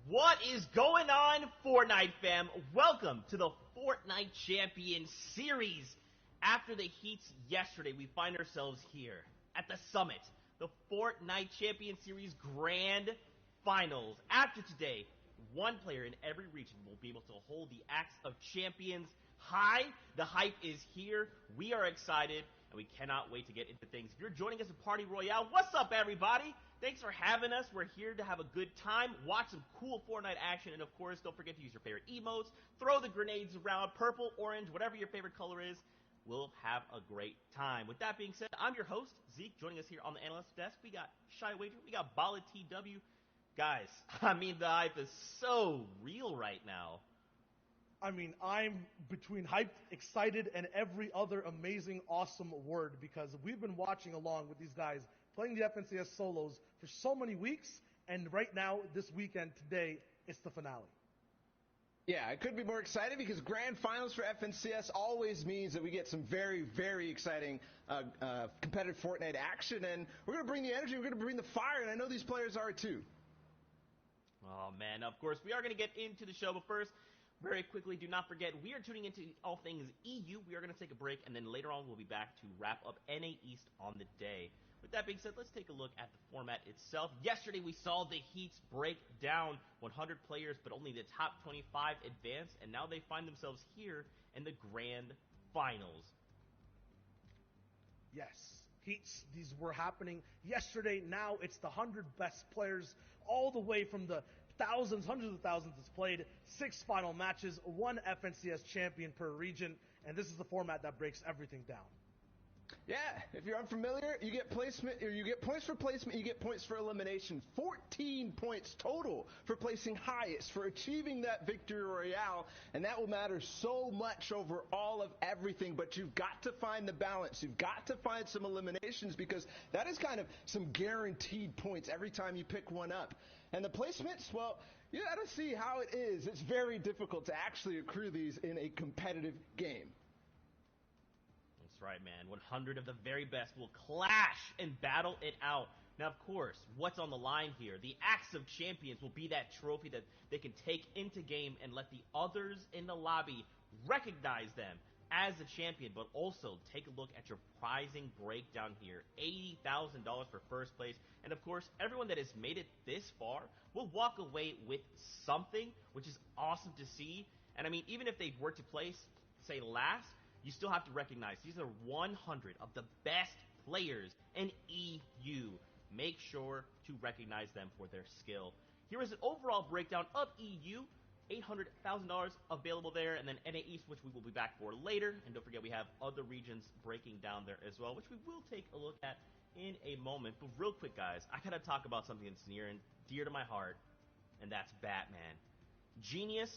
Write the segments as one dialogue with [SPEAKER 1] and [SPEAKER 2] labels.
[SPEAKER 1] What is going on, Fortnite fam? Welcome to the Fortnite Champion Series. After the heats yesterday, we find ourselves here at the summit, the Fortnite Champion Series Grand Finals. After today, one player in every region will be able to hold the Axe of Champions high. The hype is here. We are excited, and we cannot wait to get into things. If you're joining us at Party Royale, what's up, everybody? Thanks for having us. We're here to have a good time, watch some cool Fortnite action, and of course, don't forget to use your favorite emotes, throw the grenades around, purple, orange, whatever your favorite color is. We'll have a great time. With that being said, I'm your host, Zeke. Joining us here on the analyst desk, we got Shy Wager, we got Bala TW. Guys, I mean, the hype is so real right now.
[SPEAKER 2] I mean, I'm between hyped, excited, and every other amazing, awesome word because we've been watching along with these guys playing the FNCS solos for so many weeks, and right now, this weekend, today, it's the finale.
[SPEAKER 3] Yeah, I couldn't be more excited because grand finals for FNCS always means that we get some very, very exciting competitive Fortnite action, and we're going to bring the energy, we're going to bring the fire, and I know these players are too.
[SPEAKER 1] Oh, man, of course, we are going to get into the show, but first, very quickly, do not forget, we are tuning into all things EU. We are going to take a break, and then later on, we'll be back to wrap up NA East on the day. With that being said, let's take a look at the format itself. Yesterday, we saw the Heats break down 100 players, but only the top 25 advanced, and now they find themselves here in the Grand Finals.
[SPEAKER 2] Yes, Heats, these were happening yesterday. Now it's the 100 best players all the way from the thousands, hundreds of thousands that's played, 6 final matches, 1 FNCS champion per region, and this is the format that breaks everything down.
[SPEAKER 3] Yeah, if you're unfamiliar, you get placement, or you get points for placement, you get points for elimination. 14 points total for placing highest, for achieving that victory royale, and that will matter so much over all of everything, but you've got to find the balance. You've got to find some eliminations because that is kind of some guaranteed points every time you pick one up. And the placements, well, you got to see how it is. It's very difficult to actually accrue these in a competitive game.
[SPEAKER 1] That's right, man. 100 of the very best will clash and battle it out. Now, of course, what's on the line here? The Axe of Champions will be that trophy that they can take into game and let the others in the lobby recognize them as a champion, but also take a look at your prizing breakdown here. $80,000 for first place. And of course, everyone that has made it this far will walk away with something, which is awesome to see. And I mean, even if they were to place, say, last, you still have to recognize these are 100 of the best players in EU. Make sure to recognize them for their skill. Here is an overall breakdown of EU. $800,000 available there, and then NA East, which we will be back for later. And don't forget, we have other regions breaking down there as well, which we will take a look at in a moment. But real quick, guys, I gotta talk about something that's near and dear to my heart, and that's Batman. Genius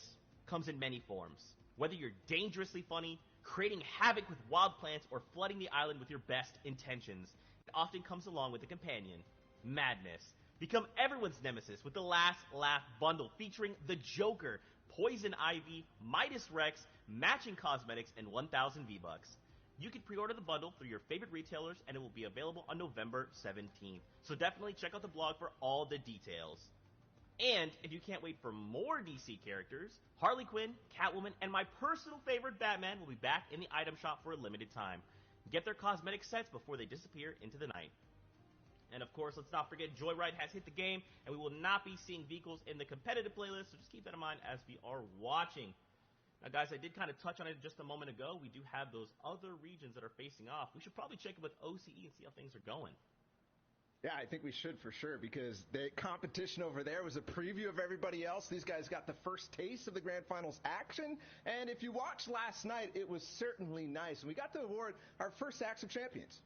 [SPEAKER 1] comes in many forms. Whether you're dangerously funny, creating havoc with wild plants, or flooding the island with your best intentions, it often comes along with a companion, madness. Become everyone's nemesis with the Last Laugh bundle featuring the Joker, Poison Ivy, Midas Rex, matching cosmetics, and 1,000 V-Bucks. You can pre-order the bundle through your favorite retailers, and it will be available on November 17th. So definitely check out the blog for all the details. And if you can't wait for more DC characters, Harley Quinn, Catwoman, and my personal favorite Batman will be back in the item shop for a limited time. Get their cosmetic sets before they disappear into the night. And of course, let's not forget Joyride has hit the game, and we will not be seeing vehicles in the competitive playlist, so just keep that in mind as we are watching. Now, guys, I did kind of touch on it just a moment ago. We do have those other regions that are facing off. We should probably check in with OCE and see how things are going.
[SPEAKER 3] Yeah, I think we should for sure because the competition over there was a preview of everybody else. These guys got the first taste of the Grand Finals action, and if you watched last night, it was certainly nice. And we got to award our first Axe of Champions.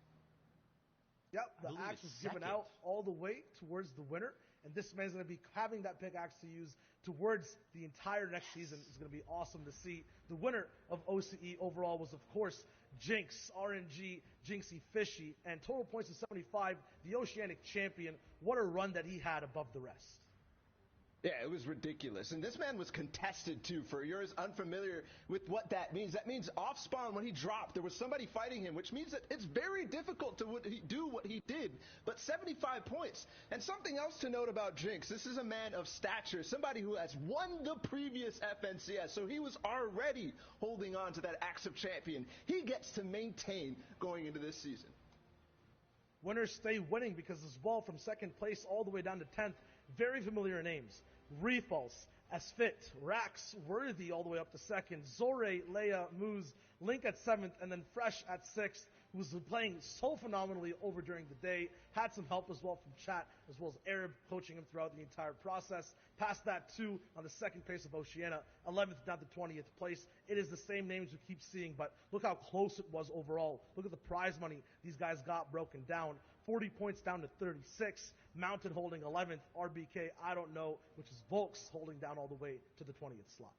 [SPEAKER 2] Yep, the axe was given out all the way towards the winner, and this man's going to be having that pickaxe to use towards the entire next season. It's going to be awesome to see. The winner of OCE overall was, of course, Jinx, RNG, Jinxie Fishy, and total points of 75, the Oceanic champion. What a run that he had above the rest.
[SPEAKER 3] Yeah, it was ridiculous. And this man was contested, too. For yours unfamiliar with what that means off spawn, when he dropped, there was somebody fighting him, which means that it's very difficult to do what he did. But 75 points. And something else to note about Jinx, this is a man of stature, somebody who has won the previous FNCS, so he was already holding on to that Axe of Champion. He gets to maintain going into this season.
[SPEAKER 2] Winners stay winning because as well, from second place all the way down to 10th, very familiar names. Refalse, Asfit, Rax, Worthy all the way up to second, Zore, Leia, Moose, Link at 7th, and then Fresh at 6th, who's been playing so phenomenally over during the day. Had some help as well from chat, as well as Arab coaching him throughout the entire process. Past that, too, on the second place of Oceania, 11th down to 20th place. It is the same names we keep seeing, but look how close it was overall. Look at the prize money these guys got broken down. 40 points down to 36. Mountain holding 11th. RBK, I don't know, which is Volks holding down all the way to the 20th slot.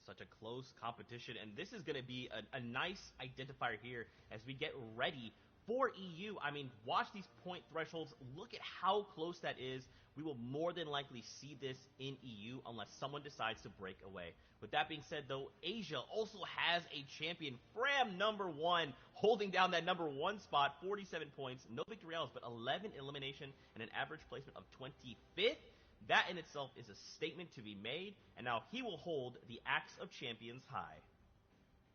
[SPEAKER 1] Such a close competition, and this is going to be a nice identifier here as we get ready for EU. I mean, watch these point thresholds. Look at how close that is. We will more than likely see this in EU unless someone decides to break away. With that being said, though, Asia also has a champion. Fram number 1, holding down that number 1 spot, 47 points, no victorials, but 11 elimination and an average placement of 25th. That in itself is a statement to be made, and now he will hold the Axe of Champions high.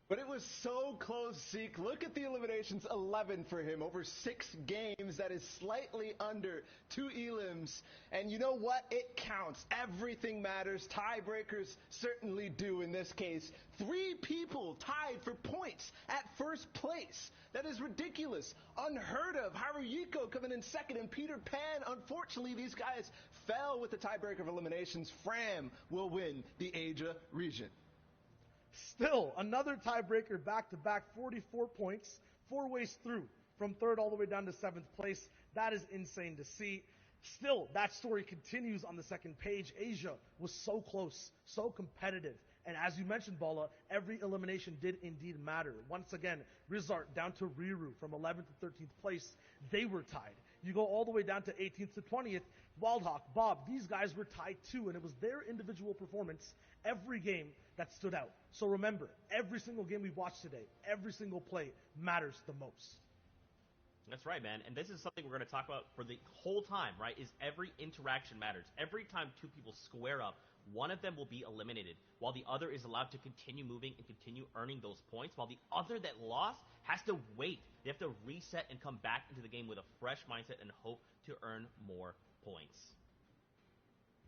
[SPEAKER 3] But it was so close, Zeke. Look at the eliminations, 11 for him over 6 games. That is slightly under 2 elims. And you know what? It counts. Everything matters. Tiebreakers certainly do in this case. 3 people tied for points at first place. That is ridiculous. Unheard of. Haruhiko coming in second, and Peter Pan. Unfortunately, these guys fell with the tiebreaker of eliminations. Fram will win the Asia region.
[SPEAKER 2] Still, another tiebreaker back-to-back, 44 points, 4 ways through, from 3rd all the way down to 7th place. That is insane to see. Still, that story continues on the second page. Asia was so close, so competitive. And as you mentioned, Bala, every elimination did indeed matter. Once again, Rizart down to Riru from 11th to 13th place. They were tied. You go all the way down to 18th to 20th. Wildhawk, Bob, these guys were tied too, and it was their individual performance every game that stood out. So remember, every single game we watched today, every single play matters the most.
[SPEAKER 1] That's right, man. And this is something we're going to talk about for the whole time, right? Is every interaction matters. Every time 2 people square up, one of them will be eliminated, while the other is allowed to continue moving and continue earning those points, while the other that lost has to wait. They have to reset and come back into the game with a fresh mindset and hope to earn more points.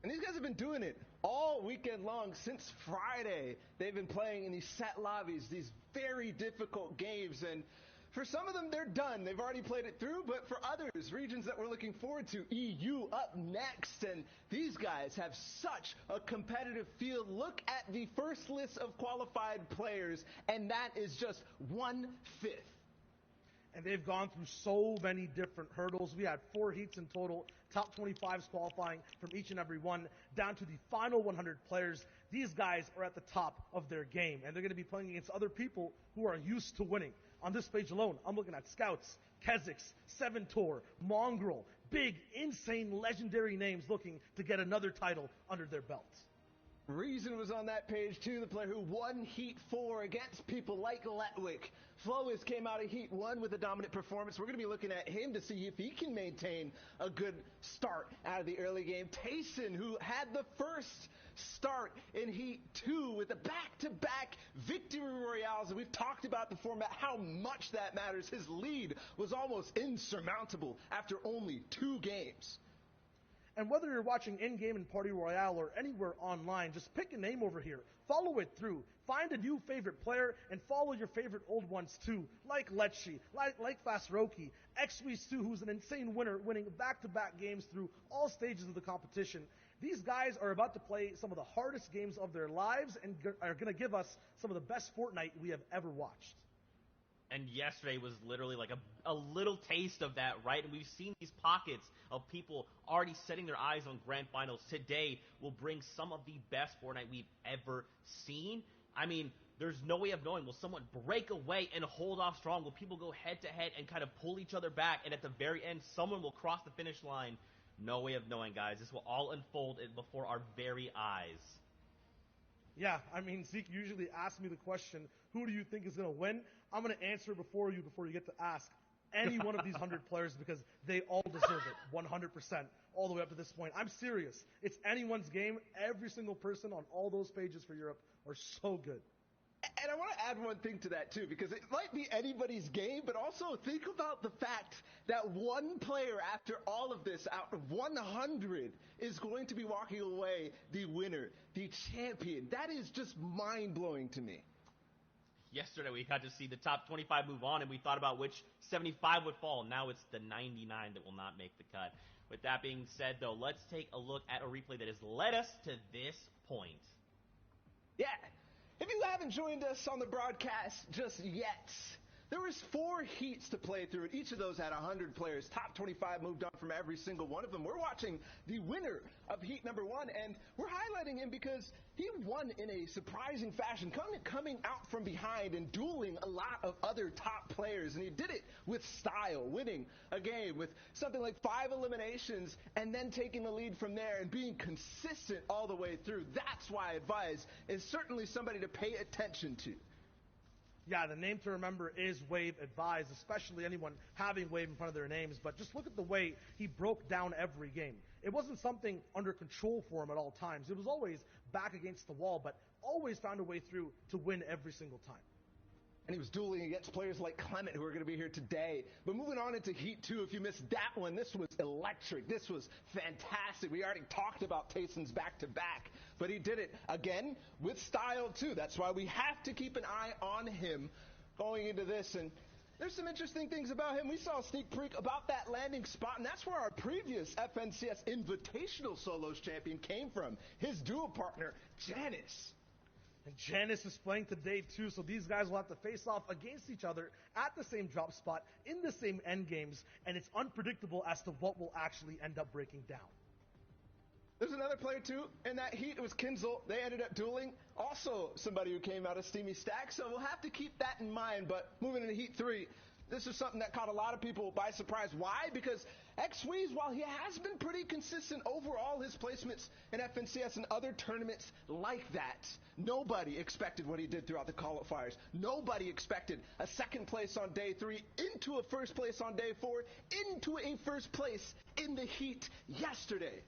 [SPEAKER 3] And these guys have been doing it all weekend long since Friday. They've been playing in these set lobbies, these very difficult games, and for some of them, they're done. They've already played it through, but for others, regions that we're looking forward to, EU up next, and these guys have such a competitive field. Look at the first list of qualified players, and that is just 1/5.
[SPEAKER 2] And they've gone through so many different hurdles. We had 4 heats in total, top 25s qualifying from each and every one, down to the final 100 players. These guys are at the top of their game, and they're going to be playing against other people who are used to winning. On this page alone, I'm looking at Scouts, Kezix, Seventor, Mongrel, big, insane, legendary names looking to get another title under their belts.
[SPEAKER 3] Reason was on that page too, the player who won Heat 4 against people like Letwick. Flois came out of Heat 1 with a dominant performance. We're going to be looking at him to see if he can maintain a good start out of the early game. Tayson, who had the first start in Heat 2 with the back-to-back victory royales, and we've talked about the format, how much that matters. His lead was almost insurmountable after only 2 games.
[SPEAKER 2] And whether you're watching in-game in Party Royale or anywhere online, just pick a name over here, follow it through, find a new favorite player, and follow your favorite old ones too, like Lecce, like Fasroki, XWeestu, who's an insane winner, winning back-to-back games through all stages of the competition. These guys are about to play some of the hardest games of their lives and are going to give us some of the best Fortnite we have ever watched.
[SPEAKER 1] And yesterday was literally like a little taste of that, right? And we've seen these pockets of people already setting their eyes on grand finals. Today will bring some of the best Fortnite we've ever seen. I mean, there's no way of knowing. Will someone break away and hold off strong? Will people go head-to-head and kind of pull each other back? And at the very end, someone will cross the finish line. no way of knowing, guys. This will all unfold before our very eyes.
[SPEAKER 2] Yeah, I mean, Zeke usually asks me the question, who do you think is going to win? I'm going to answer before you get to ask any one of these 100 players because they all deserve it 100% all the way up to this point. I'm serious. It's anyone's game. Every single person on all those pages for Europe are so good.
[SPEAKER 3] And I want to add one thing to that, too, because it might be anybody's game, but also think about the fact that one player after all of this, out of 100, is going to be walking away the winner, the champion. That is just mind-blowing to me.
[SPEAKER 1] Yesterday, we got to see the top 25 move on, and we thought about which 75 would fall. Now it's the 99 that will not make the cut. With that being said, though, let's take a look at a replay that has led us to this point.
[SPEAKER 3] Yeah. If you haven't joined us on the broadcast just yet, there was 4 heats to play through, and each of those had 100 players. Top 25 moved on from every single one of them. We're watching the winner of heat number 1, and we're highlighting him because he won in a surprising fashion, coming out from behind and dueling a lot of other top players, and he did it with style, winning a game with something like 5 eliminations and then taking the lead from there and being consistent all the way through. That's why Advise is certainly somebody to pay attention to.
[SPEAKER 2] Yeah, the name to remember is Wave Advise, especially anyone having Wave in front of their names. But just look at the way he broke down every game. It wasn't something under control for him at all times. It was always back against the wall, but always found a way through to win every single time.
[SPEAKER 3] And he was dueling against players like Clement, who are going to be here today. But moving on into Heat 2, if you missed that one, this was electric. This was fantastic. We already talked about Tayson's back-to-back. But he did it, again, with style, too. That's why we have to keep an eye on him going into this. And there's some interesting things about him. We saw a sneak peek about that landing spot, and that's where our previous FNCS Invitational Solos champion came from. His duo partner, Janice.
[SPEAKER 2] And Janice is playing today too, so these guys will have to face off against each other at the same drop spot, in the same end games, and it's unpredictable as to what will actually end up breaking down.
[SPEAKER 3] There's another player too in that heat. It was Kinzel. They ended up dueling. Also somebody who came out of Steamy Stack, so we'll have to keep that in mind. But moving into Heat 3, this is something that caught a lot of people by surprise. Why? Because Xweez, while he has been pretty consistent overall, his placements in FNCS and other tournaments like that, nobody expected what he did throughout the qualifiers. Nobody expected a second place on day 3, into a first place on day 4, into a first place in the heat yesterday.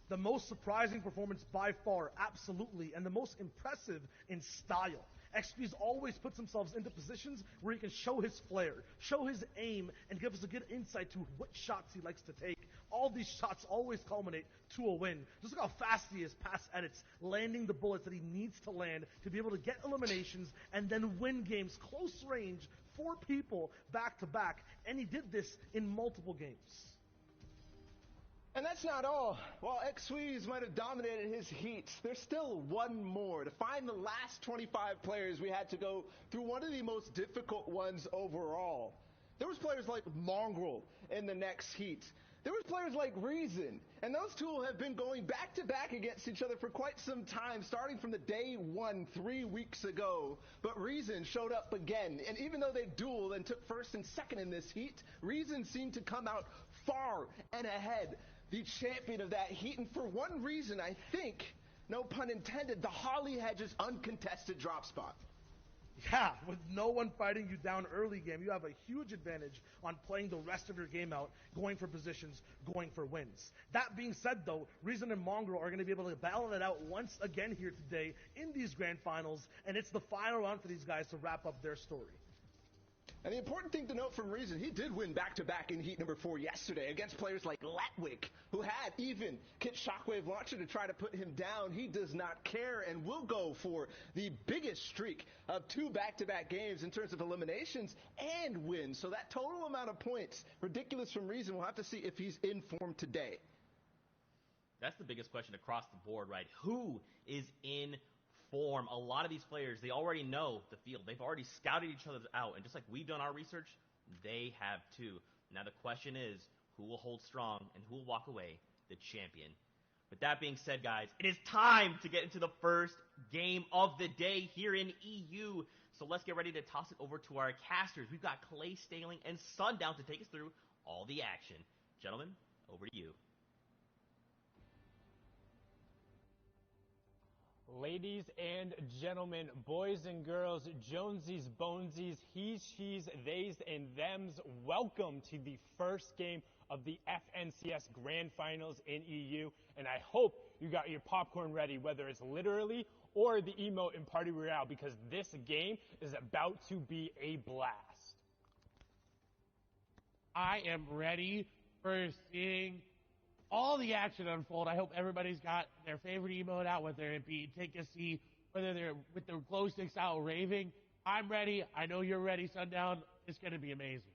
[SPEAKER 2] The most surprising performance by far, absolutely, and the most impressive in style. XP's always puts himself into positions where he can show his flair, show his aim, and give us a good insight to what shots he likes to take. All these shots always culminate to a win. Just look how fast he is past edits, landing the bullets that he needs to land to be able to get eliminations and then win games close range, 4 people back to back, and he did this in multiple games.
[SPEAKER 3] And that's not all. While Xweez might have dominated his heat, there's still one more. To find the last 25 players, we had to go through one of the most difficult ones overall. There was players like Mongrel in the next heat. There was players like Reason, and those two have been going back-to-back against each other for quite some time, starting from the day 1 3 weeks ago. But Reason showed up again, and even though they dueled and took first and second in this heat, Reason seemed to come out far and ahead, the champion of that heat. And for one reason, I think, no pun intended, the Holly Hedges uncontested drop spot.
[SPEAKER 2] Yeah, with no one fighting you down early game, you have a huge advantage on playing the rest of your game out, going for positions, going for wins. That being said, though, Reason and Mongrel are going to be able to battle it out once again here today in these grand finals, and it's the final round for these guys to wrap up their story.
[SPEAKER 3] And the important thing to note from Reason, he did win back-to-back in heat number 4 yesterday against players like Letwick, who had even Kit Shockwave Launcher to try to put him down. He does not care and will go for the biggest streak of 2 back-to-back games in terms of eliminations and wins. So that total amount of points, ridiculous from Reason. We'll have to see if he's in form today.
[SPEAKER 1] That's the biggest question across the board, right? Who is in form? A lot of these players, they already know the field. They've already scouted each other out, and just like we've done our research, they have too. Now the question is, who will hold strong and who will walk away the champion? With that being said, guys, it is time to get into the first game of the day here in EU. So let's get ready to toss it over to our casters. We've got Clay Staling and Sundown to take us through all the action. Gentlemen, over to you.
[SPEAKER 4] Ladies and gentlemen, boys and girls, Jonesies, Bonesies, he's, she's, theys, and thems, welcome to the first game of the FNCS Grand Finals in EU, and I hope you got your popcorn ready, whether it's literally or the emote in Party Royale, because this game is about to be a blast.
[SPEAKER 5] I am ready for seeing all the action unfold. I hope everybody's got their favorite emote out, whether it be take a seat, whether they're with their glow sticks out raving. I'm ready. I know you're ready, Sundown. It's going to be amazing.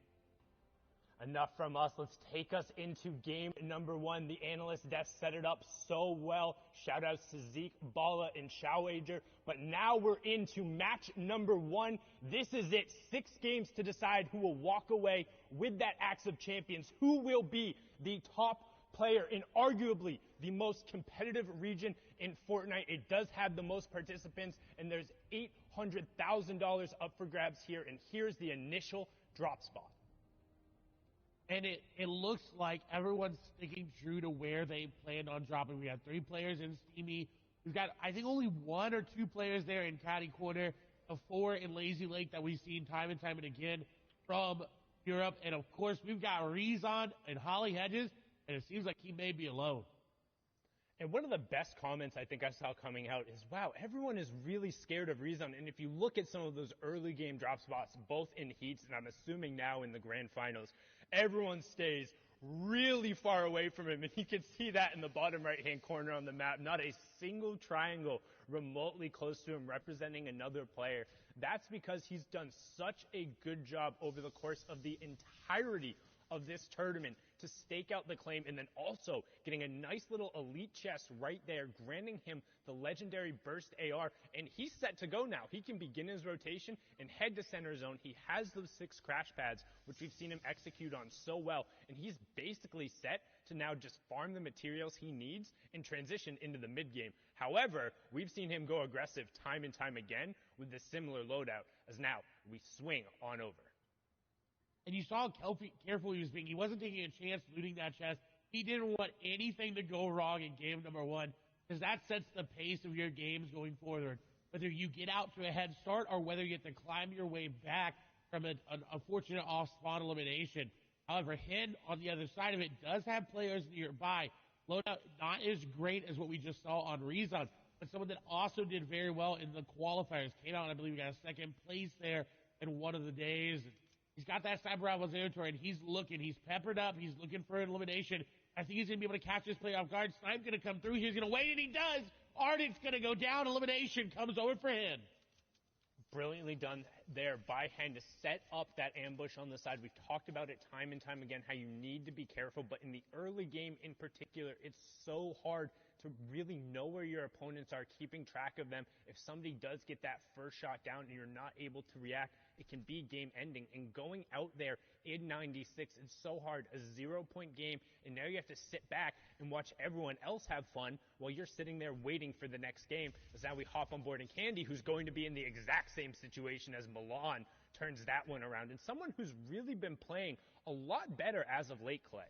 [SPEAKER 4] Enough from us. Let's take us into game number one. The analyst desk set it up so well. Shout outs to Zeke, Bala, and Showager. But now we're into match number one. This is it. 6 games to decide who will walk away with that Axe of Champions. Who will be the top player in arguably the most competitive region in Fortnite. It does have the most participants, and there's $800,000 up for grabs here. And here's the initial drop spot.
[SPEAKER 5] And it looks like everyone's sticking true to where they planned on dropping. We have 3 players in Steamy. We've got, I think, only 1 or 2 players there in Catty Corner, 4 in Lazy Lake that we've seen time and time and again from Europe. And, of course, we've got Rezon and Holly Hedges, and it seems like he may be alone.
[SPEAKER 4] And one of the best comments I think I saw coming out is, wow, everyone is really scared of Rezon. And if you look at some of those early game drop spots, both in heats and I'm assuming now in the grand finals, everyone stays really far away from him. And you can see that in the bottom right-hand corner on the map. Not a single triangle remotely close to him representing another player. That's because he's done such a good job over the course of the entirety of this tournament to stake out the claim, and then also getting a nice little elite chest right there, granting him the legendary burst AR, and he's set to go now. He can begin his rotation and head to center zone. He has those 6 crash pads, which we've seen him execute on so well, and he's basically set to now just farm the materials he needs and transition into the mid game. However, we've seen him go aggressive time and time again with this similar loadout, as now we swing on over.
[SPEAKER 5] And you saw how careful he was being. He wasn't taking a chance looting that chest. He didn't want anything to go wrong in game number 1, because that sets the pace of your games going forward. Whether you get out to a head start or whether you get to climb your way back from an unfortunate off-spawn elimination. However, Hen, on the other side of it, does have players nearby. Loadout not as great as what we just saw on Rezon, but someone that also did very well in the qualifiers. Came out, and I believe, got a 2nd place there in one of the days. He's got that Cyber Rivals territory, and he's looking. He's peppered up. He's looking for an elimination. I think he's going to be able to catch this play off guard. Snipe's going to come through. He's going to wait, and he does. Ardent's going to go down. Elimination comes over for him.
[SPEAKER 4] Brilliantly done there by Hen to set up that ambush on the side. We've talked about it time and time again, how you need to be careful, but in the early game in particular, it's so hard to really know where your opponents are, keeping track of them. If somebody does get that first shot down and you're not able to react, it can be game ending. And going out there in 96, it's so hard, a 0-point game, and now you have to sit back and watch everyone else have fun while you're sitting there waiting for the next game. As now we hop on board, and Candy, who's going to be in the exact same situation as Milan, turns that one around. And someone who's really been playing a lot better as of late, Clay.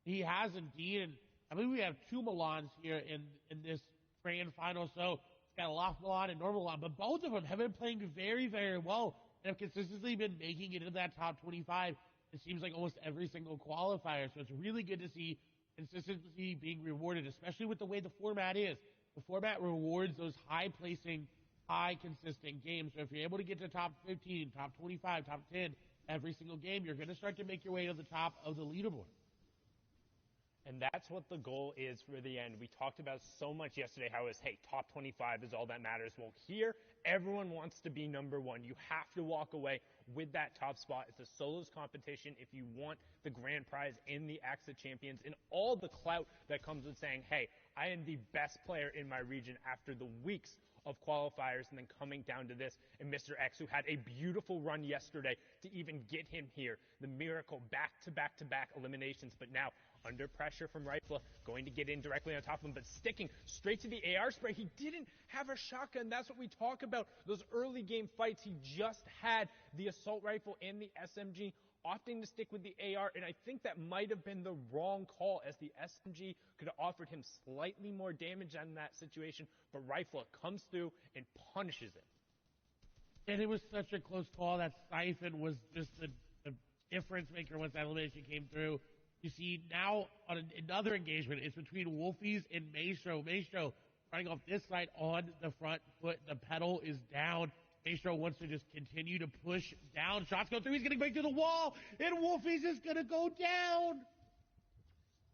[SPEAKER 5] He has indeed, and I believe we have 2 Milans here in this grand final, so got a Loft Milan and Normal Milan, but both of them have been playing very, very well and have consistently been making it into that top 25. It seems like almost every single qualifier, so it's really good to see consistency being rewarded, especially with the way the format is. The format rewards those high-placing, high-consistent games, so if you're able to get to top 15, top 25, top 10 every single game, you're going to start to make your way to the top of the leaderboard.
[SPEAKER 4] And that's what the goal is for the end. We talked about so much yesterday how it's, hey, top 25 is all that matters. Well, here, everyone wants to be number 1. You have to walk away with that top spot. It's a solos competition if you want the grand prize in the Axe of Champions and all the clout that comes with saying, hey, I am the best player in my region after the weeks of qualifiers and then coming down to this. And Mr. X, who had a beautiful run yesterday to even get him here. The miracle back-to-back-to-back eliminations, but now under pressure from Rifle, going to get in directly on top of him, but sticking straight to the AR spray. He didn't have a shotgun. That's what we talk about. Those early game fights, he just had the assault rifle and the SMG opting to stick with the AR, and I think that might have been the wrong call, as the SMG could have offered him slightly more damage in that situation, but Rifle comes through and punishes him.
[SPEAKER 5] And it was such a close call. That Siphon was just the difference maker once that elimination came through. You see, now on another engagement, it's between Wolfies and Maestro. Maestro running off this side on the front foot. The pedal is down. Maestro wants to just continue to push down. Shots go through. He's going to break through the wall. And Wolfies is going to go down.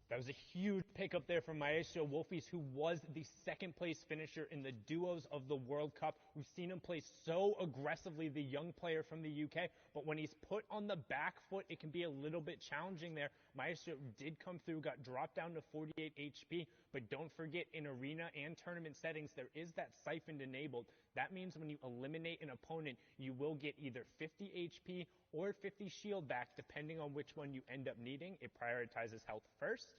[SPEAKER 4] That was a huge pickup there from Maestro Wolfies, who was the second place finisher in the duos of the World Cup. We've seen him play so aggressively, the young player from the UK, but when he's put on the back foot, it can be a little bit challenging there. Maestro did come through, got dropped down to 48 HP, but don't forget, in arena and tournament settings, there is that siphon enabled. That means when you eliminate an opponent, you will get either 50 HP or 50 shield back, depending on which one you end up needing. It prioritizes health first.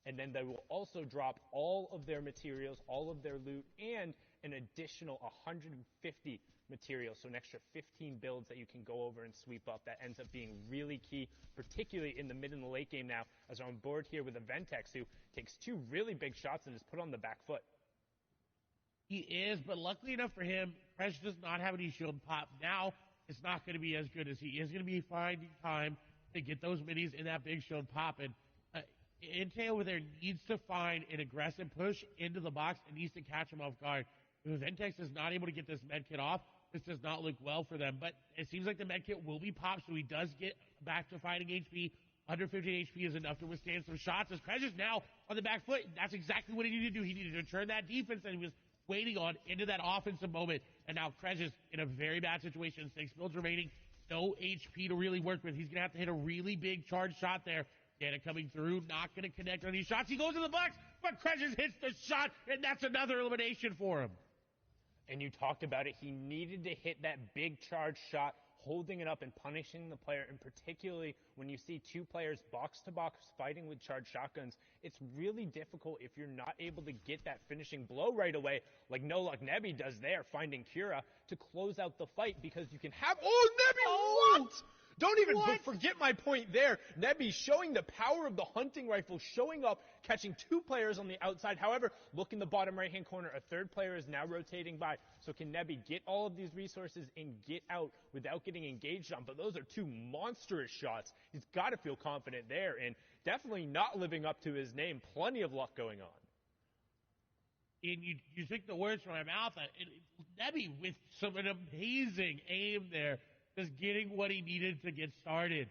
[SPEAKER 4] And then they will also drop all of their materials, all of their loot, and an additional 150 materials, so an extra 15 builds that you can go over and sweep up. That ends up being really key, particularly in the mid and the late game now, as I'm on board here with a Ventex who takes 2 really big shots and is put on the back foot.
[SPEAKER 5] He is, but luckily enough for him, Fresh does not have any shield pop. Now, it's not going to be as good as he is going to be finding time to get those minis in that big shield pop. And Intel with there needs to find an aggressive push into the box and needs to catch him off guard. If Ventex is not able to get this medkit off, this does not look well for them. But it seems like the medkit will be popped, so he does get back to fighting HP. Under 50 HP is enough to withstand some shots. As Krez is now on the back foot, that's exactly what he needed to do. He needed to turn that defense that he was waiting on into that offensive moment. And now Krez is in a very bad situation. 6 builds remaining, no HP to really work with. He's going to have to hit a really big charge shot there. Dana coming through, not going to connect on these shots. He goes in the box, but Krezis hits the shot, and that's another elimination for him.
[SPEAKER 4] And you talked about it. He needed to hit that big charge shot, holding it up and punishing the player. And particularly when you see 2 players box-to-box fighting with charged shotguns, it's really difficult if you're not able to get that finishing blow right away, like No Luck Nebby does there, finding Kira, to close out the fight, because you can have... Oh, Nebby, what? Don't even forget my point there. Nebby showing the power of the hunting rifle, showing up, catching 2 players on the outside. However, look in the bottom right-hand corner. A 3rd player is now rotating by. So can Nebby get all of these resources and get out without getting engaged on? But those are 2 monstrous shots. He's got to feel confident there, and definitely not living up to his name. Plenty of luck going on.
[SPEAKER 5] And you took the words from my mouth. Nebby with an amazing aim there, just getting what he needed to get started.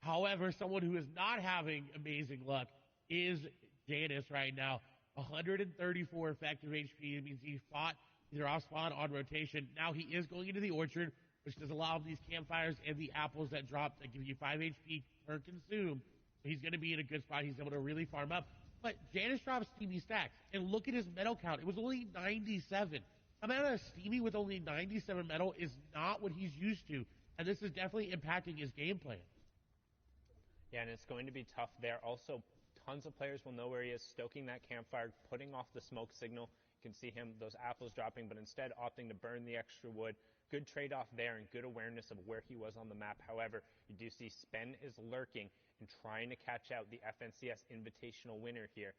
[SPEAKER 5] However, someone who is not having amazing luck is Janus right now. 134 effective HP. It means he fought either off spawn on rotation. Now he is going into the orchard, which does allow these campfires and the apples that drop that give you 5 HP per consume. So he's going to be in a good spot. He's able to really farm up. But Janus drops Steamy stacks. And look at his medal count. It was only 97. Amount of Steamy with only 97 medal is not what he's used to, and this is definitely impacting his game plan.
[SPEAKER 4] Yeah, and it's going to be tough there. Also, tons of players will know where he is, stoking that campfire, putting off the smoke signal. You can see him, those apples dropping, but instead opting to burn the extra wood. Good trade-off there and good awareness of where he was on the map. However, you do see Spen is lurking and trying to catch out the FNCS Invitational winner here.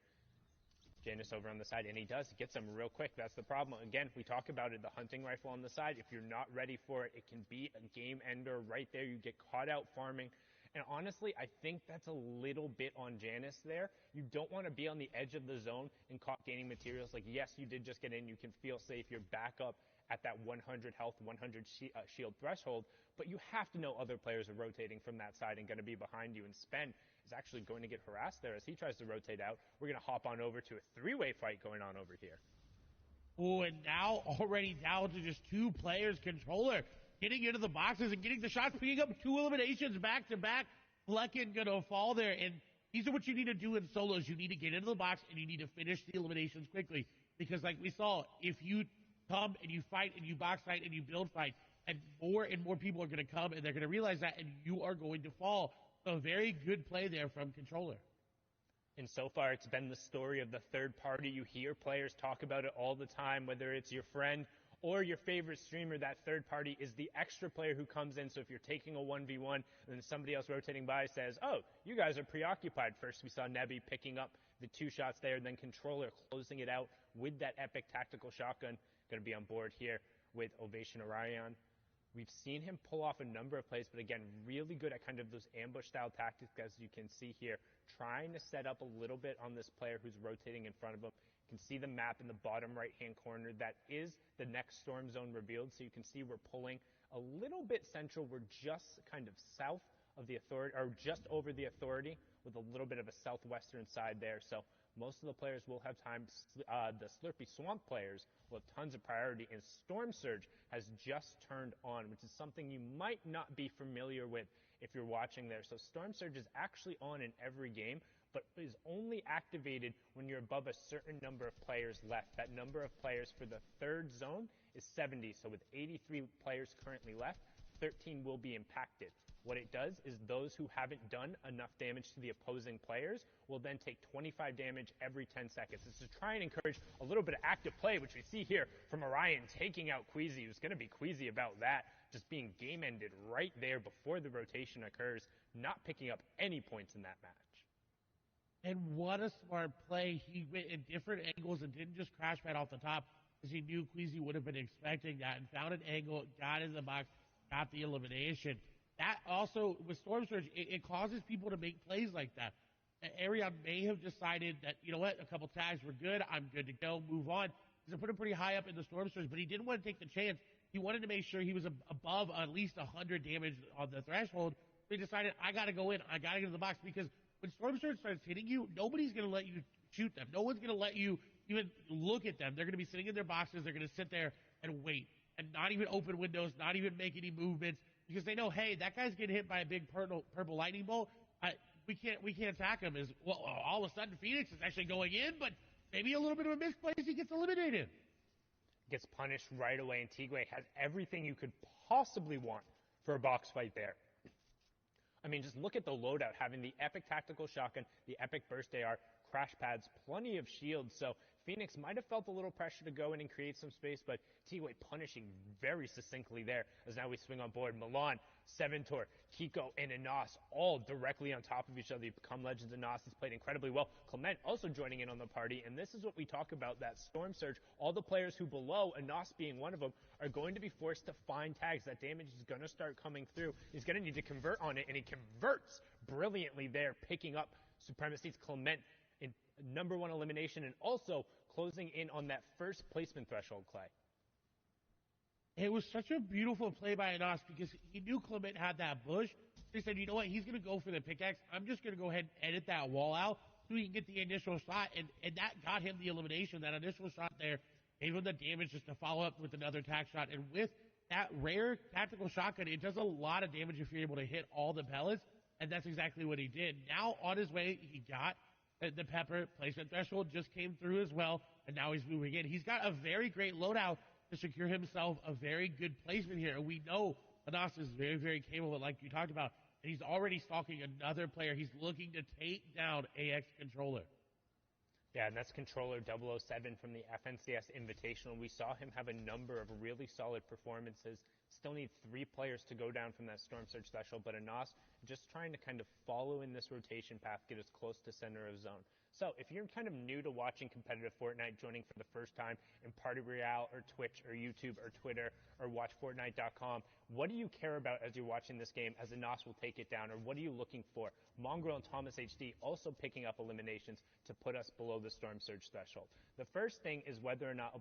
[SPEAKER 4] Janus over on the side, and he does. He gets him real quick. That's the problem. Again, we talk about it, the hunting rifle on the side. If you're not ready for it, it can be a game ender right there. You get caught out farming. And honestly, I think that's a little bit on Janus there. You don't want to be on the edge of the zone and caught gaining materials. Like, yes, you did just get in. You can feel safe. You're back up at that 100 health, 100 shield threshold. But you have to know other players are rotating from that side and going to be behind you. And Spen is actually going to get harassed there as he tries to rotate out. We're going to hop on over to a 3-way fight going on over here.
[SPEAKER 5] Oh, and now already down to just 2 players. Controller getting into the boxes and getting the shots, picking up 2 eliminations back to back. Flecken gonna fall there, and these are what you need to do in solos. You need to get into the box and you need to finish the eliminations quickly, because like we saw, if you come and you fight and you box fight and you build fight, and more people are going to come and they're going to realize that, and you are going to fall. So very good play there from Controller.
[SPEAKER 4] And so far, it's been the story of the third party. You hear players talk about it all the time, whether it's your friend or your favorite streamer, that third party, is the extra player who comes in. So if you're taking a 1v1 and then somebody else rotating by says, oh, you guys are preoccupied. First we saw Nebi picking up the 2 shots there, then Controller closing it out with that epic tactical shotgun. Going to be on board here with Ovation Orion. We've seen him pull off a number of plays, but again, really good at kind of those ambush-style tactics, as you can see here, trying to set up a little bit on this player who's rotating in front of him. You can see the map in the bottom right-hand corner. That is the next storm zone revealed, so you can see we're pulling a little bit central. We're just kind of south of the authority, or just over the authority, with a little bit of a southwestern side there. So most of the players will have time. The Slurpy Swamp players will have tons of priority, and Storm Surge has just turned on, which is something you might not be familiar with if you're watching there. So Storm Surge is actually on in every game, but is only activated when you're above a certain number of players left. That number of players for the third zone is 70. So with 83 players currently left, 13 will be impacted. What it does is those who haven't done enough damage to the opposing players will then take 25 damage every 10 seconds. It's to try and encourage a little bit of active play, which we see here from Orion taking out Queasy, who's going to be queasy about that, just being game-ended right there before the rotation occurs, not picking up any points in that match.
[SPEAKER 5] And what a smart play. He went in different angles and didn't just crash pad off the top, because he knew Queasy would have been expecting that, and found an angle, got in the box, got the elimination. That also, with Storm Surge, it causes people to make plays like that. Arion may have decided that, you know what, a couple tags, we're good, I'm good to go, move on. He's put him pretty high up in the Storm Surge, but he didn't want to take the chance. He wanted to make sure he was above at least 100 damage on the threshold. So he decided, I got to go in, I got to get in the box, because when Storm Surge starts hitting you, nobody's going to let you shoot them. No one's going to let you even look at them. They're going to be sitting in their boxes. They're going to sit there and wait and not even open windows, not even make any movements, because they know, hey, that guy's getting hit by a big purple lightning bolt. We can't attack him. Well, all of a sudden Phoenix is actually going in, but maybe a little bit of a misplay, he gets eliminated.
[SPEAKER 4] Gets punished right away, and Tigwe has everything you could possibly want for a box fight there. I mean, just look at the loadout, having the epic tactical shotgun, the epic burst AR, crash pads, plenty of shields. So Phoenix might have felt a little pressure to go in and create some space, but Tigwe punishing very succinctly there, as now we swing on board. Milan, Seventor, Kiko, and Anas all directly on top of each other. You become legends. Anas has played incredibly well. Clement also joining in on the party, and this is what we talk about, that Storm Surge. All the players who below, Anas being one of them, are going to be forced to find tags. That damage is going to start coming through. He's going to need to convert on it, and he converts brilliantly there, picking up Supremacy's Clement in number 1 elimination, and also closing in on that first placement threshold, Clay.
[SPEAKER 5] It was such a beautiful play by Anas, because he knew Clement had that bush. He said, you know what, he's going to go for the pickaxe. I'm just going to go ahead and edit that wall out so he can get the initial shot, and that got him the elimination. That initial shot there gave him the damage just to follow up with another tack shot. And with that rare tactical shotgun, it does a lot of damage if you're able to hit all the pellets, and that's exactly what he did. Now, on his way, he got the pepper placement threshold, just came through as well, and now he's moving in. He's got a very great loadout to secure himself a very good placement here. We know Anas is very, very capable, like you talked about, and he's already stalking another player. He's looking to take down AX Controller.
[SPEAKER 4] Yeah, and that's Controller 007 from the FNCS Invitational. We saw him have a number of really solid performances. Still need 3 players to go down from that Storm Surge threshold, but Anas just trying to kind of follow in this rotation path, get as close to center of zone. So if you're kind of new to watching competitive Fortnite, joining for the first time in Party Royale or Twitch or YouTube or Twitter or WatchFortnite.com, what do you care about as you're watching this game, as Anas will take it down, or what are you looking for? Mongrel and Thomas HD also picking up eliminations to put us below the Storm Surge threshold. The first thing is whether or not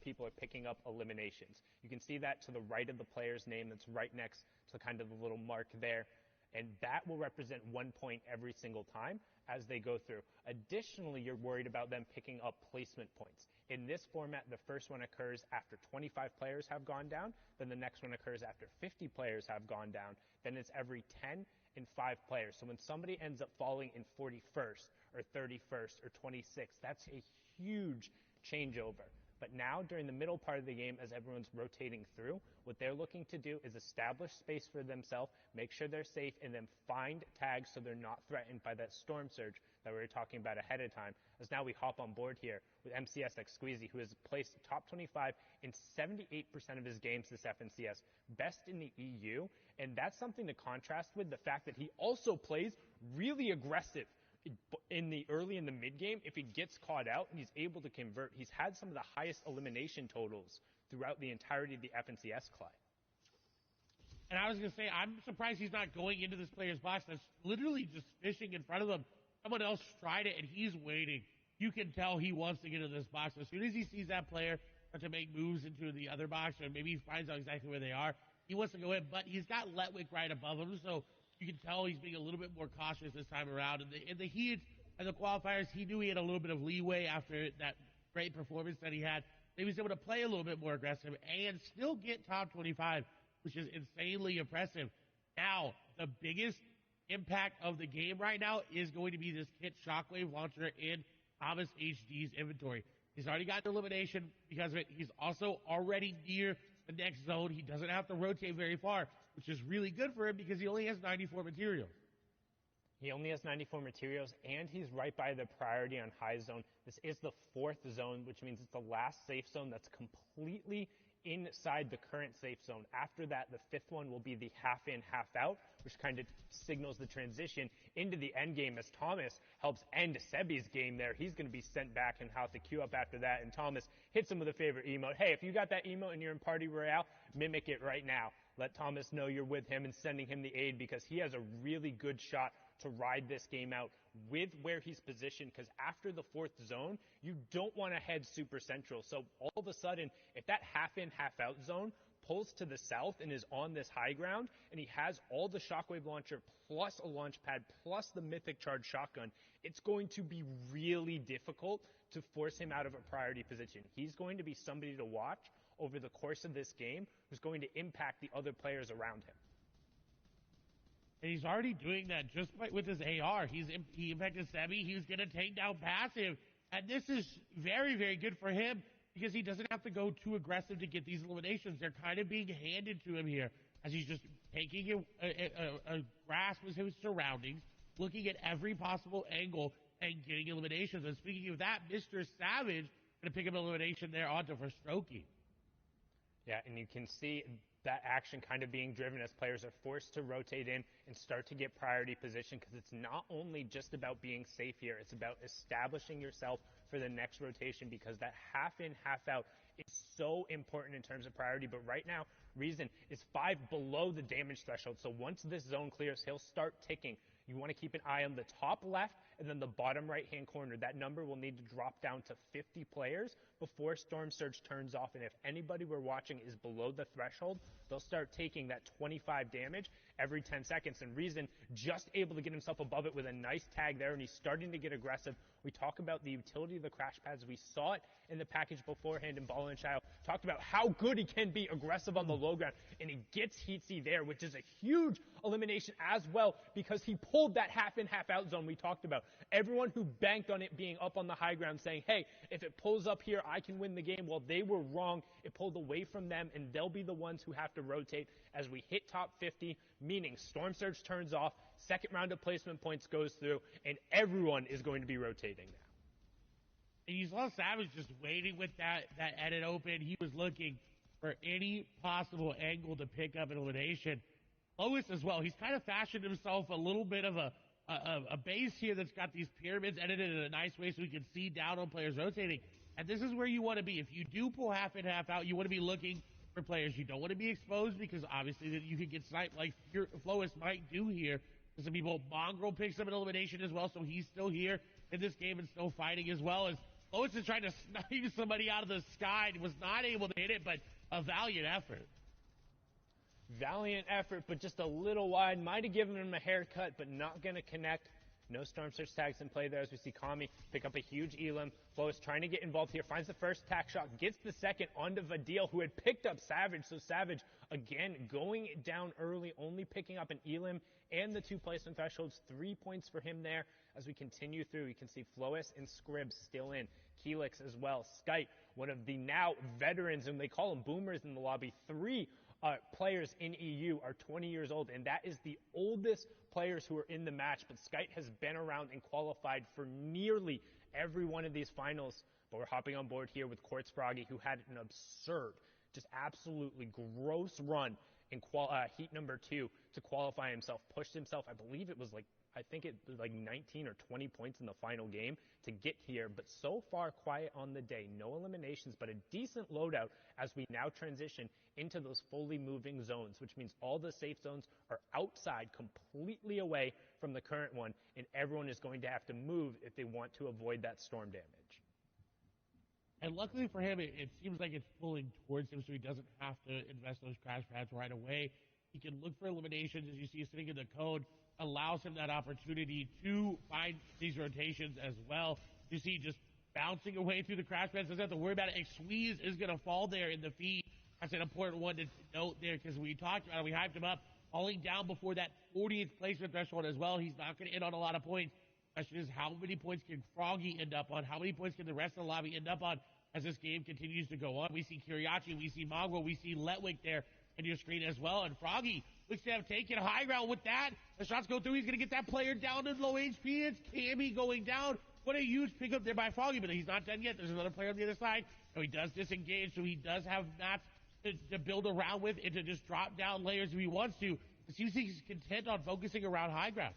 [SPEAKER 4] people are picking up eliminations. You can see that to the right of the player's name, that's right next to kind of the little mark there. And that will represent 1 point every single time as they go through. Additionally, you're worried about them picking up placement points. In this format, the first one occurs after 25 players have gone down, then the next one occurs after 50 players have gone down, then it's every 10 and 5 players. So when somebody ends up falling in 41st or 31st or 26th, that's a huge changeover. But now, during the middle part of the game, as everyone's rotating through, what they're looking to do is establish space for themselves, make sure they're safe, and then find tags so they're not threatened by that storm surge that we were talking about ahead of time. As now we hop on board here with MCSX Squeezy, who has placed top 25 in 78% of his games this FNCS, best in the EU, and that's something to contrast with the fact that he also plays really aggressive in the early and the mid game. If he gets caught out and he's able to convert, he's had some of the highest elimination totals throughout the entirety of the FNCS, Clyde.
[SPEAKER 5] And I was going to say, I'm surprised he's not going into this player's box that's literally just fishing in front of him. Someone else tried it, and he's waiting. You can tell he wants to get into this box. As soon as he sees that player start to make moves into the other box, or maybe he finds out exactly where they are, he wants to go in. But he's got Letwick right above him, so you can tell he's being a little bit more cautious this time around. In the heat and the qualifiers, he knew he had a little bit of leeway after that great performance that he had. He was able to play a little bit more aggressive and still get top 25, which is insanely impressive. Now, the biggest impact of the game right now is going to be this Kit Shockwave launcher in Thomas HD's inventory. He's already got the elimination because of it. He's also already near the next zone. He doesn't have to rotate very far, which is really good for him because he only has 94 materials.
[SPEAKER 4] He only has 94 materials, and he's right by the priority on high zone. This is the 4th zone, which means it's the last safe zone that's completely inside the current safe zone. After that, the 5th one will be the half in, half out, which kind of signals the transition into the end game as Thomas helps end Sebi's game there. He's going to be sent back and have to queue up after that, and Thomas hits him with a favorite emote. Hey, if you got that emote and you're in Party Royale, mimic it right now. Let Thomas know you're with him and sending him the aid, because he has a really good shot to ride this game out with where he's positioned, because after the 4th zone, you don't want to head super central. So all of a sudden, if that half in, half out zone pulls to the south and is on this high ground, and he has all the shockwave launcher plus a launch pad plus the mythic charge shotgun, it's going to be really difficult to force him out of a priority position. He's going to be somebody to watch over the course of this game who's going to impact the other players around him.
[SPEAKER 5] And he's already doing that just with his AR. He infected Sebi. He was going to take down passive. And this is very, very good for him because he doesn't have to go too aggressive to get these eliminations. They're kind of being handed to him here as he's just taking a grasp of his surroundings, looking at every possible angle and getting eliminations. And speaking of that, Mr. Savage going to pick up an elimination there onto for Strokey.
[SPEAKER 4] Yeah, and you can see that action kind of being driven as players are forced to rotate in and start to get priority position, because it's not only just about being safe here, it's about establishing yourself for the next rotation, because that half in, half out is so important in terms of priority. But right now, Reason is 5 below the damage threshold. So once this zone clears, he'll start ticking. You want to keep an eye on the top left and then the bottom right-hand corner. That number will need to drop down to 50 players before Storm Surge turns off. And if anybody we're watching is below the threshold, they'll start taking that 25 damage every 10 seconds. And Reason just able to get himself above it with a nice tag there, and he's starting to get aggressive. We talk about the utility of the crash pads. We saw it in the package beforehand in Ball and Child. Talked about how good he can be aggressive on the low ground, and he gets Heatsy there, which is a huge elimination as well, because he pulled that half in, half out zone we talked about. Everyone who banked on it being up on the high ground saying, hey, if it pulls up here, I can win the game. Well, they were wrong. It pulled away from them, and they'll be the ones who have to rotate as we hit top 50, meaning Storm Surge turns off, second round of placement points goes through, and everyone is going to be rotating now.
[SPEAKER 5] And you saw Savage just waiting with that edit open. He was looking for any possible angle to pick up an elimination. Lois as well. He's kind of fashioned himself a little bit of a base here that's got these pyramids edited in a nice way so we can see down on players rotating. And this is where you want to be. If you do pull half in, half out, you want to be looking for players. You don't want to be exposed, because obviously then you could get sniped like Lois might do here. Some people, Mongrel picks up an elimination as well, so he's still here in this game and still fighting as well. As Lois is trying to snipe somebody out of the sky and was not able to hit it, but a valiant effort.
[SPEAKER 4] Valiant effort, but just a little wide. Might have given him a haircut, but not going to connect. No Storm Surge tags in play there as we see Kami pick up a huge elim, Flo's trying to get involved here, finds the first tack shot, gets the second onto Vadil, who had picked up Savage. So Savage, again, going down early, only picking up an Elim and the 2 placement thresholds. 3 points for him there. As we continue through, you can see Flois and Scribs still in. Helix as well. Skype, one of the now veterans, and they call them boomers in the lobby. 3 players in EU are 20 years old, and that is the oldest players who are in the match. But Skype has been around and qualified for nearly every one of these finals. But we're hopping on board here with Quartz Froggy, who had an absurd, just absolutely gross run in heat number 2 to qualify himself. Pushed himself, I believe it was I think it was 19 or 20 points in the final game to get here, but so far quiet on the day. No eliminations, but a decent loadout as we now transition into those fully moving zones, which means all the safe zones are outside, completely away from the current one, and everyone is going to have to move if they want to avoid that storm damage.
[SPEAKER 5] And luckily for him, it seems like it's pulling towards him, so he doesn't have to invest those crash pads right away. He can look for eliminations, as you see sitting in the code, allows him that opportunity to find these rotations as well. You see just bouncing away through the crash pads, doesn't have to worry about it. Squeeze is going to fall there in the feed. That's an important one to note there, because we talked about it, we hyped him up, falling down before that 40th placement threshold as well. He's not going to end on a lot of points. Question is, how many points can Froggy end up on? How many points can the rest of the lobby end up on as this game continues to go on? We see Kiriachi, we see Mongrel, we see Letwick there in your screen as well, and Froggy looks to have taken high ground with that. The shots go through, he's going to get that player down in low HP. It's Cammy going down. What a huge pickup there by Froggy, but he's not done yet. There's another player on the other side. So he does disengage, so he does have mats to build around with and to just drop down layers if he wants to. It seems like he's content on focusing around high ground.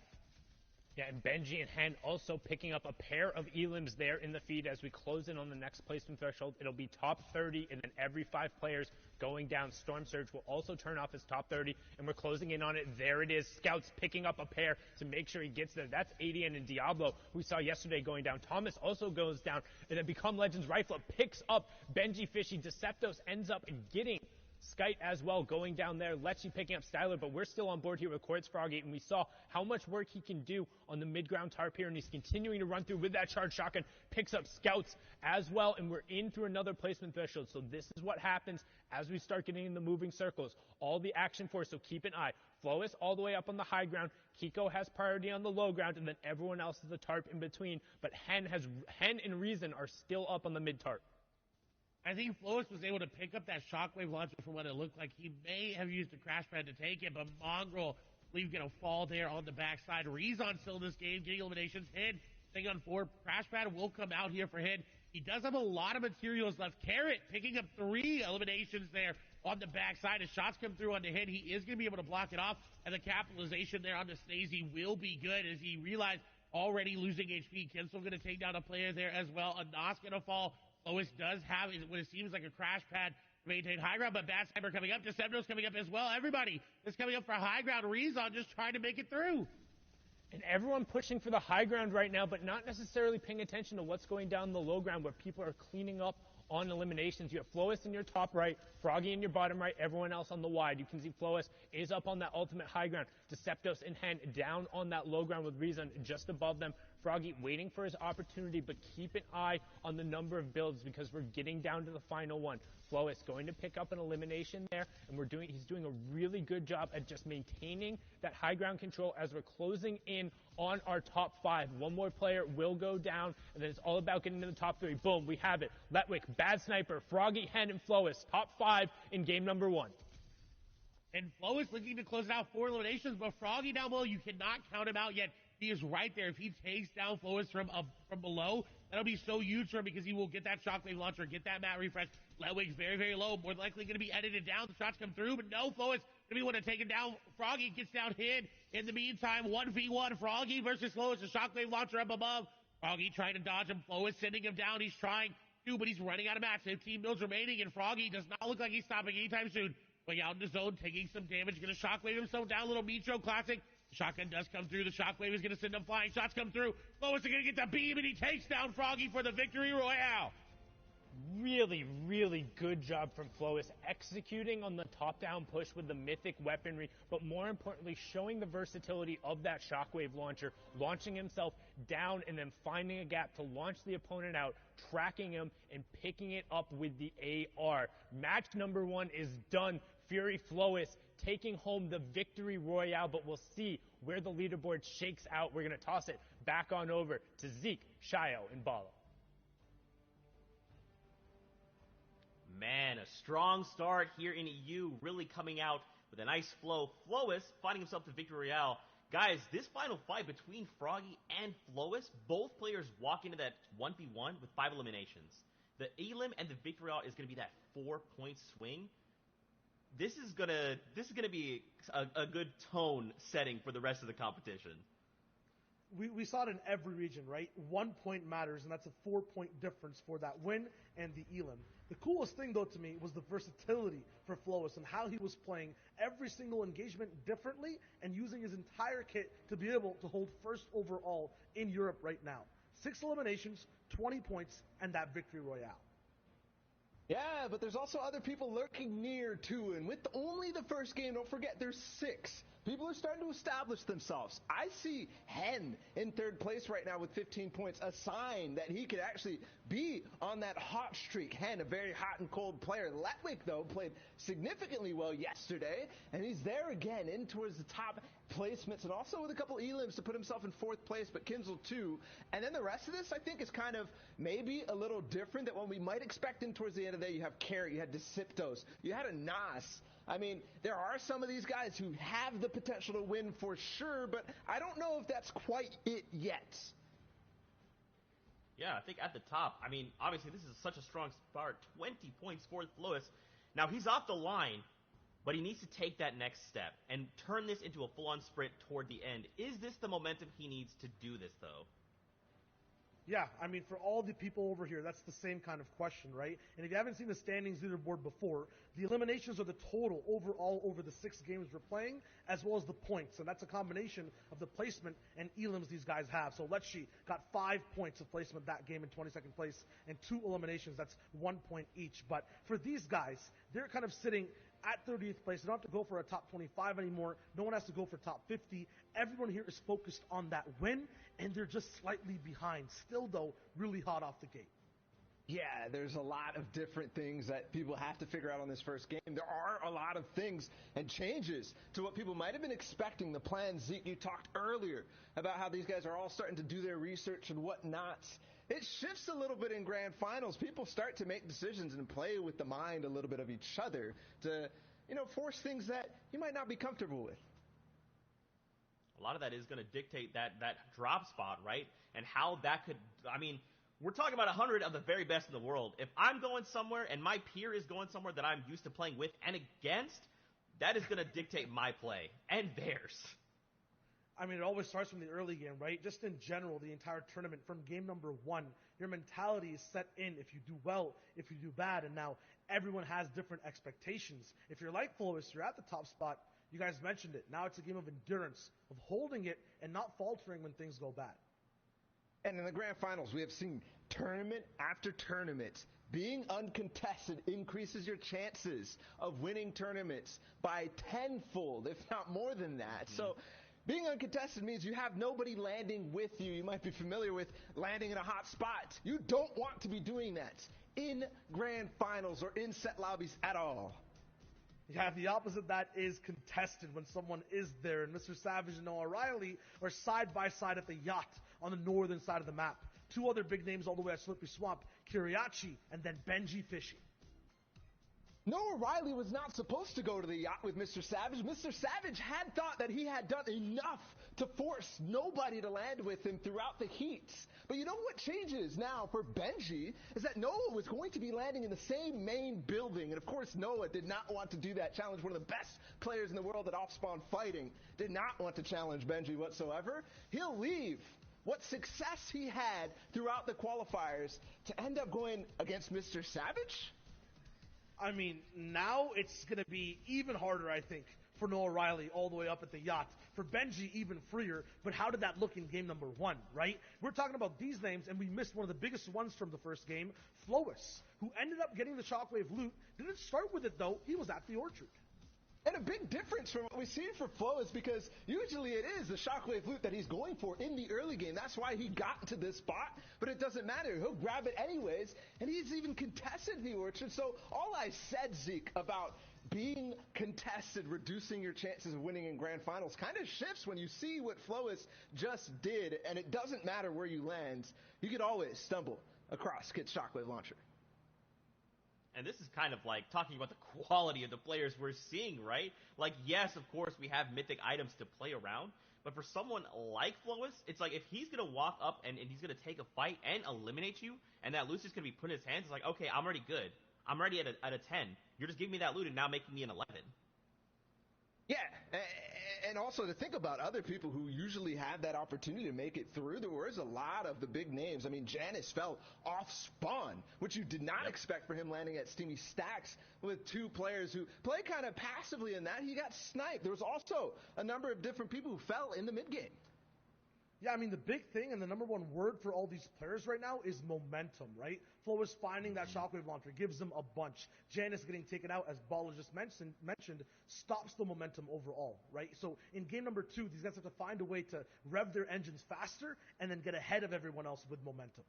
[SPEAKER 4] Yeah, and Benji and Hen also picking up a pair of Elims there in the feed as we close in on the next placement threshold. It'll be top 30, and then every 5 players going down. Storm Surge will also turn off his top 30, and we're closing in on it. There it is. Scouts picking up a pair to make sure he gets there. That's ADN and Diablo, who we saw yesterday going down. Thomas also goes down, and then Become Legends Rifle picks up Benji Fishy. Deceptos ends up getting Skite as well going down there. Lechy picking up Styler, but we're still on board here with Quartz Froggy, and we saw how much work he can do on the mid-ground tarp here, and he's continuing to run through with that charge shotgun, picks up Scouts as well, and we're in through another placement threshold. So this is what happens as we start getting in the moving circles. All the action for us, so keep an eye. Flois all the way up on the high ground. Kiko has priority on the low ground, and then everyone else is the tarp in between. But Hen and Reason are still up on the mid-tarp.
[SPEAKER 5] I think Flois was able to pick up that shockwave launcher from what it looked like. He may have used a crash pad to take it, but Mongrel, I believe, going to fall there on the backside. Rezon still in this game, getting eliminations. Hid, thing on 4. Crash pad will come out here for Hid. He does have a lot of materials left. Carrot picking up 3 eliminations there on the backside. As shots come through onto Hid, he is going to be able to block it off, and the capitalization there on the Snazy will be good as he realized already losing HP. Kinsel's going to take down a player there as well. Anas going to fall. Lois does have what it seems like a crash pad to maintain high ground, but Bad Sniper coming up. Decepto's coming up as well. Everybody is coming up for high ground. Rezon just trying to make it through.
[SPEAKER 4] And everyone pushing for the high ground right now, but not necessarily paying attention to what's going down the low ground where people are cleaning up on eliminations. You have Flois in your top right, Froggy in your bottom right, everyone else on the wide. You can see Flois is up on that ultimate high ground. Deceptos in hand down on that low ground with Reason just above them. Froggy waiting for his opportunity, but keep an eye on the number of builds because we're getting down to the final one. Flois going to pick up an elimination there, and he's doing a really good job at just maintaining that high ground control as we're closing in on our top 5. One more player will go down, and then it's all about getting to the top 3. Boom, we have it. Letwick, Bad Sniper, Froggy, Hen, and Flois, top 5 in game number 1.
[SPEAKER 5] And Flois looking to close it out 4 eliminations, but Froggy down below, you cannot count him out yet. He is right there. If he takes down Flois from below, that'll be so huge for him because he will get that shockwave launcher, get that mat refresh. Letwick's very, very low. More likely going to be edited down. The shots come through, but no, Flois going to be one to take him down. Froggy gets down Hid. In the meantime, 1v1, Froggy versus Flois. The shockwave launcher up above. Froggy trying to dodge him. Flois sending him down. He's trying to, but he's running out of mats. 15 builds remaining, and Froggy does not look like he's stopping anytime soon. Going out in the zone, taking some damage. Going to shockwave himself down. Little Micho classic. Shotgun does come through. The shockwave is going to send him flying. Shots come through. Flois is going to get the beam, and he takes down Froggy for the victory royale.
[SPEAKER 4] really, really good job from Flois executing on the top-down push with the mythic weaponry, but more importantly, showing the versatility of that shockwave launcher, launching himself down and then finding a gap to launch the opponent out, tracking him, and picking it up with the AR. Match number 1 is done. Fury Flois taking home the victory royale, but we'll see where the leaderboard shakes out. We're going to toss it back on over to Zeke, Shio, and Balo.
[SPEAKER 1] Man, a strong start here in EU, really coming out with a nice flow. Flois finding himself the victory royale. Guys, this final fight between Froggy and Flois, both players walk into that 1v1 with 5 eliminations. The Elim and the victory royale is going to be that 4-point swing. This is gonna be a good tone setting for the rest of the competition.
[SPEAKER 2] We saw it in every region, right? 1 point matters, and that's a 4-point difference for that win and the Elim. The coolest thing, though, to me was the versatility for Flois and how he was playing every single engagement differently and using his entire kit to be able to hold first overall in Europe right now. 6 eliminations, 20 points, and that victory royale.
[SPEAKER 3] Yeah, but there's also other people lurking near, too. And with only the first game, don't forget, there's 6. People are starting to establish themselves. I see Hen in 3rd place right now with 15 points, a sign that he could actually be on that hot streak. Hen, a very hot and cold player. Letwick, though, played significantly well yesterday, and he's there again in towards the top placements, and also with a couple elims to put himself in 4th place, but Kinzel too. And then the rest of this, I think, is kind of maybe a little different than what we might expect in towards the end of the day. You have Carrot, you had Deceptos, you had a Nas. I mean, there are some of these guys who have the potential to win for sure, but I don't know if that's quite it yet.
[SPEAKER 1] Yeah, I think at the top, I mean, obviously this is such a strong start. 20 points for Flois. Now, he's off the line, but he needs to take that next step and turn this into a full-on sprint toward the end. Is this the momentum he needs to do this, though?
[SPEAKER 2] Yeah, I mean, for all the people over here, that's the same kind of question, right? And if you haven't seen the standings leaderboard before, the eliminations are the total overall over the 6 games we're playing, as well as the points. And that's a combination of the placement and elims these guys have. So Lecce got 5 points of placement that game in 22nd place, and 2 eliminations. That's 1 point each. But for these guys, they're kind of sitting at 30th place. They don't have to go for a top 25 anymore. No one has to go for top 50. Everyone here is focused on that win, and they're just slightly behind. Still, though, really hot off the gate.
[SPEAKER 3] Yeah, there's a lot of different things that people have to figure out on this first game. There are a lot of things and changes to what people might have been expecting. The plan, Zeke, you talked earlier about how these guys are all starting to do their research and whatnot. It shifts a little bit in grand finals. People start to make decisions and play with the mind a little bit of each other to, force things that you might not be comfortable with.
[SPEAKER 1] A lot of that is going to dictate that drop spot, right? And how that could, I mean, we're talking about 100 of the very best in the world. If I'm going somewhere and my peer is going somewhere that I'm used to playing with and against, that is going to dictate my play and theirs.
[SPEAKER 2] I mean, it always starts from the early game, right? Just in general, the entire tournament, from game number 1, your mentality is set in if you do well, if you do bad, and now everyone has different expectations. If you're like Flois, you're at the top spot. You guys mentioned it. Now it's a game of endurance, of holding it and not faltering when things go bad.
[SPEAKER 3] And in the grand finals, we have seen tournament after tournament. Being uncontested increases your chances of winning tournaments by tenfold, if not more than that. Mm-hmm. So being uncontested means you have nobody landing with you. You might be familiar with landing in a hot spot. You don't want to be doing that in grand finals or in set lobbies at all.
[SPEAKER 2] Yeah, the opposite of that is contested when someone is there. And Mr. Savage and Noah Riley are side by side at the yacht on the northern side of the map. 2 other big names all the way at Slippery Swamp, Kiriachi and then Benji Fishy.
[SPEAKER 3] Noah Riley was not supposed to go to the yacht with Mr. Savage. Mr. Savage had thought that he had done enough to force nobody to land with him throughout the heats. But you know what changes now for Benji is that Noah was going to be landing in the same main building. And of course, Noah did not want to do that. Challenge one of the best players in the world at off-spawn fighting. Did not want to challenge Benji whatsoever. He'll leave what success he had throughout the qualifiers to end up going against Mr. Savage?
[SPEAKER 2] I mean, now it's going to be even harder, I think, for Noah Riley all the way up at the yacht. For Benji, even freer. But how did that look in game number 1, right? We're talking about these names, and we missed one of the biggest ones from the first game, Flois, who ended up getting the Shockwave loot. Didn't start with it, though. He was at the Orchard.
[SPEAKER 3] And a big difference from what we see for Flo is because usually it is the Shockwave loot that he's going for in the early game. That's why he got to this spot, but it doesn't matter. He'll grab it anyways, and he's even contested the Orchard. So all I said, Zeke, about being contested, reducing your chances of winning in grand finals kind of shifts when you see what Flois just did, and it doesn't matter where you land. You could always stumble across Kit's Shockwave launcher.
[SPEAKER 1] And this is kind of like talking about the quality of the players we're seeing, right? Like, yes, of course, we have mythic items to play around, but for someone like Flois, it's like if he's going to walk up and he's going to take a fight and eliminate you, and that loot's just going to be put in his hands, it's like, okay, I'm already good. I'm already at a 10. You're just giving me that loot and now making me an 11.
[SPEAKER 3] Yeah, and also to think about other people who usually have that opportunity to make it through. There was a lot of the big names. I mean, Janus fell off spawn, which you did not expect for him landing at Steamy Stacks with 2 players who play kind of passively in that. He got sniped. There was also a number of different people who fell in the mid game.
[SPEAKER 2] Yeah, I mean, the big thing and the number one word for all these players right now is momentum, right? Flois finding that Shockwave launcher gives them a bunch. Janus getting taken out, as Bala just mentioned, stops the momentum overall, right? So in game number 2, these guys have to find a way to rev their engines faster and then get ahead of everyone else with momentum.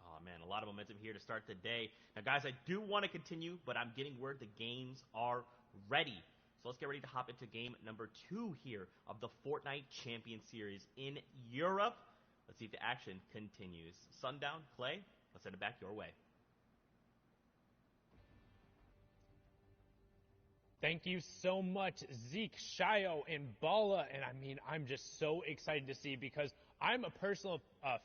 [SPEAKER 1] Oh, man, a lot of momentum here to start the day. Now, guys, I do want to continue, but I'm getting word the games are ready. So let's get ready to hop into game number 2 here of the Fortnite Champion Series in Europe. Let's see if the action continues. Sundown, Clay, let's send it back your way.
[SPEAKER 4] Thank you so much, Zeke, Shio, and Bala. And I mean, I'm just so excited to see because I'm a personal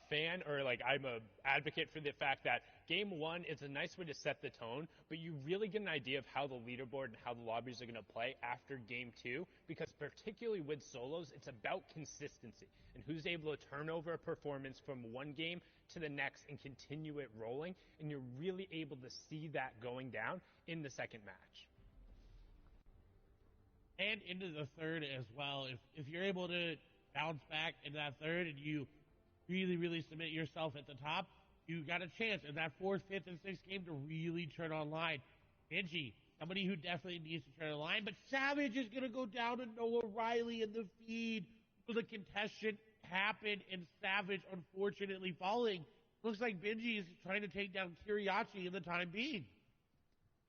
[SPEAKER 4] fan, or like I'm a advocate for the fact that game 1 is a nice way to set the tone, but you really get an idea of how the leaderboard and how the lobbies are going to play after game 2, because particularly with solos, it's about consistency and who's able to turn over a performance from one game to the next and continue it rolling, and you're really able to see that going down in the second match.
[SPEAKER 5] And into the third as well. If you're able to bounce back in that third and you really, really submit yourself at the top, you got a chance in that 4th, 5th, and 6th game to really turn online. Benji, somebody who definitely needs to turn online, but Savage is going to go down to Noah Riley in the feed. So the contestant happened, and Savage unfortunately falling. Looks like Benji is trying to take down Kiriachi in the time being.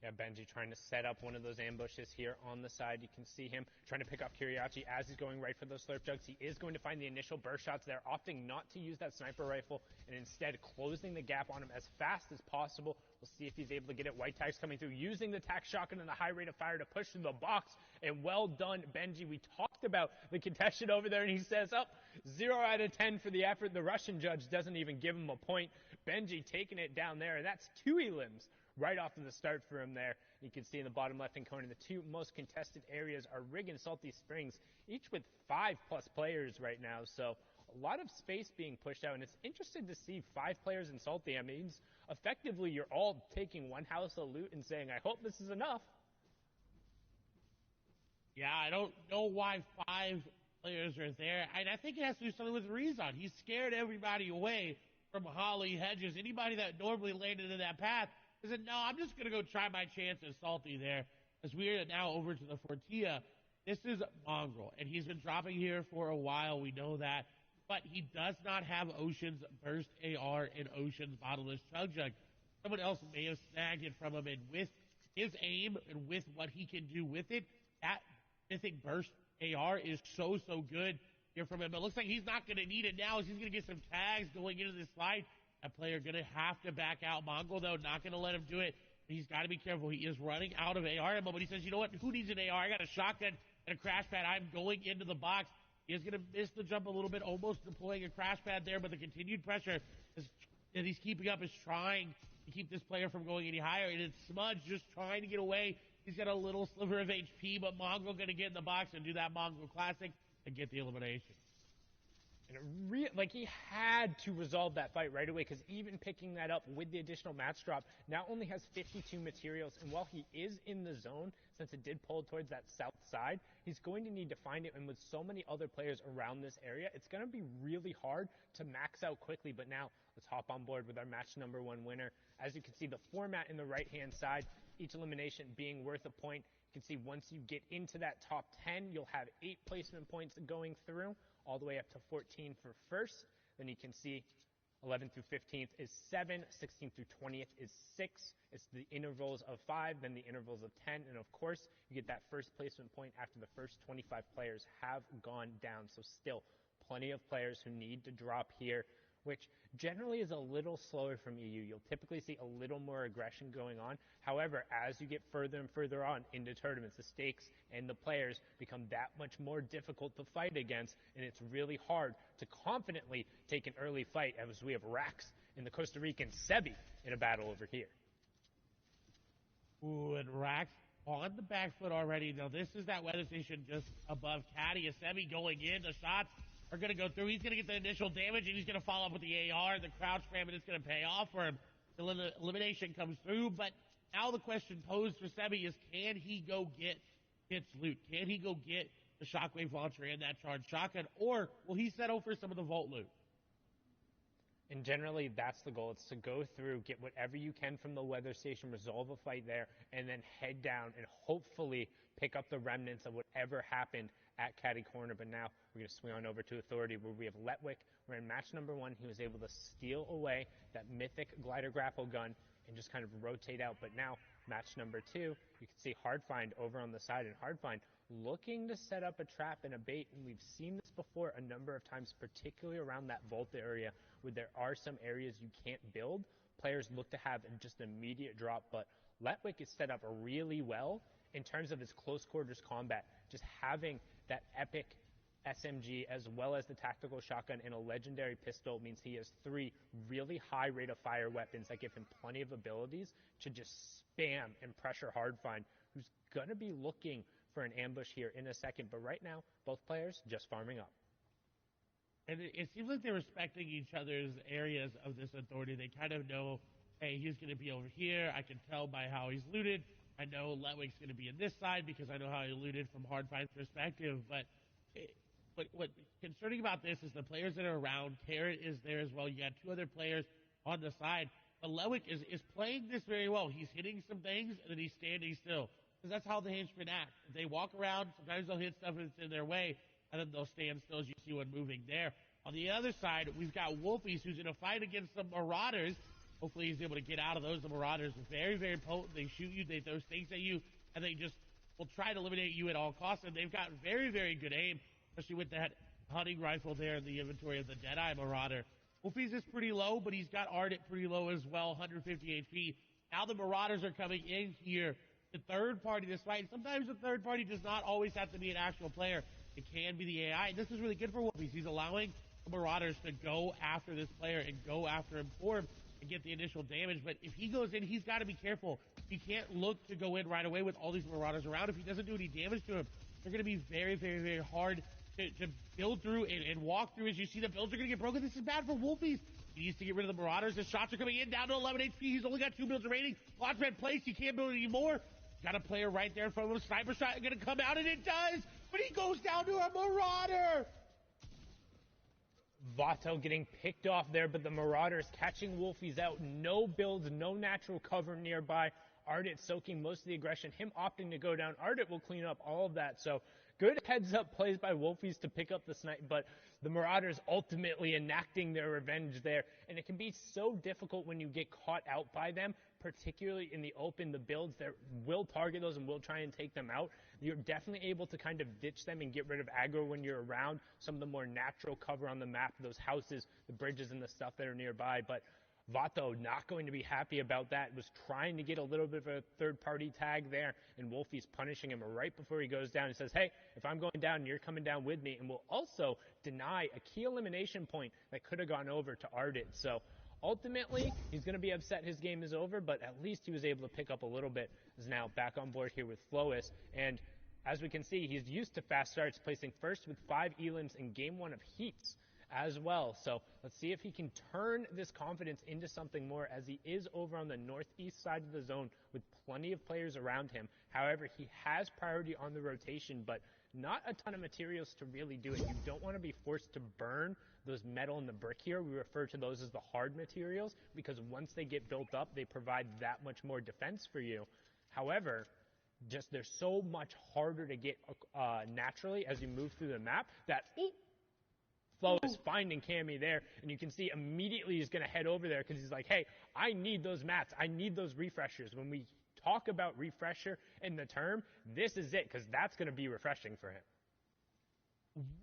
[SPEAKER 4] Yeah, Benji trying to set up one of those ambushes here on the side. You can see him trying to pick off Kiriachi as he's going right for those slurp jugs. He is going to find the initial burst shots there, opting not to use that sniper rifle and instead closing the gap on him as fast as possible. We'll see if he's able to get it. White tags coming through, using the tac shotgun and the high rate of fire to push through the box. And well done, Benji. We talked about the contestant over there, and he says, 0 out of 10 for the effort. The Russian judge doesn't even give him a point. Benji taking it down there, and that's 2 elims right off to the start for him there. You can see in the bottom left-hand corner, the 2 most contested areas are Rig and Salty Springs, each with 5+ players right now. So a lot of space being pushed out, and it's interesting to see 5 players in Salty. I mean, effectively, you're all taking one house of loot and saying, I hope this is enough.
[SPEAKER 5] Yeah, I don't know why 5 players are there. I think it has to do something with Rezon. He scared everybody away from Holly, Hedges, anybody that normally landed in that path. He said, no, I'm just going to go try my chance at Salty there. As we are now over to the Fortia, this is Mongrel, and he's been dropping here for a while. We know that. But he does not have Ocean's Burst AR and Ocean's Bottomless Chug Jug. Someone else may have snagged it from him, and with his aim and with what he can do with it, that Mythic Burst AR is so good here from him. It looks like he's not going to need it now as he's going to get some tags going into this slide. That player going to have to back out. Mongo, though, not going to let him do it. He's got to be careful. He is running out of AR ammo, but he says, you know what? Who needs an AR? I got a shotgun and a crash pad. I'm going into the box. He is going to miss the jump a little bit, almost deploying a crash pad there, but the continued pressure that he's keeping up is trying to keep this player from going any higher. And it's Smudge just trying to get away. He's got a little sliver of HP, but Mongo going to get in the box and do that Mongo classic and get the elimination.
[SPEAKER 4] And he had to resolve that fight right away, because even picking that up with the additional match drop now only has 52 materials. And while he is in the zone, since it did pull towards that south side, he's going to need to find it. And with so many other players around this area, it's going to be really hard to max out quickly. But now let's hop on board with our match number 1 winner. As you can see, the format in the right-hand side, each elimination being worth a point. You can see once you get into that top 10, you'll have 8 placement points going through, all the way up to 14 for first. Then you can see 11th through 15th is 7, 16th through 20th is 6. It's the intervals of 5, then the intervals of 10, and of course, you get that first placement point after the first 25 players have gone down. So still plenty of players who need to drop here, which generally is a little slower from EU. You'll typically see a little more aggression going on. However, as you get further and further on into tournaments, the stakes and the players become that much more difficult to fight against, and it's really hard to confidently take an early fight, as we have Rax and the Costa Rican Sebi in a battle over here.
[SPEAKER 5] Ooh, and Rax on the back foot already. Now, this is that weather station just above Caddy. Sebi going in. The shots are going to go through. He's going to get the initial damage, and he's going to follow up with the AR. The crouch spam, and it's going to pay off for him. The elimination comes through, but now the question posed for Sebi is, can he go get Kit's loot? Can he go get the shockwave launcher and that charged shotgun, or will he settle for some of the vault loot?
[SPEAKER 4] And generally, that's the goal. It's to go through, get whatever you can from the weather station, resolve a fight there, and then head down and hopefully pick up the remnants of whatever happened at Caddy Corner. But now we're going to swing on over to Authority, where we have Letwick. We're in match number 1. He was able to steal away that mythic glider grapple gun and just kind of rotate out. But now, match number 2, you can see Hardfind over on the side, and Hardfind looking to set up a trap and a bait. And we've seen this before a number of times, particularly around that vault area, where there are some areas you can't build. Players look to have just immediate drop, but Letwick is set up really well in terms of his close quarters combat. Just having that epic SMG as well as the tactical shotgun and a legendary pistol means he has 3 really high rate of fire weapons that give him plenty of abilities to just spam and pressure Hardfind, who's going to be looking for an ambush here in a second. But right now, both players just farming up.
[SPEAKER 5] And it seems like they're respecting each other's areas of this Authority. They kind of know, hey, he's going to be over here. I can tell by how he's looted. I know Letwick's going to be in this side because I know how he looted from Hardfind's perspective. But what's concerning about this is the players that are around. Carrot is there as well. You got 2 other players on the side. But Letwick is playing this very well. He's hitting some things, and then he's standing still. Because that's how the henchmen act. If they walk around, sometimes they'll hit stuff that's in their way, and then they'll stand still as you see one moving there. On the other side, we've got Wolfies, who's in a fight against some Marauders. Hopefully he's able to get out of those. The Marauders are very, very potent. They shoot you, they throw things at you, and they just will try to eliminate you at all costs. And they've got very, very good aim, especially with that hunting rifle there in the inventory of the Deadeye Marauder. Wolfies is pretty low, but he's got Ardent pretty low as well, 150 HP. Now the Marauders are coming in here. The third party this fight. Sometimes the third party does not always have to be an actual player. It can be the AI. This is really good for Wolfies. He's allowing the Marauders to go after this player and go after him for him and get the initial damage. But if he goes in, he's got to be careful. He can't look to go in right away with all these Marauders around. If he doesn't do any damage to him, they're going to be very, very, very hard to build through and walk through. As you see, the builds are going to get broken. This is bad for Wolfies. He needs to get rid of the Marauders. The shots are coming in down to 11 HP. He's only got 2 builds remaining. Launchpad placed. He can't build anymore. Got a player right there in front of him. Sniper shot going to come out, and it does. But he goes down to a Marauder.
[SPEAKER 4] Vato getting picked off there, but the Marauders catching Wolfies out. No builds, no natural cover nearby. Ardent soaking most of the aggression. Him opting to go down. Ardent will clean up all of that. So good heads-up plays by Wolfies to pick up the snipe, but the Marauders ultimately enacting their revenge there. And it can be so difficult when you get caught out by them, particularly in the open. The builds that will target those and will try and take them out. You're definitely able to kind of ditch them and get rid of aggro when you're around some of the more natural cover on the map, those houses, the bridges, and the stuff that are nearby. But Vato not going to be happy about that. Was trying to get a little bit of a third-party tag there, and Wolfie's punishing him right before he goes down. He says, hey, if I'm going down, you're coming down with me, and will also deny a key elimination point that could have gone over to Ardent. So ultimately, he's going to be upset his game is over, but at least he was able to pick up a little bit. Is now back on board here with Flois, and as we can see, he's used to fast starts, placing first with 5 elims in game 1 of Heats. as well. So let's see if he can turn this confidence into something more, as he is over on the northeast side of the zone with plenty of players around him. However, he has priority on the rotation, but not a ton of materials to really do it. You don't want to be forced to burn those metal and the brick here. We refer to those as the hard materials, because once they get built up, they provide that much more defense for you. However, just they're so much harder to get naturally as you move through the map that Flo is finding Cammy there, and you can see immediately he's going to head over there because he's like, hey, I need those mats. I need those refreshers. When we talk about refresher in the term, this is it, because that's going to be refreshing for him.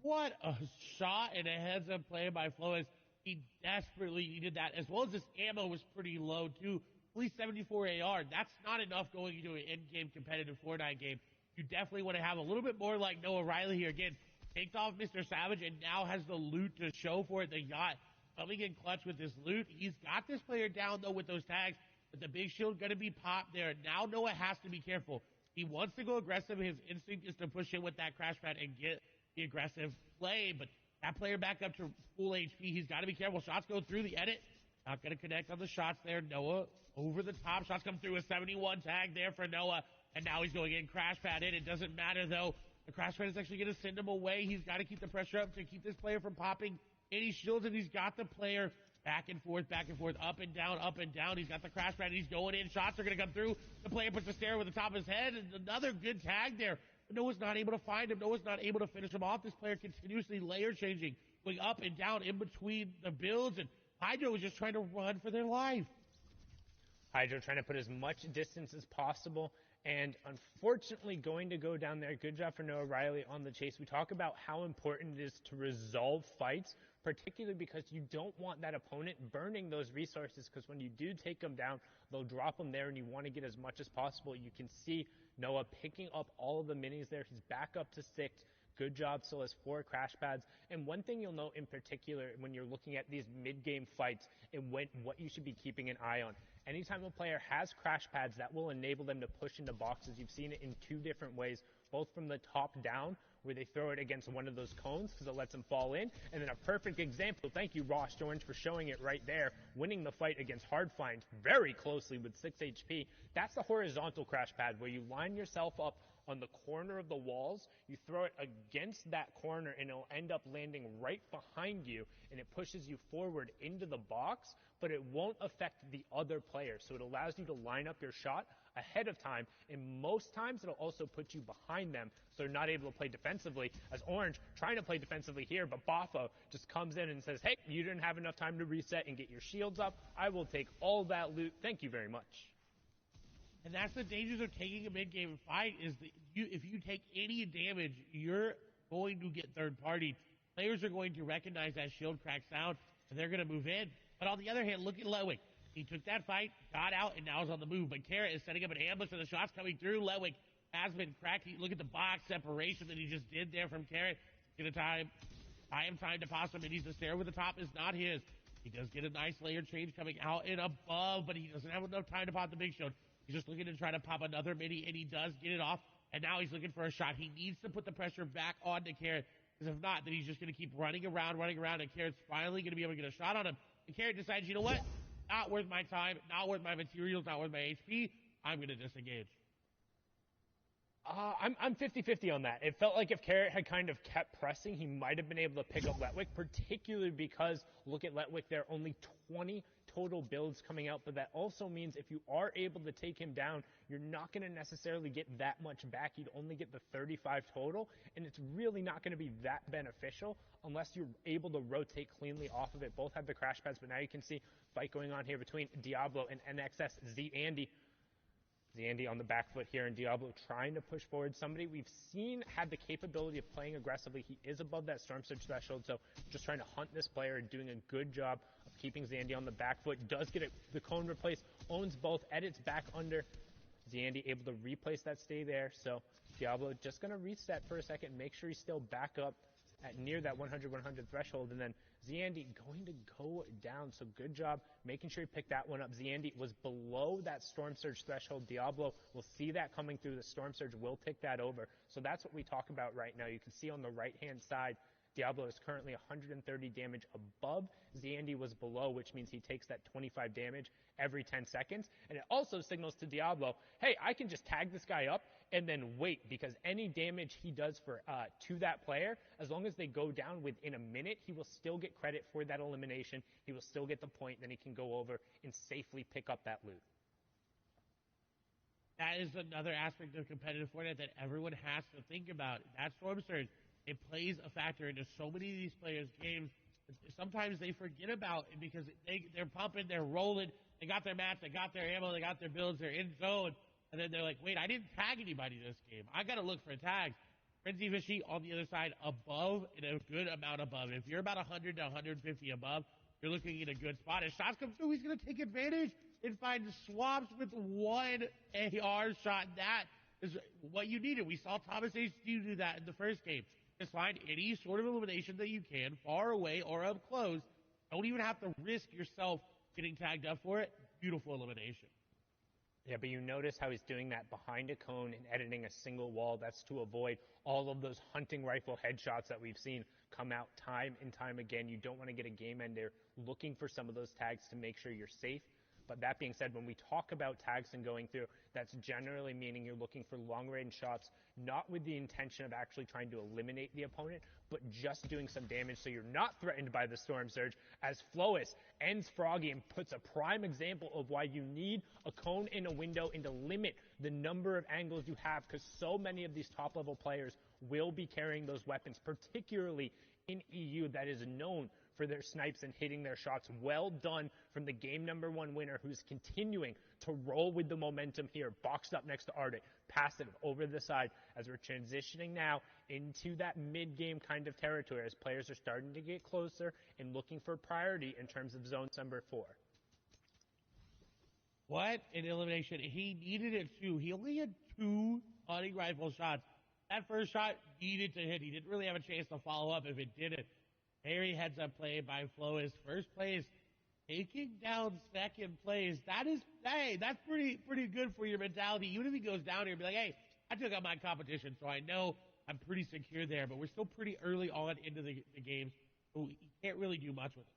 [SPEAKER 5] What a shot and a heads-up play by Flo, as he desperately needed that, as well as his ammo was pretty low, too. Only 74 AR. That's not enough going into an in-game competitive Fortnite game. You definitely want to have a little bit more like Noah Riley here. Again, takes off Mr. Savage and now has the loot to show for it. The yacht coming in clutch with this loot. He's got this player down, though, with those tags, but the big shield going to be popped there. Now Noah has to be careful. He wants to go aggressive. His instinct is to push in with that crash pad and get the aggressive play, but that player back up to full HP. He's got to be careful. Shots go through the edit. Not going to connect on the shots there. Noah over the top. Shots come through. A 71 tag there for Noah, and now he's going in. Crash pad in. It doesn't matter, though. The crash pad is actually going to send him away. He's got to keep the pressure up to keep this player from popping any shields, and he's got the player back and forth, up and down, up and down. He's got the crash pad. He's going in. Shots are going to come through. The player puts the stare over the top of his head, and another good tag there. But Noah's not able to find him. Noah's not able to finish him off. This player continuously layer changing, going up and down in between the builds, and Hydro was just trying to run for their life.
[SPEAKER 4] Hydro trying to put as much distance as possible, and unfortunately going to go down there. Good job for Noah Riley on the chase. We talk about how important it is to resolve fights, particularly because you don't want that opponent burning those resources, because when you do take them down, they'll drop them there, and you want to get as much as possible. You can see Noah picking up all of the minis there. He's back up to 6. Good job, still has 4 crash pads. And one thing you'll note in particular when you're looking at these mid-game fights and what you should be keeping an eye on. Anytime a player has crash pads, that will enable them to push into boxes. You've seen it in 2 different ways, both from the top down, where they throw it against one of those cones because it lets them fall in. And then a perfect example, thank you, Ross Orange, for showing it right there, winning the fight against Hardfind very closely with 6 HP. That's the horizontal crash pad, where you line yourself up on the corner of the walls, you throw it against that corner, and it'll end up landing right behind you, and it pushes you forward into the box, but it won't affect the other player. So it allows you to line up your shot ahead of time, and most times it'll also put you behind them, so they're not able to play defensively, as Orange trying to play defensively here, but Bafo just comes in and says, hey, you didn't have enough time to reset and get your shields up. I will take all that loot. Thank you very much.
[SPEAKER 5] And that's the dangers of taking a mid-game fight, is that if you take any damage, you're going to get third-party. Players are going to recognize that shield crack sound, and they're going to move in. But on the other hand, look at Letwick. He took that fight, got out, and now is on the move. But Carrot is setting up an ambush, and the shots coming through. Letwick has been cracked. Look at the box separation that he just did there from Carrot. Get a time to pass him, and he's the stare with the top is not his. He does get a nice layer change coming out and above, but he doesn't have enough time to pop the big shield. He's just looking to try to pop another mini, and he does get it off, and now he's looking for a shot. He needs to put the pressure back on to Carrot, because if not, then he's just going to keep running around, and Carrot's finally going to be able to get a shot on him. And Carrot decides, you know what? Not worth my time, not worth my materials, not worth my HP. I'm going to disengage.
[SPEAKER 4] I'm 50-50 on that. It felt like if Carrot had kind of kept pressing, he might have been able to pick up Letwick, particularly because, look at Letwick, there are only 20 total builds coming out, but that also means if you are able to take him down, you're not going to necessarily get that much back. You'd only get the 35 total, and it's really not going to be that beneficial unless you're able to rotate cleanly off of it. Both have the crash pads, but now you can see fight going on here between Diablo and NXS. Zandy on the back foot here, and Diablo trying to push forward somebody we've seen have the capability of playing aggressively. He is above that Storm Surge threshold, so just trying to hunt this player and doing a good job of keeping Zandy on the back foot. Does get the cone replaced, owns both, edits back under. Zandy able to replace that stay there, so Diablo just going to reset for a second, make sure he's still back up at near that 100-100 threshold, and then Zandy going to go down. So good job making sure he picked that one up. Zandy was below that Storm Surge threshold. Diablo will see that coming through. The Storm Surge will take that over. So that's what we talk about right now. You can see on the right-hand side, Diablo is currently 130 damage above. Zandy was below, which means he takes that 25 damage every 10 seconds. And it also signals to Diablo, hey, I can just tag this guy up and then wait, because any damage he does to that player, as long as they go down within a minute, he will still get credit for that elimination. He will still get the point. Then he can go over and safely pick up that loot.
[SPEAKER 5] That is another aspect of competitive Fortnite that everyone has to think about. That Storm Surge, it plays a factor into so many of these players' games. Sometimes they forget about it because they're pumping, they're rolling, they got their mats, they got their ammo, they got their builds, they're in zone, and then they're like, wait, I didn't tag anybody this game. I got to look for tags. Frenzy Fishy on the other side, above, and a good amount above. If you're about 100 to 150 above, you're looking at a good spot. As shots come through, he's going to take advantage and find swaps with one AR shot. That is what you needed. We saw Thomas HQ do that in the first game. Just find any sort of elimination that you can, far away or up close. Don't even have to risk yourself getting tagged up for it. Beautiful elimination.
[SPEAKER 4] Yeah, but you notice how he's doing that behind a cone and editing a single wall. That's to avoid all of those hunting rifle headshots that we've seen come out time and time again. You don't want to get a game ender looking for some of those tags to make sure you're safe. But that being said, when we talk about tags and going through, that's generally meaning you're looking for long-range shots, not with the intention of actually trying to eliminate the opponent, but just doing some damage so you're not threatened by the Storm Surge, as Flois ends Froggy and puts a prime example of why you need a cone in a window and to limit the number of angles you have, because so many of these top-level players will be carrying those weapons, particularly in EU, that is known for their snipes and hitting their shots. Well done from the game #1 winner, who's continuing to roll with the momentum here. Boxed up next to Ardit, passive over the side, as we're transitioning now into that mid-game kind of territory as players are starting to get closer and looking for priority in terms of zone number 4.
[SPEAKER 5] What an elimination. He needed it too. He only had 2 hunting rifle shots. That first shot needed to hit. He didn't really have a chance to follow up if it didn't. Very heads up play by Flois. First place, taking down second place. That's pretty good for your mentality. Even if he goes down here and be like, hey, I took out my competition, so I know I'm pretty secure there. But we're still pretty early on into the game, so you can't really do much with it.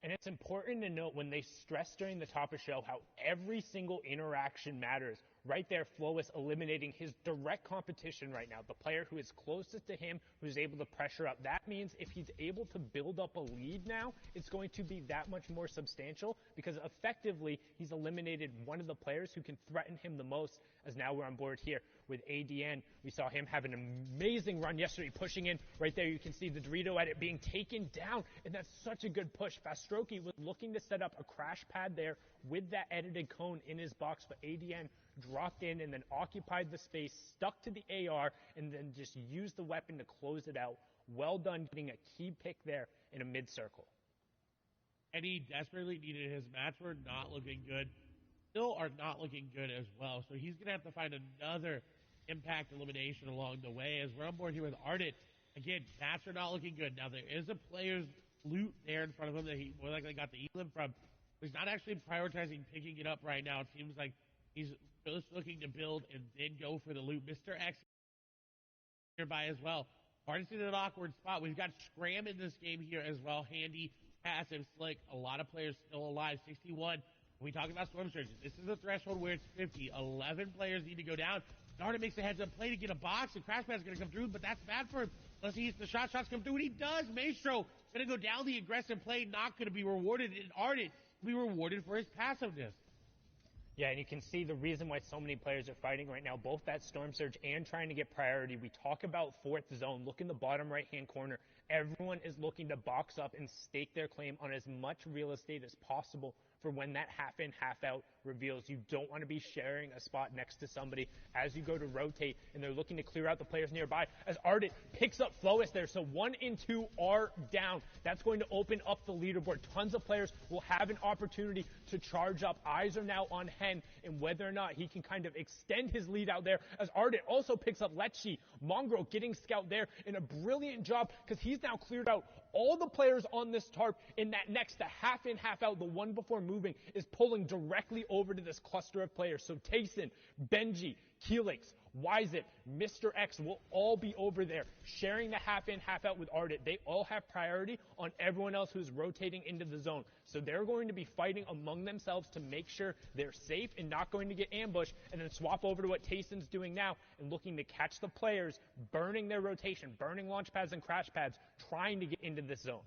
[SPEAKER 4] And it's important to note when they stress during the top of show how every single interaction matters. Right there, Flois eliminating his direct competition right now, the player who is closest to him, who's able to pressure up. That means if he's able to build up a lead now, it's going to be that much more substantial, because effectively he's eliminated one of the players who can threaten him the most, as now we're on board here with ADN. We saw him have an amazing run yesterday, pushing in. Right there, you can see the Dorito edit being taken down, and that's such a good push. Fastroki was looking to set up a crash pad there with that edited cone in his box, but ADN dropped in and then occupied the space, stuck to the AR, and then just used the weapon to close it out. Well done getting a key pick there in a mid-circle.
[SPEAKER 5] And he desperately needed his mats were not looking good. Still are not looking good as well. So he's going to have to find another impact elimination along the way. As we're on board here with Ardit, again, mats are not looking good. Now, there is a player's loot there in front of him that he more likely got the elim from. He's not actually prioritizing picking it up right now. It seems like he's just looking to build and then go for the loot. Mr. X nearby as well. Artist in an awkward spot. We've got Scram in this game here as well. Handy, passive, slick. A lot of players still alive. 61. When we talk about Storm Surges, this is a threshold where it's 50. 11 players need to go down. Darda makes a heads-up play to get a box, and Crash Pad's going to come through, but that's bad for him. Unless he hits the shots come through, and he does. Maestro going to go down the aggressive play, not going to be rewarded. And Ardit be rewarded for his passiveness.
[SPEAKER 4] Yeah, and you can see the reason why so many players are fighting right now, both that Storm Surge and trying to get priority. We talk about 4th zone. Look in the bottom right-hand corner. Everyone is looking to box up and stake their claim on as much real estate as possible for when that half-in, half-out reveals. You don't want to be sharing a spot next to somebody as you go to rotate, and they're looking to clear out the players nearby as Ardit picks up Flois there. So 1 and 2 are down. That's going to open up the leaderboard. Tons of players will have an opportunity to charge up. Eyes are now on Hen and whether or not he can kind of extend his lead out there, as Ardit also picks up Lechi. Mongrel getting scout there in a brilliant job, because he's now cleared out all the players on this tarp. In that next to half in, half out, the one before moving is pulling directly over to this cluster of players. So Tayson, Benji, Keelix, Wizit, Mr. X will all be over there, sharing the half in, half out with Ardit. They all have priority on everyone else who's rotating into the zone. So they're going to be fighting among themselves to make sure they're safe and not going to get ambushed, and then swap over to what Tayson's doing now and looking to catch the players, burning their rotation, burning launch pads and crash pads, trying to get into this zone.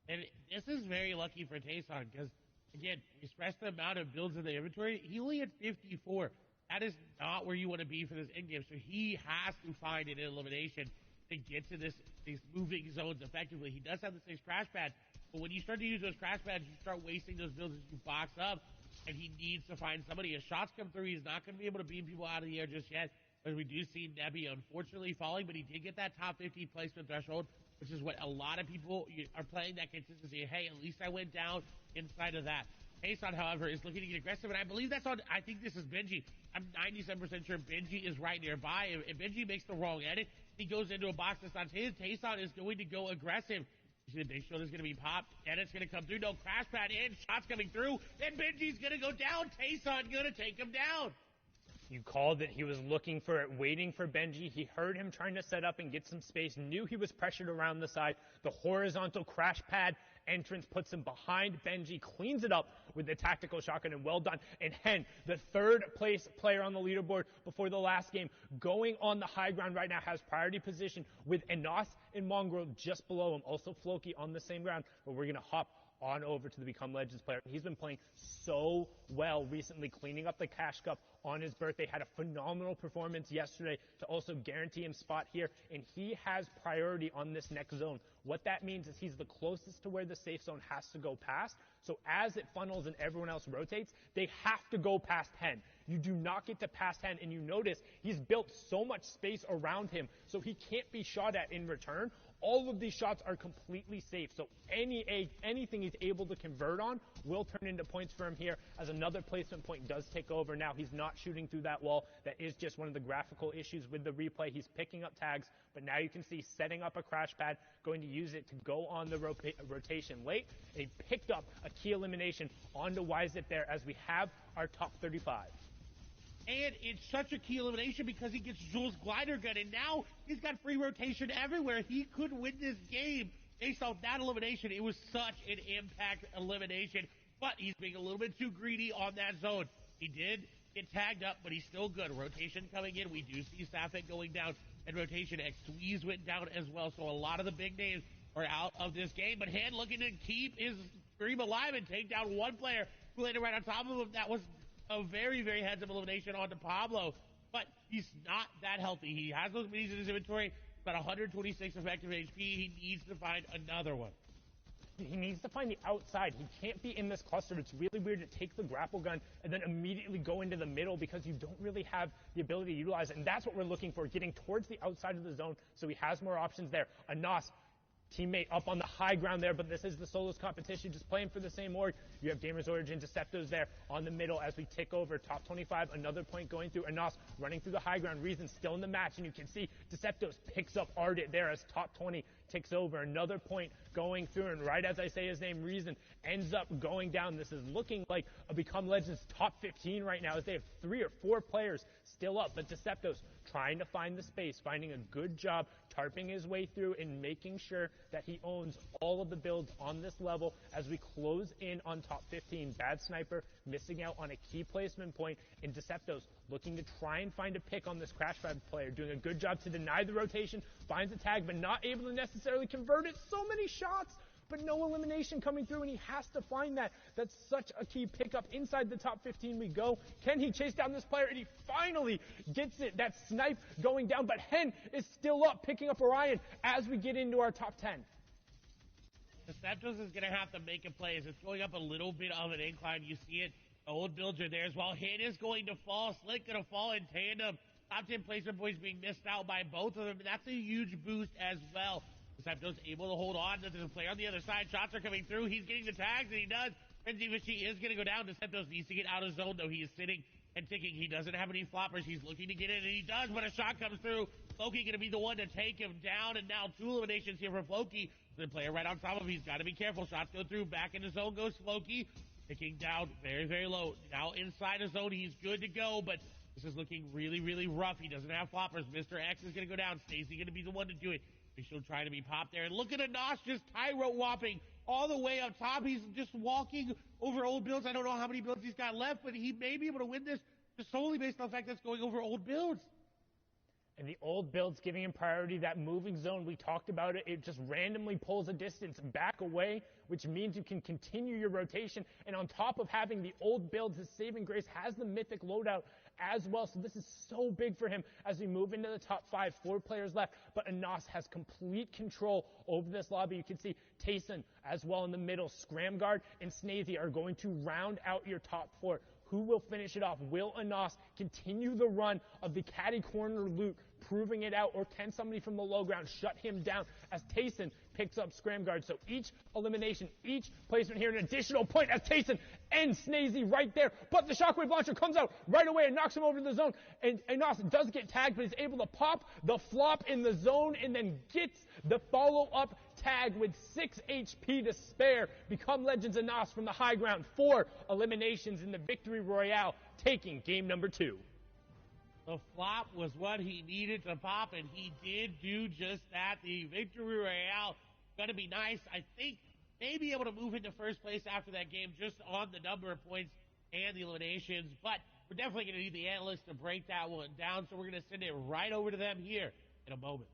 [SPEAKER 5] And this is very lucky for Tayson because, again, express the amount of builds in the inventory. He only had 54. That is not where you want to be for this endgame. So he has to find an elimination to get to these moving zones effectively. He does have the 6 crash pads, but when you start to use those crash pads, you start wasting those builds as you box up, and he needs to find somebody. As shots come through, he's not going to be able to beam people out of the air just yet, but we do see Nebby unfortunately falling, but he did get that top 50 placement threshold, which is what a lot of people are playing that consistency. Hey, at least I went down inside of that. Tayson, however, is looking to get aggressive, and I believe that's on, I think this is Benji. I'm 97% sure Benji is right nearby. If Benji makes the wrong edit, he goes into a box that's not his. Tayson is going to go aggressive. He's going to make sure there's going to be pop. Edit's going to come through. No crash pad in. Shots coming through. And Benji's going to go down. Tayson going to take him down.
[SPEAKER 4] You called it. He was looking for it, waiting for Benji. He heard him trying to set up and get some space, knew he was pressured around the side. The horizontal crash pad entrance puts him behind Benji, cleans it up with the tactical shotgun, and well done. And Hen, the third place player on the leaderboard before the last game, going on the high ground right now, has priority position with Enos and Mongrel just below him. Also Floki on the same ground, but we're going to hop on over to the Become Legends player. He's been playing so well recently, cleaning up the Cash Cup on his birthday. Had a phenomenal performance yesterday to also guarantee him spot here, and he has priority on this next zone. What that means is he's the closest to where the safe zone has to go past. So as it funnels and everyone else rotates, they have to go past Hen. You do not get to pass Hen, and you notice he's built so much space around him, so he can't be shot at in return. All of these shots are completely safe, so anything he's able to convert on will turn into points for him here, as another placement point does take over. Now he's not shooting through that wall. That is just one of the graphical issues with the replay. He's picking up tags, but now you can see setting up a crash pad, going to use it to go on the rotation late. And he picked up a key elimination onto Wizit there, as we have our top 35.
[SPEAKER 5] And it's such a key elimination because he gets Jules' glider gun, and now he's got free rotation everywhere. He could win this game based off that elimination. It was such an impact elimination, but he's being a little bit too greedy on that zone. He did get tagged up, but he's still good. Rotation coming in. We do see Sapphic going down, and rotation X Squeeze went down as well. So a lot of the big names are out of this game, but Han looking to keep his stream alive and take down one player who landed right on top of him. That was a very, very heads-up elimination onto Pablo, but he's not that healthy. He has those minis in his inventory, about 126 effective HP. He needs to find another one.
[SPEAKER 4] He needs to find the outside. He can't be in this cluster. It's really weird to take the grapple gun and then immediately go into the middle because you don't really have the ability to utilize it, and that's what we're looking for, getting towards the outside of the zone so he has more options there. Anas, teammate up on the high ground there, but this is the solos competition, just playing for the same org. You have Gamers Origin, Deceptos there on the middle as we tick over top 25. Another point going through. Anas running through the high ground. Reason still in the match, and you can see Deceptos picks up Ardit there as top 20 ticks over. Another point going through, and right as I say his name, Reason ends up going down. This is looking like a Become Legends top 15 right now, as they have 3 or 4 players still up, but Deceptos trying to find the space, finding a good job, tarping his way through and making sure that he owns all of the builds on this level as we close in on top 15. Bad Sniper missing out on a key placement point, and Deceptos looking to try and find a pick on this Crash Pad player, doing a good job to deny the rotation, finds a tag, but not able to necessarily convert it. So many shots, but no elimination coming through, and he has to find that. That's such a key pickup. Inside the top 15 we go. Can he chase down this player? And he finally gets it. That snipe going down, but Hen is still up, picking up Orion as we get into our top 10.
[SPEAKER 5] Deceptos is going to have to make a play as it's going up a little bit of an incline. You see it. The old builds are there as well. Hen is going to fall. Slick going to fall in tandem. Top 10 placement points being missed out by both of them. That's a huge boost as well. Deceptos able to hold on. There's a player on the other side. Shots are coming through. He's getting the tags, and he does. Frenzy Fishy is going to go down. Deceptos needs to get out of zone, though. He is sitting and ticking. He doesn't have any floppers. He's looking to get in, and he does, but a shot comes through. Floki going to be the one to take him down, and now 2 eliminations here for Floki. The player right on top of him. He's got to be careful. Shots go through. Back in the zone goes Floki. Ticking down very, very low. Now inside the zone, he's good to go, but This is looking really, really rough. He doesn't have floppers. Mr. X is going to go down. Stacey going to be the one to do it. She'll try to be popped there. And look at Anas just Tyro whopping all the way up top. He's just walking over old builds. I don't know how many builds he's got left, but he may be able to win this just solely based on the fact that's going over old builds.
[SPEAKER 4] And the old builds giving him priority, that moving zone, we talked about it, it just randomly pulls a distance back away, which means you can continue your rotation. And on top of having the old builds, his saving grace has the mythic loadout as well. So this is so big for him as we move into the top 5, 4 players left. But Anas has complete control over this lobby. You can see Tayson as well in the middle. Scramguard and Snazy are going to round out your top 4. Who will finish it off? Will Anas continue the run of the caddy corner loot, proving it out, or can somebody from the low ground shut him down as Tayson picks up Scramguard? So each elimination, each placement here, an additional point as Tayson ends Snazy right there. But the Shockwave Launcher comes out right away and knocks him over to the zone. And Anas does get tagged, but he's able to pop the flop in the zone and then gets the follow-up tag with 6 HP to spare. Become Legends Anas from the high ground. 4 eliminations in the Victory Royale, taking game number 2.
[SPEAKER 5] The flop was what he needed to pop, and he did do just that. The Victory Royale going to be nice. I think may be able to move into first place after that game just on the number of points and the eliminations, but we're definitely going to need the analysts to break that one down, so we're going to send it right over to them here in a moment.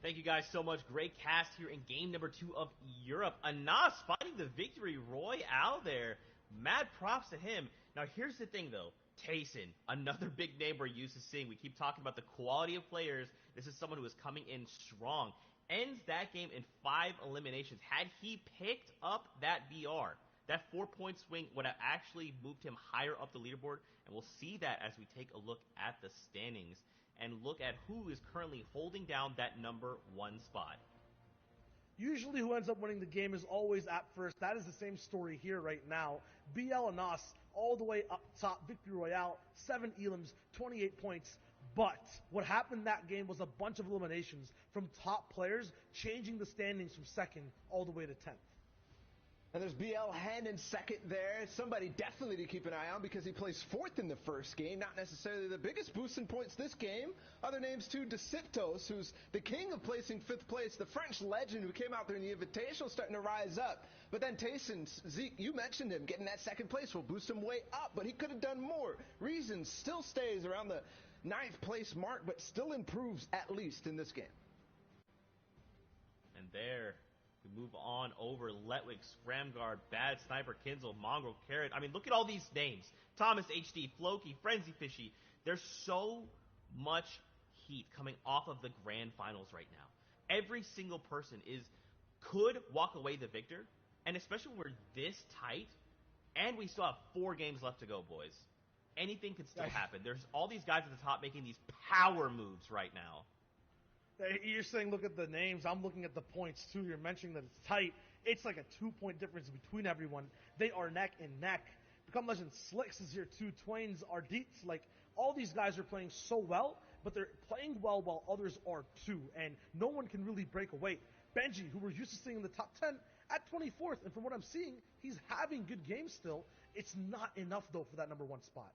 [SPEAKER 1] Thank you guys so much. Great cast here in game number 2 of Europe. Anas finding the Victory Royale there. Mad props to him. Now, here's the thing, though. Tayson, another big name we're used to seeing. We keep talking about the quality of players. This is someone who is coming in strong. Ends that game in 5 eliminations. Had he picked up that BR, that 4-point swing would have actually moved him higher up the leaderboard, and we'll see that as we take a look at the standings and look at who is currently holding down that number 1 spot.
[SPEAKER 2] Usually who ends up winning the game is always at first. That is the same story here right now. BL Anas all the way up top, Victory Royale, 7 elims, 28 points. But what happened that game was a bunch of eliminations from top players, changing the standings from 2nd all the way to 10th.
[SPEAKER 3] And there's BL Hen in 2nd there. Somebody definitely to keep an eye on because he placed 4th in the first game. Not necessarily the biggest boost in points this game. Other names too, Deciptos, who's the king of placing 5th place. The French legend who came out there in the Invitational starting to rise up. But then Tayson, Zeke, you mentioned him. Getting that 2nd place will boost him way up, but he could have done more. Reason still stays around the 9th place mark, but still improves at least in this game.
[SPEAKER 1] And there, we move on over. Letwick, Scramguard, Bad Sniper, Kinzel, Mongrel, Carrot. I mean, look at all these names. Thomas HD, Floki, Frenzy Fishy. There's so much heat coming off of the grand finals right now. Every single person could walk away the victor, and especially when we're this tight, and we still have 4 games left to go, boys. Anything could still happen. There's all these guys at the top making these power moves right now.
[SPEAKER 2] You're saying look at the names. I'm looking at the points, too. You're mentioning that it's tight. It's like a 2-point difference between everyone. They are neck and neck. Become Legend Slicks is here, too. Twain's are Deets. Like, all these guys are playing so well, but they're playing well while others are, too. And no one can really break away. Benji, who we're used to seeing in the top 10, at 24th. And from what I'm seeing, he's having good games still. It's not enough, though, for that number 1 spot.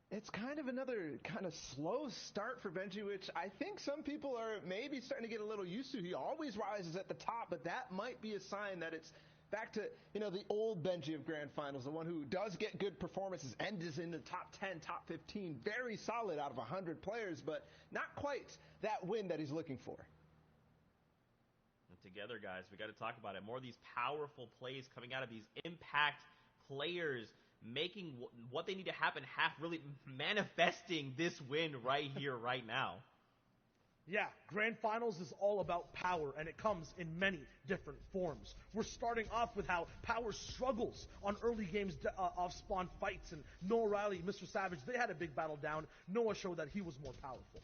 [SPEAKER 3] It's kind of another kind of slow start for Benji, which I think some people are maybe starting to get a little used to. He always rises at the top, but that might be a sign that it's back to, the old Benji of Grand Finals, the one who does get good performances and is in the top 10, top 15, very solid out of 100 players, but not quite that win that he's looking for.
[SPEAKER 1] And together, guys, we got to talk about it. More of these powerful plays coming out of these impact players, making what they need to happen, really manifesting this win right here, right now.
[SPEAKER 2] Yeah, Grand Finals is all about power, and it comes in many different forms. We're starting off with how power struggles on early games off-spawn fights, and Noah Riley, Mr. Savage, they had a big battle down. Noah showed that he was more powerful.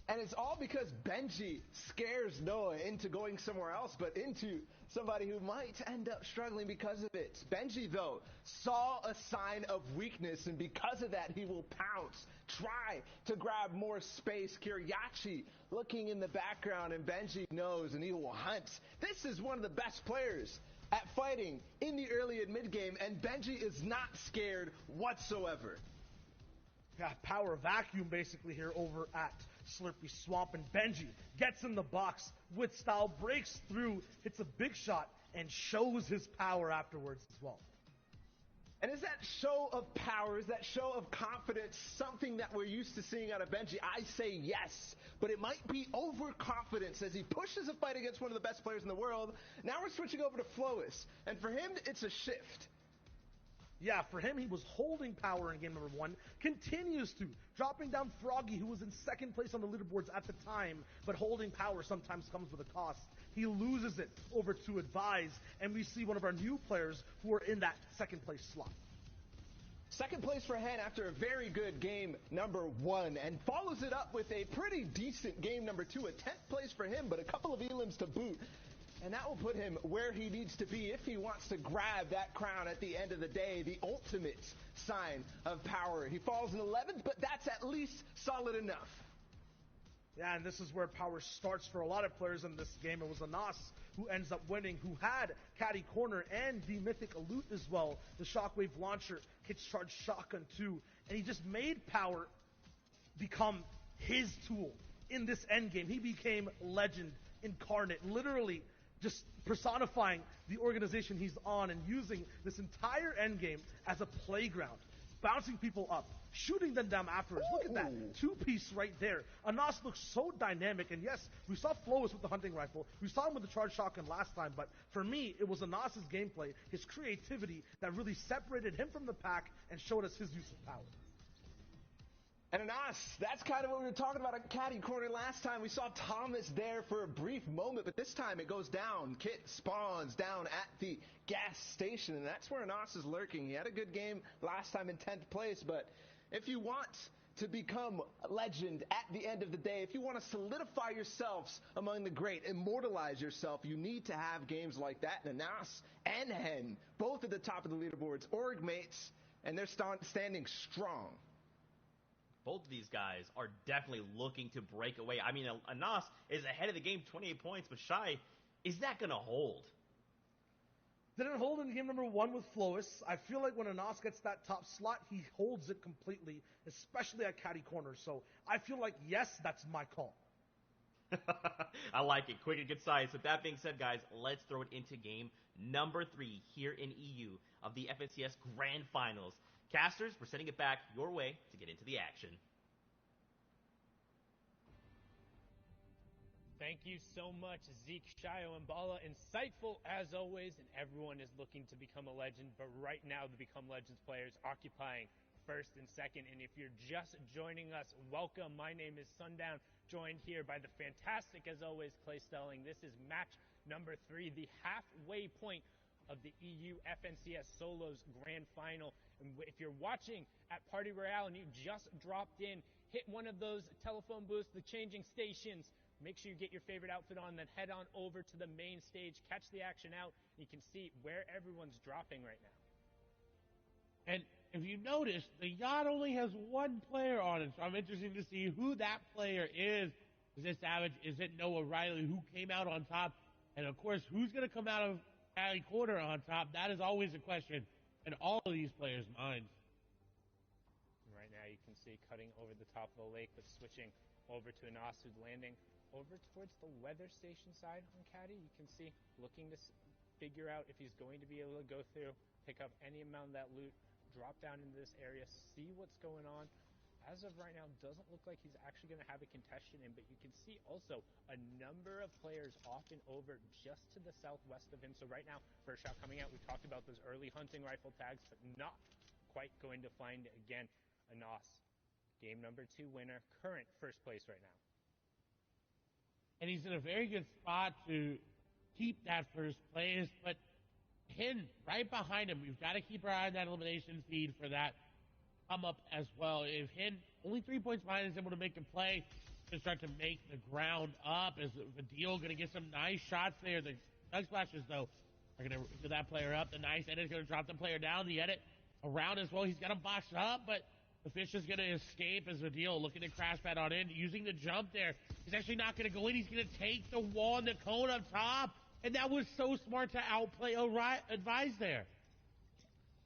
[SPEAKER 3] And it's all because Benji scares Noah into going somewhere else, but into somebody who might end up struggling because of it. Benji, though, saw a sign of weakness, and because of that, he will pounce, try to grab more space. Kiriachi looking in the background, and Benji knows, and he will hunt. This is one of the best players at fighting in the early and mid game, and Benji is not scared whatsoever.
[SPEAKER 2] Yeah, power vacuum basically here over at Slurpy Swamp, and Benji gets in the box with style, breaks through, hits a big shot, and shows his power afterwards as well.
[SPEAKER 3] And is that show of power, is that show of confidence something that we're used to seeing out of Benji? I say yes, but it might be overconfidence as he pushes a fight against one of the best players in the world. Now we're switching over to Flois, and for him, it's a shift.
[SPEAKER 2] Yeah, for him, he was holding power in game number 1, continues to, dropping down Froggy, who was in second place on the leaderboards at the time, but holding power sometimes comes with a cost. He loses it over to Advise, and we see one of our new players who are in that second place slot.
[SPEAKER 3] Second place for Hen after a very good game number 1, and follows it up with a pretty decent game number 2, a 10th place for him, but a couple of elims to boot. And that will put him where he needs to be if he wants to grab that crown at the end of the day, the ultimate sign of power. He falls in 11th, but that's at least solid enough.
[SPEAKER 2] Yeah, and this is where power starts for a lot of players in this game. It was Anas who ends up winning, who had Caddy Corner and the Mythic Loot as well. The Shockwave Launcher, Hits Charge Shotgun too, and he just made power become his tool in this endgame. He became legend incarnate, literally just personifying the organization he's on and using this entire endgame as a playground, bouncing people up, shooting them down afterwards. Look at that two-piece right there. Anas looks so dynamic, and yes, we saw Flois with the hunting rifle. We saw him with the charge shotgun last time, but for me, it was Anas's gameplay, his creativity that really separated him from the pack and showed us his use of power.
[SPEAKER 3] And Anas, that's kind of what we were talking about at Caddy Corner last time. We saw Thomas there for a brief moment, but this time it goes down. Kit spawns down at the gas station, and that's where Anas is lurking. He had a good game last time in 10th place, but if you want to become a legend at the end of the day, if you want to solidify yourselves among the great, immortalize yourself, you need to have games like that. And Anas and Hen, both at the top of the leaderboards, org mates, and they're standing strong.
[SPEAKER 1] Both of these guys are definitely looking to break away. I mean, Anas is ahead of the game, 28 points, but Shy, is that going to hold?
[SPEAKER 2] Didn't hold in game number 1 with Flois. I feel like when Anas gets that top slot, he holds it completely, especially at Caddy Corner. So I feel like, yes, that's my call.
[SPEAKER 1] I like it. Quick and concise. With that being said, guys, let's throw it into game number 3 here in EU of the FNCS Grand Finals. Casters, we're sending it back your way to get into the action.
[SPEAKER 4] Thank you so much, Zeke, Shio, and Bala. Insightful as always, and everyone is looking to become a legend, but right now the Become Legends players occupying first and second. And if you're just joining us, welcome. My name is Sundown, joined here by the fantastic, as always, Clay Stelling. This is match number 3, the halfway point of the EU FNCS Solos Grand Final. And if you're watching at Party Royale and you just dropped in, hit one of those telephone booths, the changing stations. Make sure you get your favorite outfit on, then head on over to the main stage, catch the action out. You can see where everyone's dropping right now.
[SPEAKER 5] And if you notice, the yacht only has one player on it, so I'm interested to see who that player is. Is it Savage? Is it Noah Riley, who came out on top? And of course, who's going to come out of Caddy Corner on top? That is always a question in all of these players' minds.
[SPEAKER 4] Right now you can see cutting over the top of the lake, but switching over to Anas, who's landing over towards the weather station side on Caddy. You can see looking to figure out if he's going to be able to go through, pick up any amount of that loot, drop down into this area, see what's going on. As of right now, doesn't look like he's actually going to have a contestant in, but you can see also a number of players off and over just to the southwest of him. So right now, first shot coming out, we talked about those early hunting rifle tags, but not quite going to find it again. Anas, game number 2 winner, current first place right now.
[SPEAKER 5] And he's in a very good spot to keep that first place, but Hin right behind him. We've got to keep our eye on that elimination feed for that come up as well. If Hin, only 3 points behind, is able to make a play to start to make the ground up, is Vadil going to get some nice shots there. The Nug Splashers, though, are going to get that player up. The nice edit is going to drop the player down. The edit around as well. He's got him boxed up, but the fish is going to escape as Vadil looking to crash pad on in, using the jump there. He's actually not going to go in. He's going to take the wall and the cone up top. And that was so smart to outplay Advise there.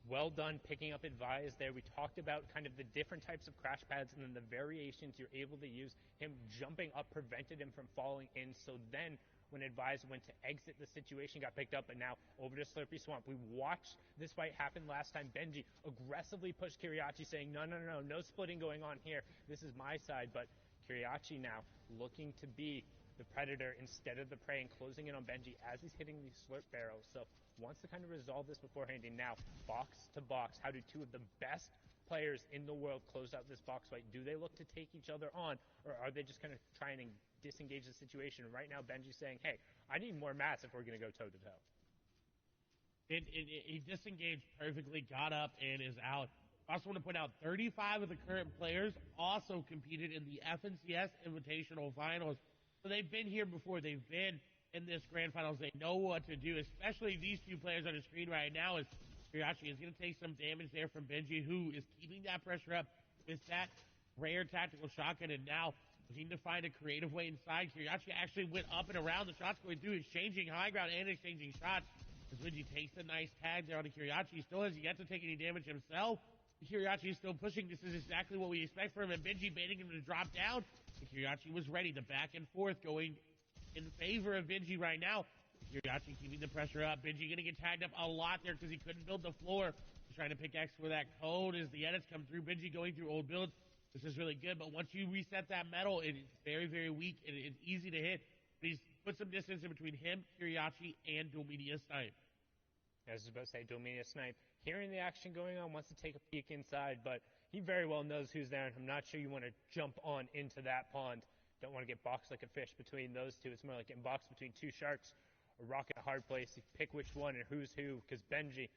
[SPEAKER 4] Well done picking up Advise there. We talked about kind of the different types of crash pads and then the variations you're able to use. Him jumping up prevented him from falling in. So then when Advise went to exit the situation, got picked up, and now over to Slurpy Swamp. We watched this fight happen last time. Benji aggressively pushed Kiriachi, saying, no splitting going on here. This is my side. But Kiriachi now looking to be the predator instead of the prey and closing in on Benji as he's hitting these slurp barrels. So wants to kind of resolve this beforehand. And now, box to box, how do two of the best players in the world close out this box fight? Do they look to take each other on, or are they just kind of trying to disengage the situation? Right now, Benji's saying, hey, I need more mats if we're going to go toe-to-toe.
[SPEAKER 5] He disengaged perfectly, got up, and is out. I also want to point out 35 of the current players also competed in the FNCS Invitational Finals. So they've been here before. They've been in this grand finals. They know what to do, especially these two players on the screen right now. As Kiriachi is going to take some damage there from Benji, who is keeping that pressure up with that rare tactical shotgun, and now looking to find a creative way inside. Kiriachi actually went up and around the shots going through, exchanging high ground and exchanging shots. As Benji takes a nice tag there on Kiriachi. He still has yet to take any damage himself. Kiriachi is still pushing. This is exactly what we expect from him. And Benji baiting him to drop down. And Kiriachi was ready. The back and forth going in favor of Benji right now. Kiriachi keeping the pressure up. Benji going to get tagged up a lot there because he couldn't build the floor. He's trying to pickaxe for that code as the edits come through. Benji going through old builds. This is really good. But once you reset that metal, it is very, very weak. And it's easy to hit. But he's put some distance in between him, Kiriachi, and Domenia Snipe.
[SPEAKER 4] I was about to say, Domenia Snipe, hearing the action going on, wants to take a peek inside, but he very well knows who's there, and I'm not sure you want to jump on into that pond. Don't want to get boxed like a fish between those two. It's more like getting boxed between two sharks, a rock at a hard place. You pick which one and who's who, because Benji,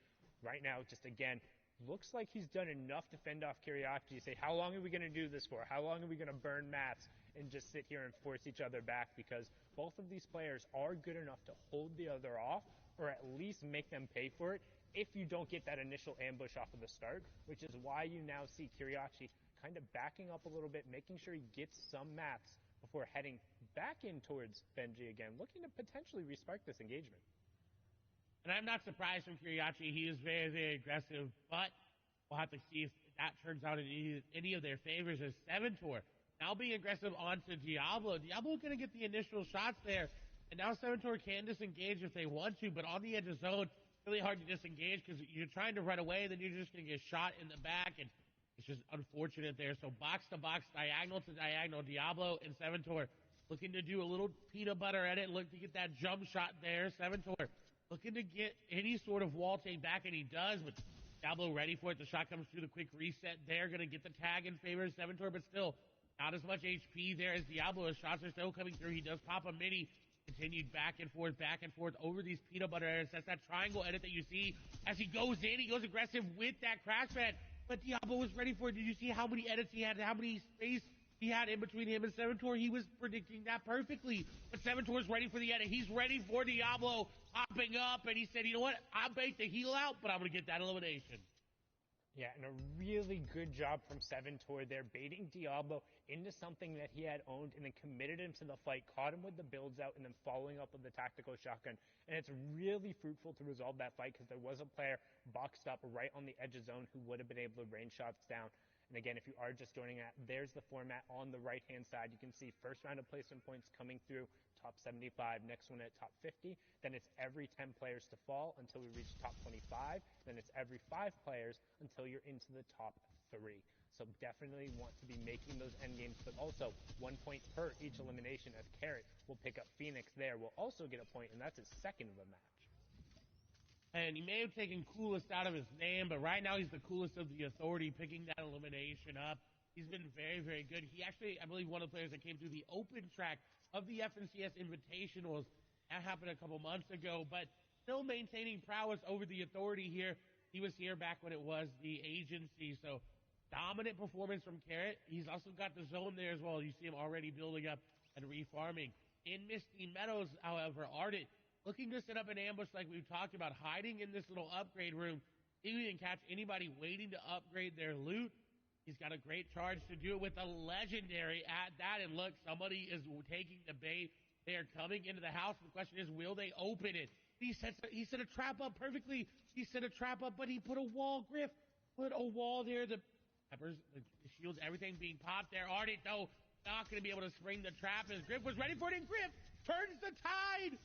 [SPEAKER 4] right now, just again, looks like he's done enough to fend off Kiriachi. Say, how long are we going to do this for? How long are we going to burn mats and just sit here and force each other back? Because both of these players are good enough to hold the other off, or at least make them pay for it if you don't get that initial ambush off of the start, which is why you now see Kiriachi kind of backing up a little bit, making sure he gets some mats before heading back in towards Benji again, looking to potentially respark this engagement.
[SPEAKER 5] And I'm not surprised from Kiriachi. He is very, very aggressive, but we'll have to see if that turns out in any of their favors as Seventor now being aggressive onto Diablo. Diablo going to get the initial shots there. And now Seventor can disengage if they want to, but on the edge of zone, really hard to disengage because you're trying to run away, then you're just going to get shot in the back, and it's just unfortunate there. So box to box, diagonal to diagonal, Diablo and Seventor looking to do a little peanut butter edit, look to get that jump shot there. Seventor looking to get any sort of wall take back, and he does, but Diablo ready for it. The shot comes through, the quick reset there, going to get the tag in favor of Seventor, but still not as much HP there as Diablo. His shots are still coming through. He does pop a mini. Continued back and forth over these peanut butter edits. That's that triangle edit that you see as he goes in. He goes aggressive with that crash pad, but Diablo was ready for it. Did you see how many edits he had, how many space he had in between him and Seventor? He was predicting that perfectly, but Seventor's ready for the edit. He's ready for Diablo popping up, and he said, you know what? I'll bait the heal out, but I'm going to get that elimination.
[SPEAKER 4] Yeah, and a really good job from Seventor there, baiting Diablo into something that he had owned and then committed him to the fight, caught him with the builds out, and then following up with the tactical shotgun. And it's really fruitful to resolve that fight because there was a player boxed up right on the edge of zone who would have been able to rain shots down. And again, if you are just joining that, there's the format on the right-hand side. You can see first round of placement points coming through, top 75, next one at top 50. Then it's every 10 players to fall until we reach top 25. Then it's every 5 players until you're into the top 3. So definitely want to be making those end games, but also 1 point per each elimination, as Carrot will pick up Phoenix there. Will also get a point, and that's his second of the match.
[SPEAKER 5] And he may have taken coolest out of his name, but right now he's the coolest of the authority, picking that elimination up. He's been very, very good. He actually, I believe, one of the players that came through the open track of the FNCS Invitationals. That happened a couple months ago, but still maintaining prowess over the authority here. He was here back when it was the agency, so dominant performance from Carrot. He's also got the zone there as well. You see him already building up and refarming. In Misty Meadows, however, Ardent looking to set up an ambush like we've talked about, hiding in this little upgrade room. He can catch anybody waiting to upgrade their loot. He's got a great charge to do it with a legendary at that. And look, somebody is taking the bait. They are coming into the house. The question is, will they open it? He set a trap up perfectly. He set a trap up, but he put a wall. Griff put a wall there. The peppers, the shields, everything being popped there. Ardent, though, not going to be able to spring the trap as Griff was ready for it, and Griff turns the tide.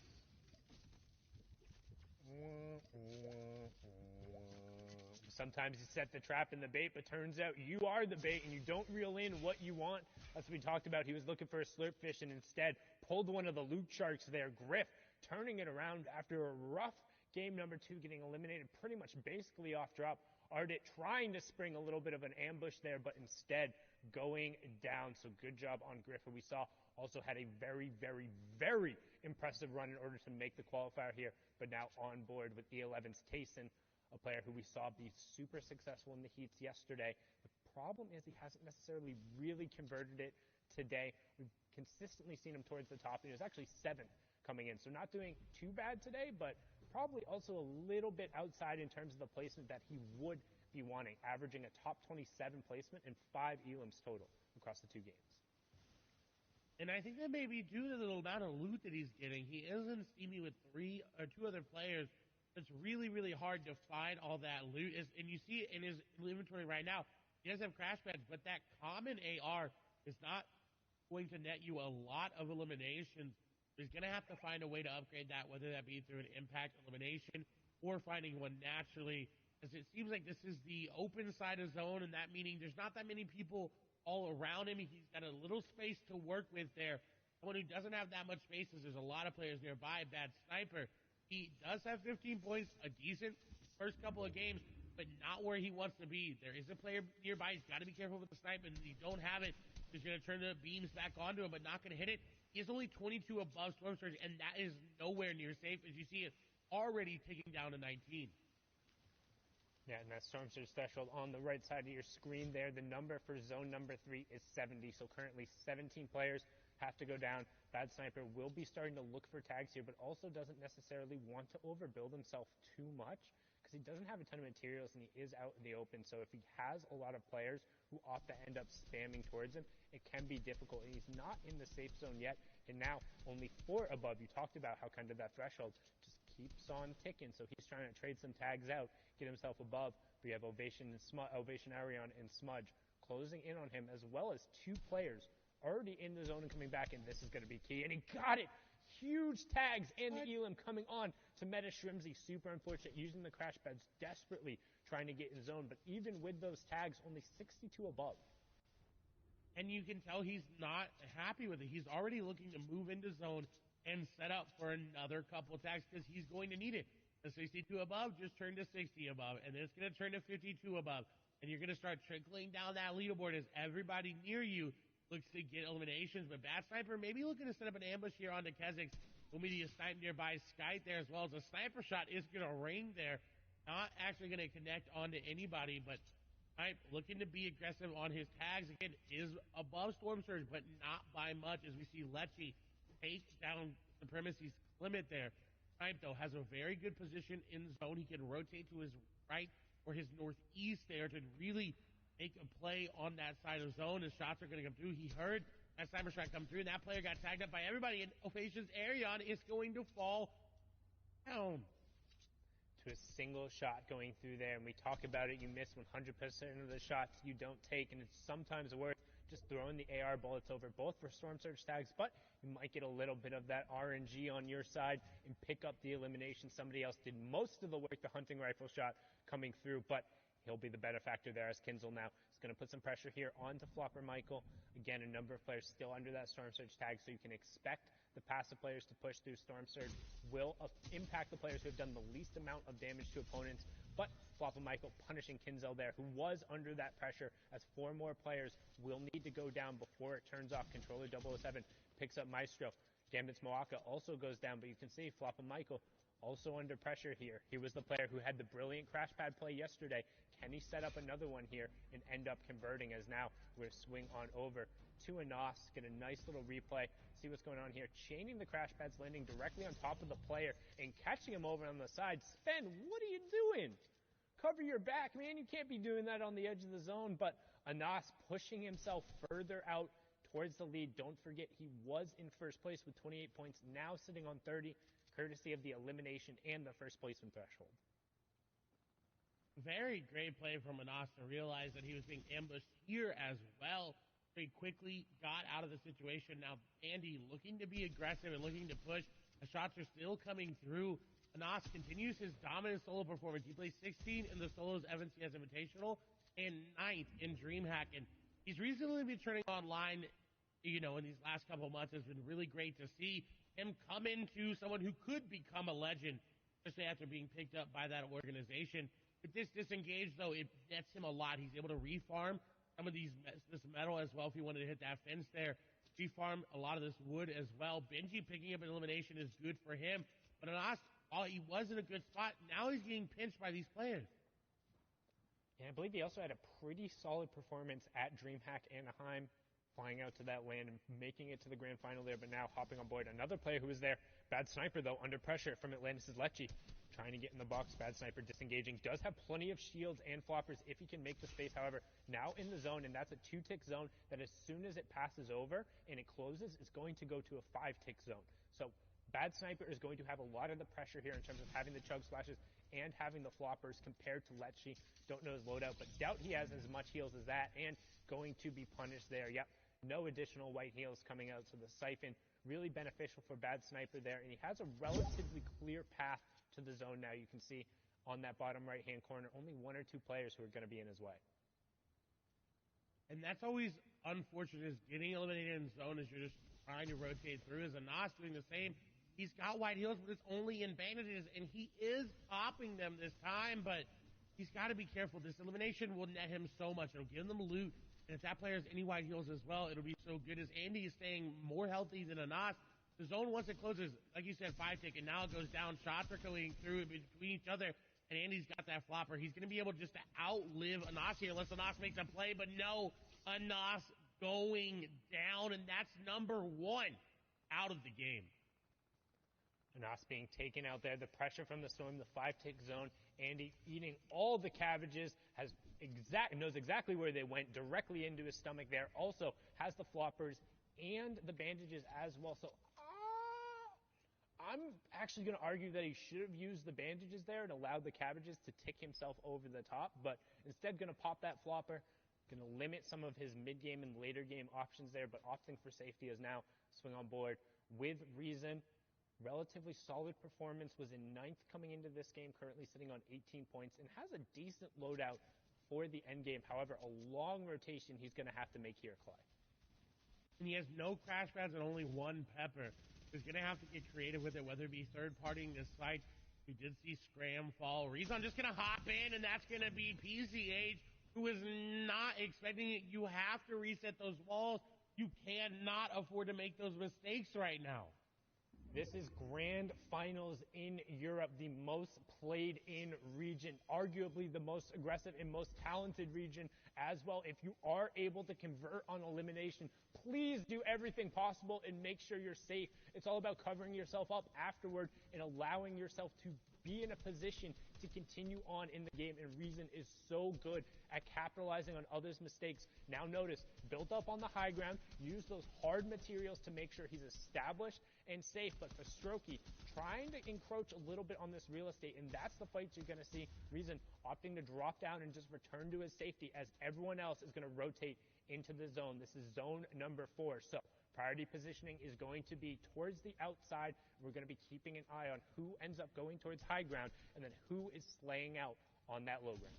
[SPEAKER 4] Sometimes you set the trap and the bait, but turns out you are the bait and you don't reel in what you want. That's what we talked about. He was looking for a slurp fish and instead pulled one of the loot sharks there. Griff turning it around after a rough game number 2, getting eliminated pretty much basically off drop. Ardit trying to spring a little bit of an ambush there, but instead going down. So good job on Griff, who we saw also had a very, very, very impressive run in order to make the qualifier here, but now on board with E11's Tayson, a player who we saw be super successful in the heats yesterday. The problem is he hasn't necessarily really converted it today. We've consistently seen him towards the top. He was actually 7th coming in, so not doing too bad today, but probably also a little bit outside in terms of the placement that he would be wanting, averaging a top 27 placement and 5 elims total across the 2 games.
[SPEAKER 5] And I think that may be due to the little amount of loot that he's getting. He isn't steamy with 3 or 2 other players. It's really, really hard to find all that loot. And you see it in his inventory right now. He does have crash pads, but that common AR is not going to net you a lot of eliminations. He's going to have to find a way to upgrade that, whether that be through an impact elimination or finding one naturally. Because it seems like this is the open side of zone, and that meaning there's not that many people all around him. He's got a little space to work with there. Someone who doesn't have that much space is there's a lot of players nearby. Bad sniper. He does have 15 points, a decent first couple of games, but not where he wants to be. There is a player nearby. He's got to be careful with the snipe, and if you don't have it, he's going to turn the beams back onto him, but not going to hit it. He is only 22 above Storm Surge, and that is nowhere near safe, as you see it already ticking down to 19.
[SPEAKER 4] Yeah, and that Storm Surge threshold on the right side of your screen there. The number for zone number 3 is 70, so currently 17 players have to go down. Bad Sniper will be starting to look for tags here, but also doesn't necessarily want to overbuild himself too much because he doesn't have a ton of materials and he is out in the open. So if he has a lot of players who opt to end up spamming towards him, it can be difficult. And he's not in the safe zone yet, and now only 4 above. You talked about how kind of that threshold just keeps on ticking. So he's trying to trade some tags out, get himself above. We have Ovation Arion and Smudge closing in on him, as well as 2 players already in the zone and coming back, and this is going to be key. And he got it! Huge tags and the Elim coming on to Meta Shrimsy. Super unfortunate, using the crash pads desperately trying to get in zone, but even with those tags, only 62 above.
[SPEAKER 5] And you can tell he's not happy with it. He's already looking to move into zone and set up for another couple tags because he's going to need it. The 62 above just turned to 60 above, and then it's going to turn to 52 above. And you're going to start trickling down that leaderboard as everybody near you looks to get eliminations, but Bad Sniper maybe looking to set up an ambush here onto Kezix. Will be a snipe nearby Skype there, as well as a sniper shot is going to ring there. Not actually going to connect onto anybody, but Snipe looking to be aggressive on his tags. Again, is above Storm Surge, but not by much, as we see Lecce take down Supremacy's limit there. Snipe, though, has a very good position in zone. He can rotate to his right or his northeast there to really make a play on that side of zone. His shots are going to come through. He heard that sniper shot come through, and that player got tagged up by everybody, and Ovation's Arion is going to fall down.
[SPEAKER 4] To a single shot going through there, and we talk about it, you miss 100% of the shots you don't take, and it's sometimes worth just throwing the AR bullets over, both for Storm Surge tags, but you might get a little bit of that RNG on your side and pick up the elimination. Somebody else did most of the work, the hunting rifle shot coming through, but he'll be the benefactor there as Kinzel now is going to put some pressure here onto Flopper Michael. Again, a number of players still under that Storm Surge tag, so you can expect the passive players to push through. Storm Surge will impact the players who have done the least amount of damage to opponents, but Flopper Michael punishing Kinzel there, who was under that pressure, as 4 more players will need to go down before it turns off. Controller 007 picks up Maestro. Gambit's Moaka also goes down, but you can see Flopper Michael also under pressure here. He was the player who had the brilliant crash pad play yesterday. Can he set up another one here and end up converting, as now we're going to swing on over to Anos, get a nice little replay, see what's going on here. Chaining the crash pads, landing directly on top of the player and catching him over on the side. Sven, what are you doing? Cover your back, man. You can't be doing that on the edge of the zone. But Anas pushing himself further out towards the lead. Don't forget, he was in first place with 28 points, now sitting on 30, courtesy of the elimination and the first placement threshold.
[SPEAKER 5] Very great play from Anas to realize that he was being ambushed here as well. Very quickly got out of the situation. Now Andy looking to be aggressive and looking to push. The shots are still coming through. Anas continues his dominant solo performance. He plays 16 in the solos Evans CS Invitational and 9th in DreamHack. And he's recently been turning online, in these last couple of months. It's been really great to see him come into someone who could become a legend, especially after being picked up by that organization. With this disengage, though, it nets him a lot. He's able to refarm some of this metal as well if he wanted to hit that fence there. Refarm a lot of this wood as well. Benji picking up an elimination is good for him. But Anas, while he was in a good spot, now he's getting pinched by these players.
[SPEAKER 4] And I believe he also had a pretty solid performance at DreamHack Anaheim, flying out to that land and making it to the grand final there, but now hopping on board. Another player who was there, Bad Sniper, though, under pressure from Atlantis' Lecce. Trying to get in the box, Bad Sniper disengaging. Does have plenty of shields and floppers if he can make the space, however. Now in the zone, and that's a 2-tick zone that as soon as it passes over and it closes, it's going to go to a 5-tick zone. So Bad Sniper is going to have a lot of the pressure here in terms of having the chug splashes and having the floppers compared to Lecce. Don't know his loadout, but doubt he has as much heals as that, and going to be punished there. Yep, no additional white heals coming out, so the Siphon really beneficial for Bad Sniper there, and he has a relatively clear path to the zone now. You can see on that bottom right-hand corner, only 1 or 2 players who are going to be in his way.
[SPEAKER 5] And that's always unfortunate, is getting eliminated in zone as you're just trying to rotate through. As Anas doing the same. He's got white heals, but it's only in bandages, and he is popping them this time, but he's got to be careful. This elimination will net him so much. It'll give him loot, and if that player has any white heals as well, it'll be so good. As Andy is staying more healthy than Anas, the zone, once it closes, like you said, 5-tick, and now it goes down. Shots are going through between each other, and Andy's got that flopper. He's going to be able just to outlive Anas here unless Anas makes a play, but no, Anas going down, and that's number 1 out of the game.
[SPEAKER 4] Anas being taken out there, the pressure from the storm, the 5-tick zone. Andy eating all the cabbages, knows exactly where they went, directly into his stomach there. Also has the floppers and the bandages as well. So I'm actually going to argue that he should have used the bandages there and allowed the cabbages to tick himself over the top, but instead going to pop that flopper, going to limit some of his mid-game and later game options there, but opting for safety as now swing on board with reason. Relatively solid performance, was in 9th coming into this game, currently sitting on 18 points, and has a decent loadout for the end game. However, a long rotation he's going to have to make here, Clay.
[SPEAKER 5] And he has no crash pads and only 1 pepper. He's going to have to get creative with it, whether it be third-partying this site. We did see Scram fall. Rezon just going to hop in, and that's going to be PCH, who is not expecting it. You have to reset those walls. You cannot afford to make those mistakes right now.
[SPEAKER 4] This is grand finals in Europe, the most played in region, arguably the most aggressive and most talented region as well. If you are able to convert on elimination, please do everything possible and make sure you're safe. It's all about covering yourself up afterward and allowing yourself to be in a position to continue on in the game, and Reason is so good at capitalizing on others' mistakes. Now notice, built up on the high ground, use those hard materials to make sure he's established and safe, but for Strokey, trying to encroach a little bit on this real estate, and that's the fight you're going to see. Reason opting to drop down and just return to his safety as everyone else is going to rotate into the zone. This is zone number 4, so priority positioning is going to be towards the outside. We're going to be keeping an eye on who ends up going towards high ground and then who is slaying out on that low ground.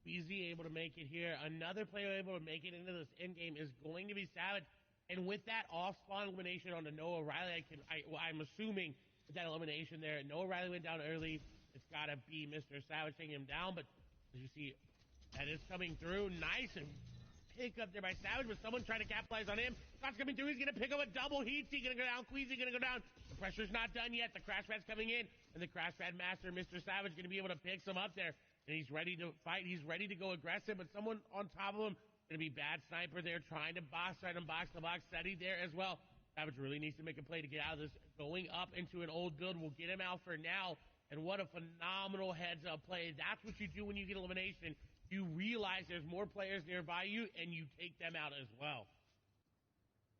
[SPEAKER 5] Easy able to make it here. Another player able to make it into this end game is going to be Savage. And with that off-spawn elimination on the Noah Riley, I'm assuming with that elimination there, Noah Riley went down early. It's got to be Mr. Savage taking him down. But as you see, that is coming through. Nice and pick up there by Savage, but someone trying to capitalize on him. Shots coming through. He's going to pick up a double. Heat's going to go down. Queasy going to go down. The pressure's not done yet. The Crash Pad's coming in. And the Crash Pad master, Mr. Savage, going to be able to pick some up there. And he's ready to fight. He's ready to go aggressive, but someone on top of him, going to be Bad Sniper there, trying to box the box. Steady there as well. Savage really needs to make a play to get out of this. Going up into an old build will get him out for now. And what a phenomenal heads-up play. That's what you do when you get elimination. you realize there's more players nearby you, and you take them out as well.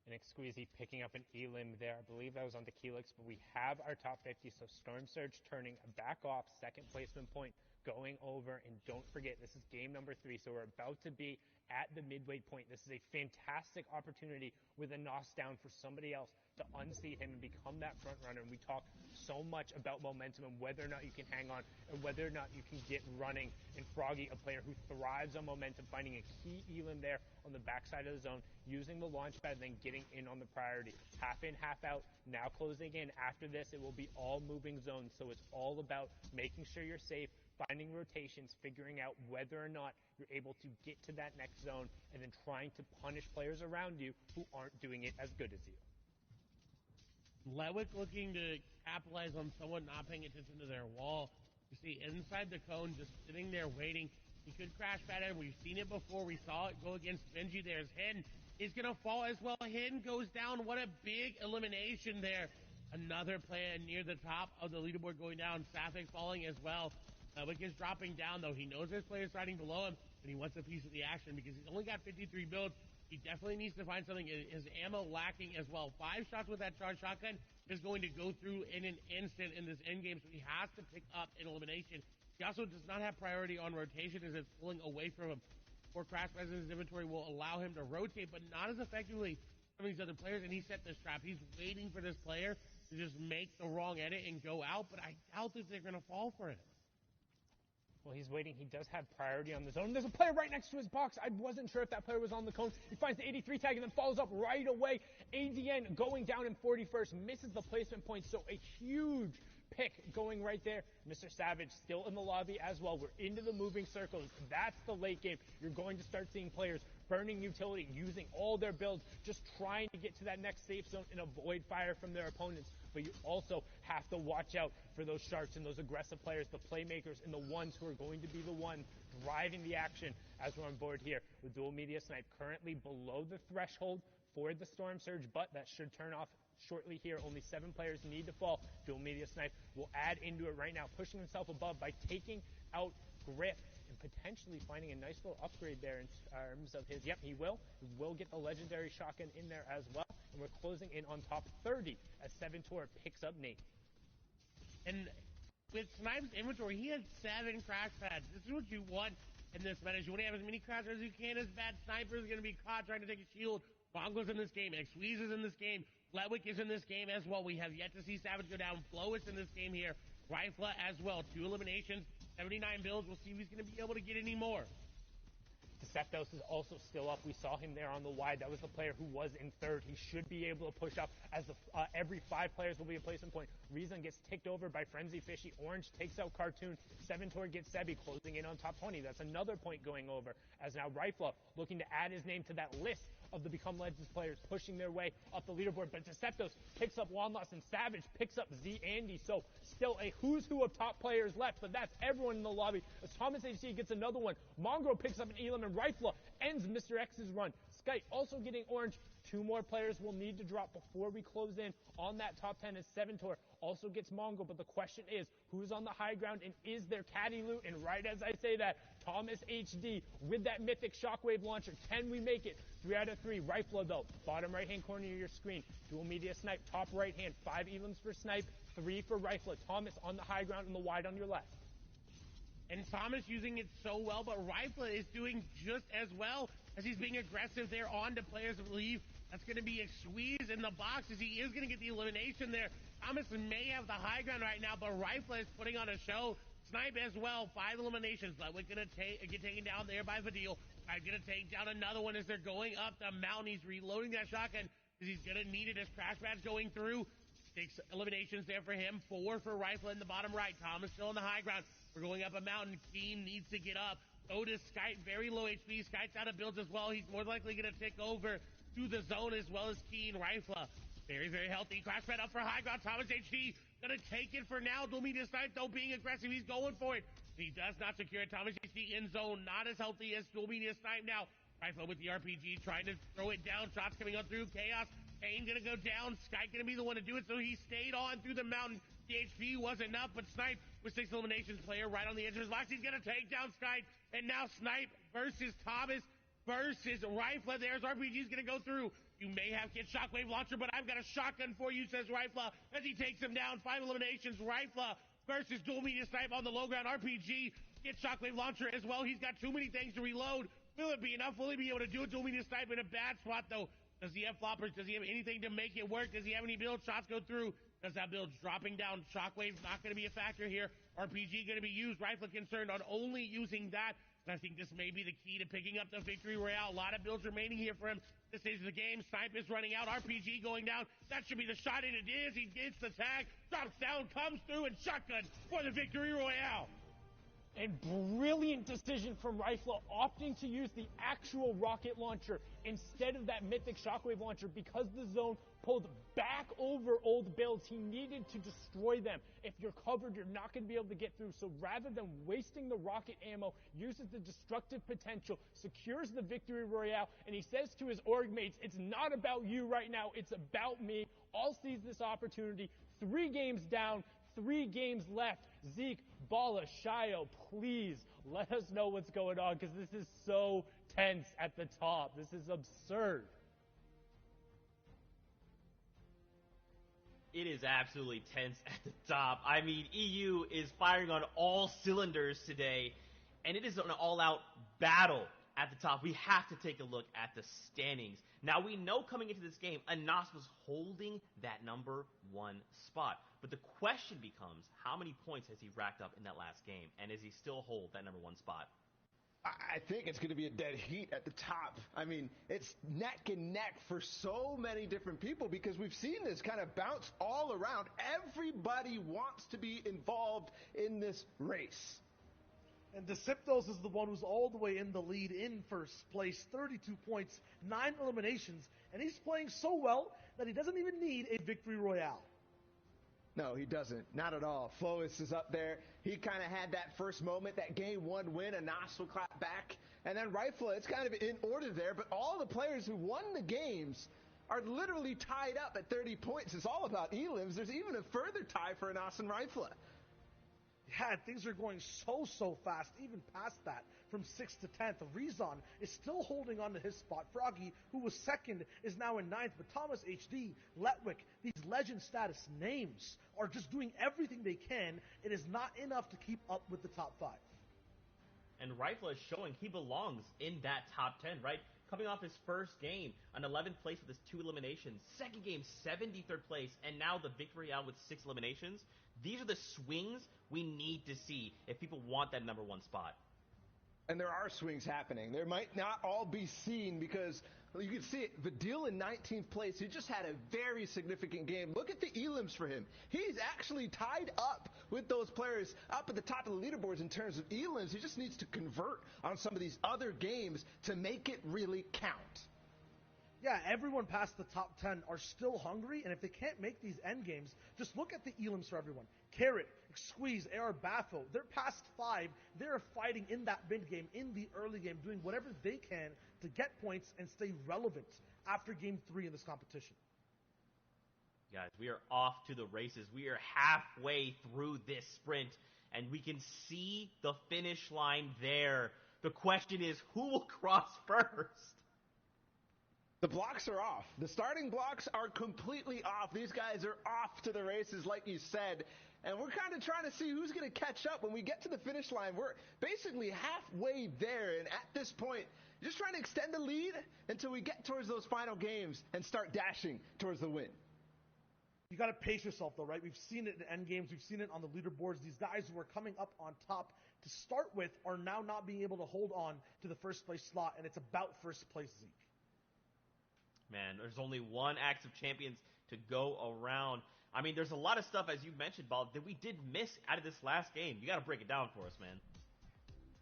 [SPEAKER 4] And Exquisite picking up an elim there. I believe that was on the Keelix, but we have our top 50. So Storm Surge turning back off, second placement point going over. And don't forget, this is game number 3. So we're about to be at the midway point. This is a fantastic opportunity with a knockdown for somebody else to unseat him and become that front runner. And we talk so much about momentum and whether or not you can hang on and whether or not you can get running. And Froggy, a player who thrives on momentum, finding a key elim there on the backside of the zone, using the launch pad, and then getting in on the priority. Half in, half out, now closing in. After this, it will be all moving zones. So it's all about making sure you're safe, finding rotations, figuring out whether or not you're able to get to that next zone, and then trying to punish players around you who aren't doing it as good as you.
[SPEAKER 5] Lewick looking to capitalize on someone not paying attention to their wall. You see inside the cone, just sitting there waiting. He could crash pad in. We've seen it before. We saw it go against Benji. There's Hidden. He's going to fall as well. Hidden goes down. What a big elimination there. Another player near the top of the leaderboard going down. Sapphic falling as well. Lewick is dropping down, though. He knows there's players riding below him, but he wants a piece of the action because he's only got 53 builds. He definitely needs to find something. His ammo lacking as well. 5 shots with that charged shotgun is going to go through in an instant in this endgame, so he has to pick up an elimination. He also does not have priority on rotation as it's pulling away from him. Poor crash pads in his inventory will allow him to rotate, but not as effectively as some of these other players, and he set this trap. He's waiting for this player to just make the wrong edit and go out, but I doubt that they're going to fall for it.
[SPEAKER 4] Well, he's waiting. He does have priority on the zone. There's a player right next to his box. I wasn't sure if that player was on the cone. He finds the 83 tag and then follows up right away. ADN going down in 41st, misses the placement point, so a huge pick going right there. Mr. Savage still in the lobby as well. We're into the moving circles. That's the late game. You're going to start seeing players burning utility, using all their builds, just trying to get to that next safe zone and avoid fire from their opponents. But you also have to watch out for those sharks and those aggressive players, the playmakers, and the ones who are going to be the ones driving the action as we're on board here with Dual Media Snipe currently below the threshold for the Storm Surge, but that should turn off shortly here. Only 7 players need to fall. Dual Media Snipe will add into it right now, pushing himself above by taking out Griff and potentially finding a nice little upgrade there in terms of his. Yep, he will. He will get the legendary shotgun in there as well. And we're closing in on top 30 as 7-Tor picks up Nate.
[SPEAKER 5] And with Snipe's inventory, he had 7 crash pads. This is what you want in this meta. You want to have as many crash pads as you can. As bad Sniper is going to be caught trying to take a shield. Bongo's in this game. X-Weeze is in this game. Lewick is in this game as well. We have yet to see Savage go down. Flo is in this game here. Rifla as well. 2 eliminations, 79 builds. We'll see if he's going to be able to get any more.
[SPEAKER 4] Deceptos is also still up. We saw him there on the wide. That was the player who was in 3rd. He should be able to push up as every 5 players will be a placement point. Reason gets ticked over by Frenzy Fishy. Orange takes out Cartoon. 7-Tor gets Sebi, closing in on top 20. That's another point going over as now Rifla looking to add his name to that list of the Become Legends players pushing their way up the leaderboard. But Deceptos picks up Wanloss and Savage picks up Z Andy. So still a who's who of top players left, but that's everyone in the lobby. As Thomas HC gets another one. Mongrel picks up an Elam and Rifla ends Mr. X's run. Skype also getting Orange. 2 more players will need to drop before we close in on that top 10 as 7-Tor also gets Mongrel. But the question is, who's on the high ground and is there caddy loot? And right as I say that, Thomas HD with that mythic shockwave launcher. Can we make it? 3 out of 3. Rifla though, bottom right hand corner of your screen. Dual Media Snipe, top right hand. 5 Elams for Snipe, 3 for Rifla. Thomas on the high ground and the wide on your left.
[SPEAKER 5] And Thomas using it so well, but Rifla is doing just as well as he's being aggressive there on to players of leave. That's going to be a squeeze in the box as he is going to get the elimination there. Thomas may have the high ground right now, but Rifla is putting on a show. Snipe as well, 5 eliminations. Ludwig going to get taken down there by Vadil. I'm going to take down another one as they're going up the mountain. He's reloading that shotgun because he's going to need it as crash pads going through. 6 eliminations there for him, 4 for Rifla in the bottom right. Thomas still on the high ground. We're going up a mountain. Keen needs to get up. Otis, Skype, very low HP. Skype's out of builds as well. He's more likely going to take over to the zone as well as Keen. Rifla, very, very healthy. Crash pad up for high ground. Thomas HD going to take it for now. Dual Media Snipe, though, being aggressive. He's going for it. He does not secure it. Thomas HD in zone. Not as healthy as Dual Media Snipe now. Rifla with the RPG trying to throw it down. Shots coming on through. Chaos. Kane going to go down. Sky going to be the one to do it, so he stayed on through the mountain. The HP was enough, but Snipe with 6 eliminations, player right on the edge of his box. He's going to take down Snipe, and now Snipe versus Thomas versus Rifle. There's RPG's going to go through. You may have hit Shockwave Launcher, but I've got a shotgun for you, says Rifle, as he takes him down. 5 eliminations. Rifle versus Dual Media Snipe on the low ground. RPG gets Shockwave Launcher as well. He's got too many things to reload. Will it be enough? Will he be able to do it? Dual Media Snipe in a bad spot, though. Does he have floppers? Does he have anything to make it work? Does he have any builds? Shots go through. Does that build dropping down? Shockwave's not going to be a factor here. RPG going to be used. Rifle concerned on only using that. And I think this may be the key to picking up the victory royale. A lot of builds remaining here for him. This is the game. Snipe is running out. RPG going down. That should be the shot, and it is. He gets the tag, drops down, comes through, and shotgun for the victory royale.
[SPEAKER 4] And brilliant decision from Rifle, opting to use the actual rocket launcher instead of that mythic shockwave launcher because the zone pulled back over old builds. He needed to destroy them. If you're covered, you're not going to be able to get through. So rather than wasting the rocket ammo, uses the destructive potential, secures the victory royale, and he says to his org mates, it's not about you right now, it's about me. All sees this opportunity. 3 games down, 3 games left. Zeke, Bala, Shio, please let us know what's going on because this is so tense at the top. This is absurd.
[SPEAKER 1] It is absolutely tense at the top. I mean, EU is firing on all cylinders today, and it is an all-out battle at the top. We have to take a look at the standings. Now, we know coming into this game, Anas was holding that number 1 spot. But the question becomes, how many points has he racked up in that last game? And does he still hold that number 1 spot?
[SPEAKER 3] I think it's going to be a dead heat at the top. I mean, it's neck and neck for so many different people because we've seen this kind of bounce all around. Everybody wants to be involved in this race.
[SPEAKER 2] And Deceptos is the one who's all the way in the lead in first place, 32 points, 9 eliminations, and he's playing so well that he doesn't even need a victory royale.
[SPEAKER 3] No, he doesn't. Not at all. Flois is up there. He kind of had that first moment, that game 1 win. Anas will clap back. And then Rifle, it's kind of in order there, but all the players who won the games are literally tied up at 30 points. It's all about elims. There's even a further tie for Anas and Rifle.
[SPEAKER 2] Yeah, things are going so fast, even past that, from 6th to 10th. Rezon is still holding on to his spot. Froggy, who was 2nd, is now in 9th, but Thomas HD, Letwick, these legend status names are just doing everything they can. It is not enough to keep up with the top 5.
[SPEAKER 1] And Rifle is showing he belongs in that top 10, right? Coming off his first game, an 11th place with his 2 eliminations. Second game, 73rd place, and now the victory out with 6 eliminations. These are the swings we need to see if people want that number 1 spot.
[SPEAKER 3] And there are swings happening. There might not all be seen because you can see it. Vidil in 19th place, he just had a very significant game. Look at the elims for him. He's actually tied up with those players up at the top of the leaderboards in terms of elims. He just needs to convert on some of these other games to make it really count.
[SPEAKER 2] Yeah, everyone past the top 10 are still hungry, and if they can't make these end games, just look at the elims for everyone. Carrot, Squeeze, AR Baffo, they're past 5. They're fighting in that mid game, in the early game, doing whatever they can to get points and stay relevant after game 3 in this competition.
[SPEAKER 1] Guys, we are off to the races. We are halfway through this sprint, and we can see the finish line there. The question is, who will cross first?
[SPEAKER 3] The blocks are off. The starting blocks are completely off. These guys are off to the races, like you said. And we're kind of trying to see who's going to catch up. When we get to the finish line, we're basically halfway there. And at this point, just trying to extend the lead until we get towards those final games and start dashing towards the win.
[SPEAKER 2] You got to pace yourself, though, right? We've seen it in end games. We've seen it on the leaderboards. These guys who are coming up on top to start with are now not being able to hold on to the first place slot. And it's about first place, Zeke.
[SPEAKER 1] Man, there's only one Axe of Champions to go around. I mean, there's a lot of stuff, as you mentioned, Bob, that we did miss out of this last game. You got to break it down for us, man.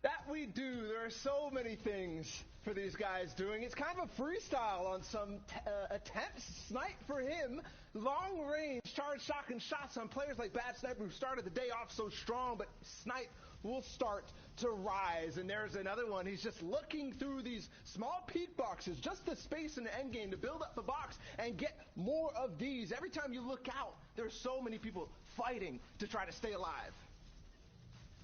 [SPEAKER 3] That we do. There are so many things for these guys doing. It's kind of a freestyle on some attempts. Snipe for him. Long range charge shotgun shots on players like Bad Sniper who started the day off so strong, but Snipe will start to rise. And there's another one. He's just looking through these small peak boxes, just the space in the end game to build up the box and get more of these. Every time you look out, there's so many people fighting to try to stay alive.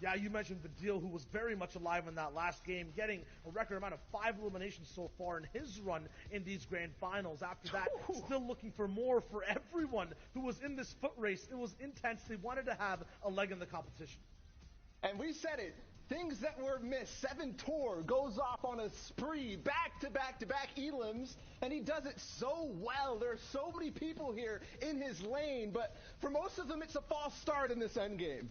[SPEAKER 2] Yeah, you mentioned Badil, who was very much alive in that last game, getting a record amount of 5 eliminations so far in his run in these grand finals. After that, still looking for more for everyone who was in this foot race. It was intense. They wanted to have a leg in the competition.
[SPEAKER 3] And we said it. Things that were missed. 7 Tor goes off on a spree, back-to-back-to-back elims, and he does it so well. There are so many people here in his lane, but for most of them, it's a false start in this endgame.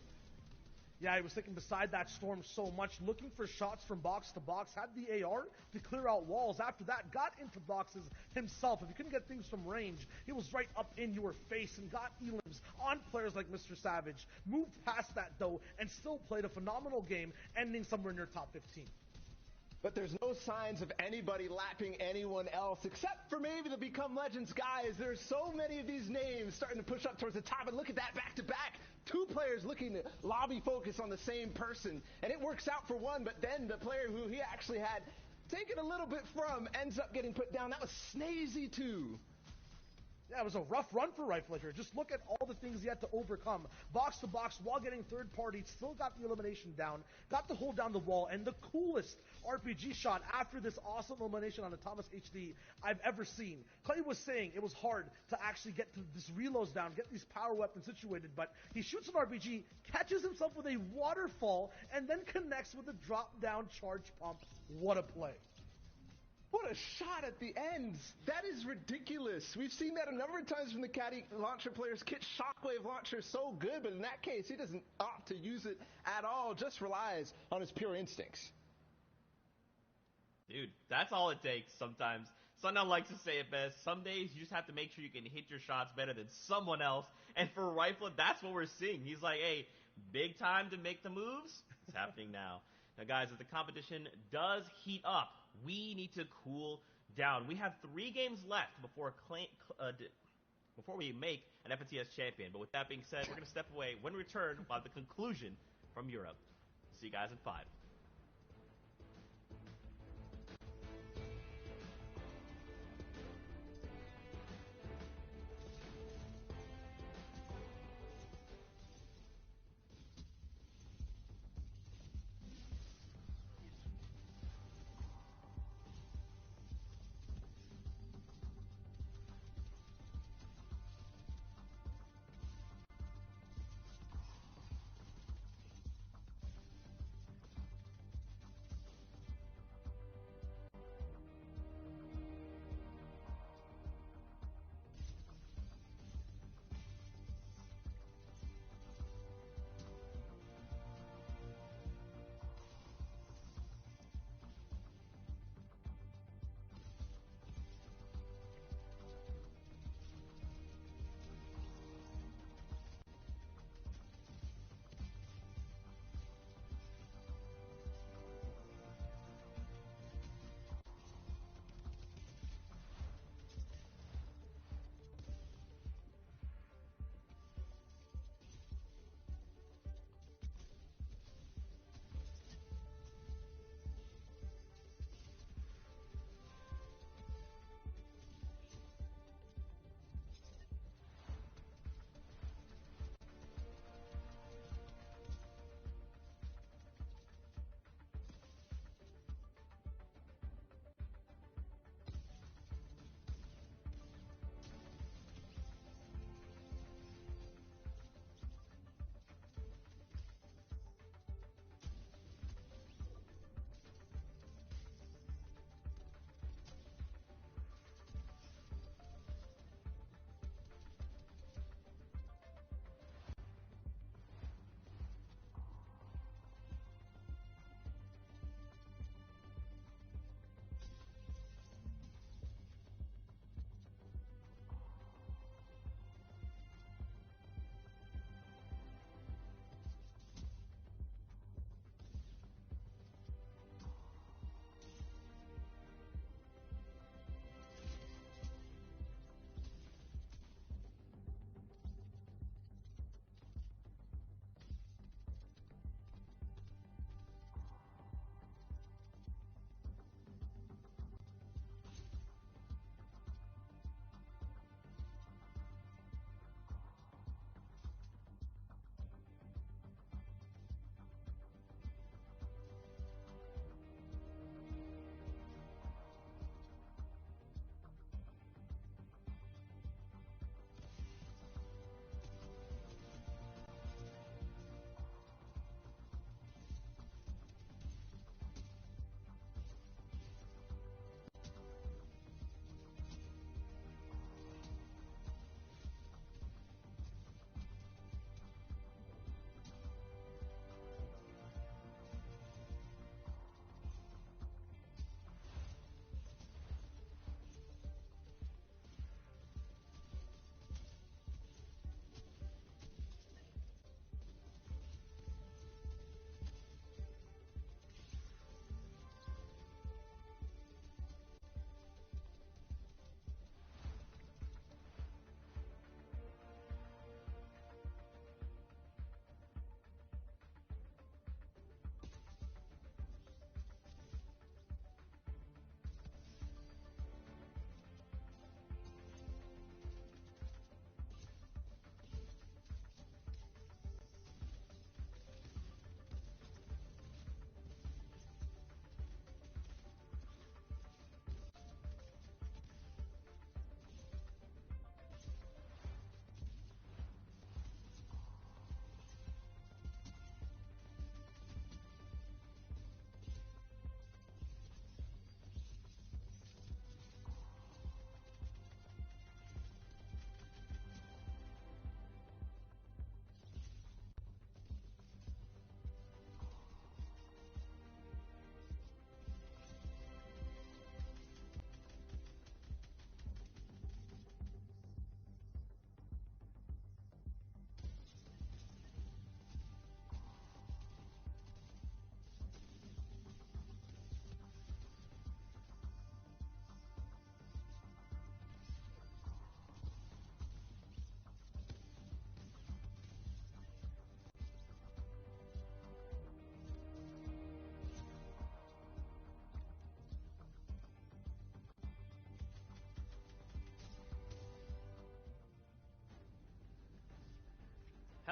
[SPEAKER 2] Yeah, he was sticking beside that storm so much, looking for shots from box to box, had the AR to clear out walls. After that, got into boxes himself. If you couldn't get things from range, he was right up in your face and got elims on players like Mr. Savage. Moved past that, though, and still played a phenomenal game, ending somewhere near top 15.
[SPEAKER 3] But there's no signs of anybody lapping anyone else, except for maybe the Become Legends guys. There's so many of these names starting to push up towards the top, and look at that back-to-back. 2 players looking to lobby focus on the same person, and it works out for one, but then the player who he actually had taken a little bit from ends up getting put down. That was Snazy too.
[SPEAKER 2] Yeah, it was a rough run for Rifle here. Just look at all the things he had to overcome. Box to box while getting third party, still got the elimination down, got to hold down the wall, and the coolest RPG shot after this awesome elimination on the Thomas HD I've ever seen. Clay was saying it was hard to actually get to this reloads down, get these power weapons situated, but he shoots an RPG, catches himself with a waterfall, and then connects with a drop-down charge pump. What a play.
[SPEAKER 3] What a shot at the end. That is ridiculous. We've seen that a number of times from the Caddy launcher players. Kit Shockwave launcher is so good, but in that case, he doesn't opt to use it at all, just relies on his pure instincts.
[SPEAKER 1] Dude, that's all it takes sometimes. Sundown likes to say it best. Some days you just have to make sure you can hit your shots better than someone else. And for Rifle, that's what we're seeing. He's like, hey, big time to make the moves. It's happening now. Now, guys, as the competition does heat up, we need to cool down. We have 3 games left before we make an FNCS champion. But with that being said, we're going to step away. When we return, we'll have the conclusion from Europe. See you guys in 5.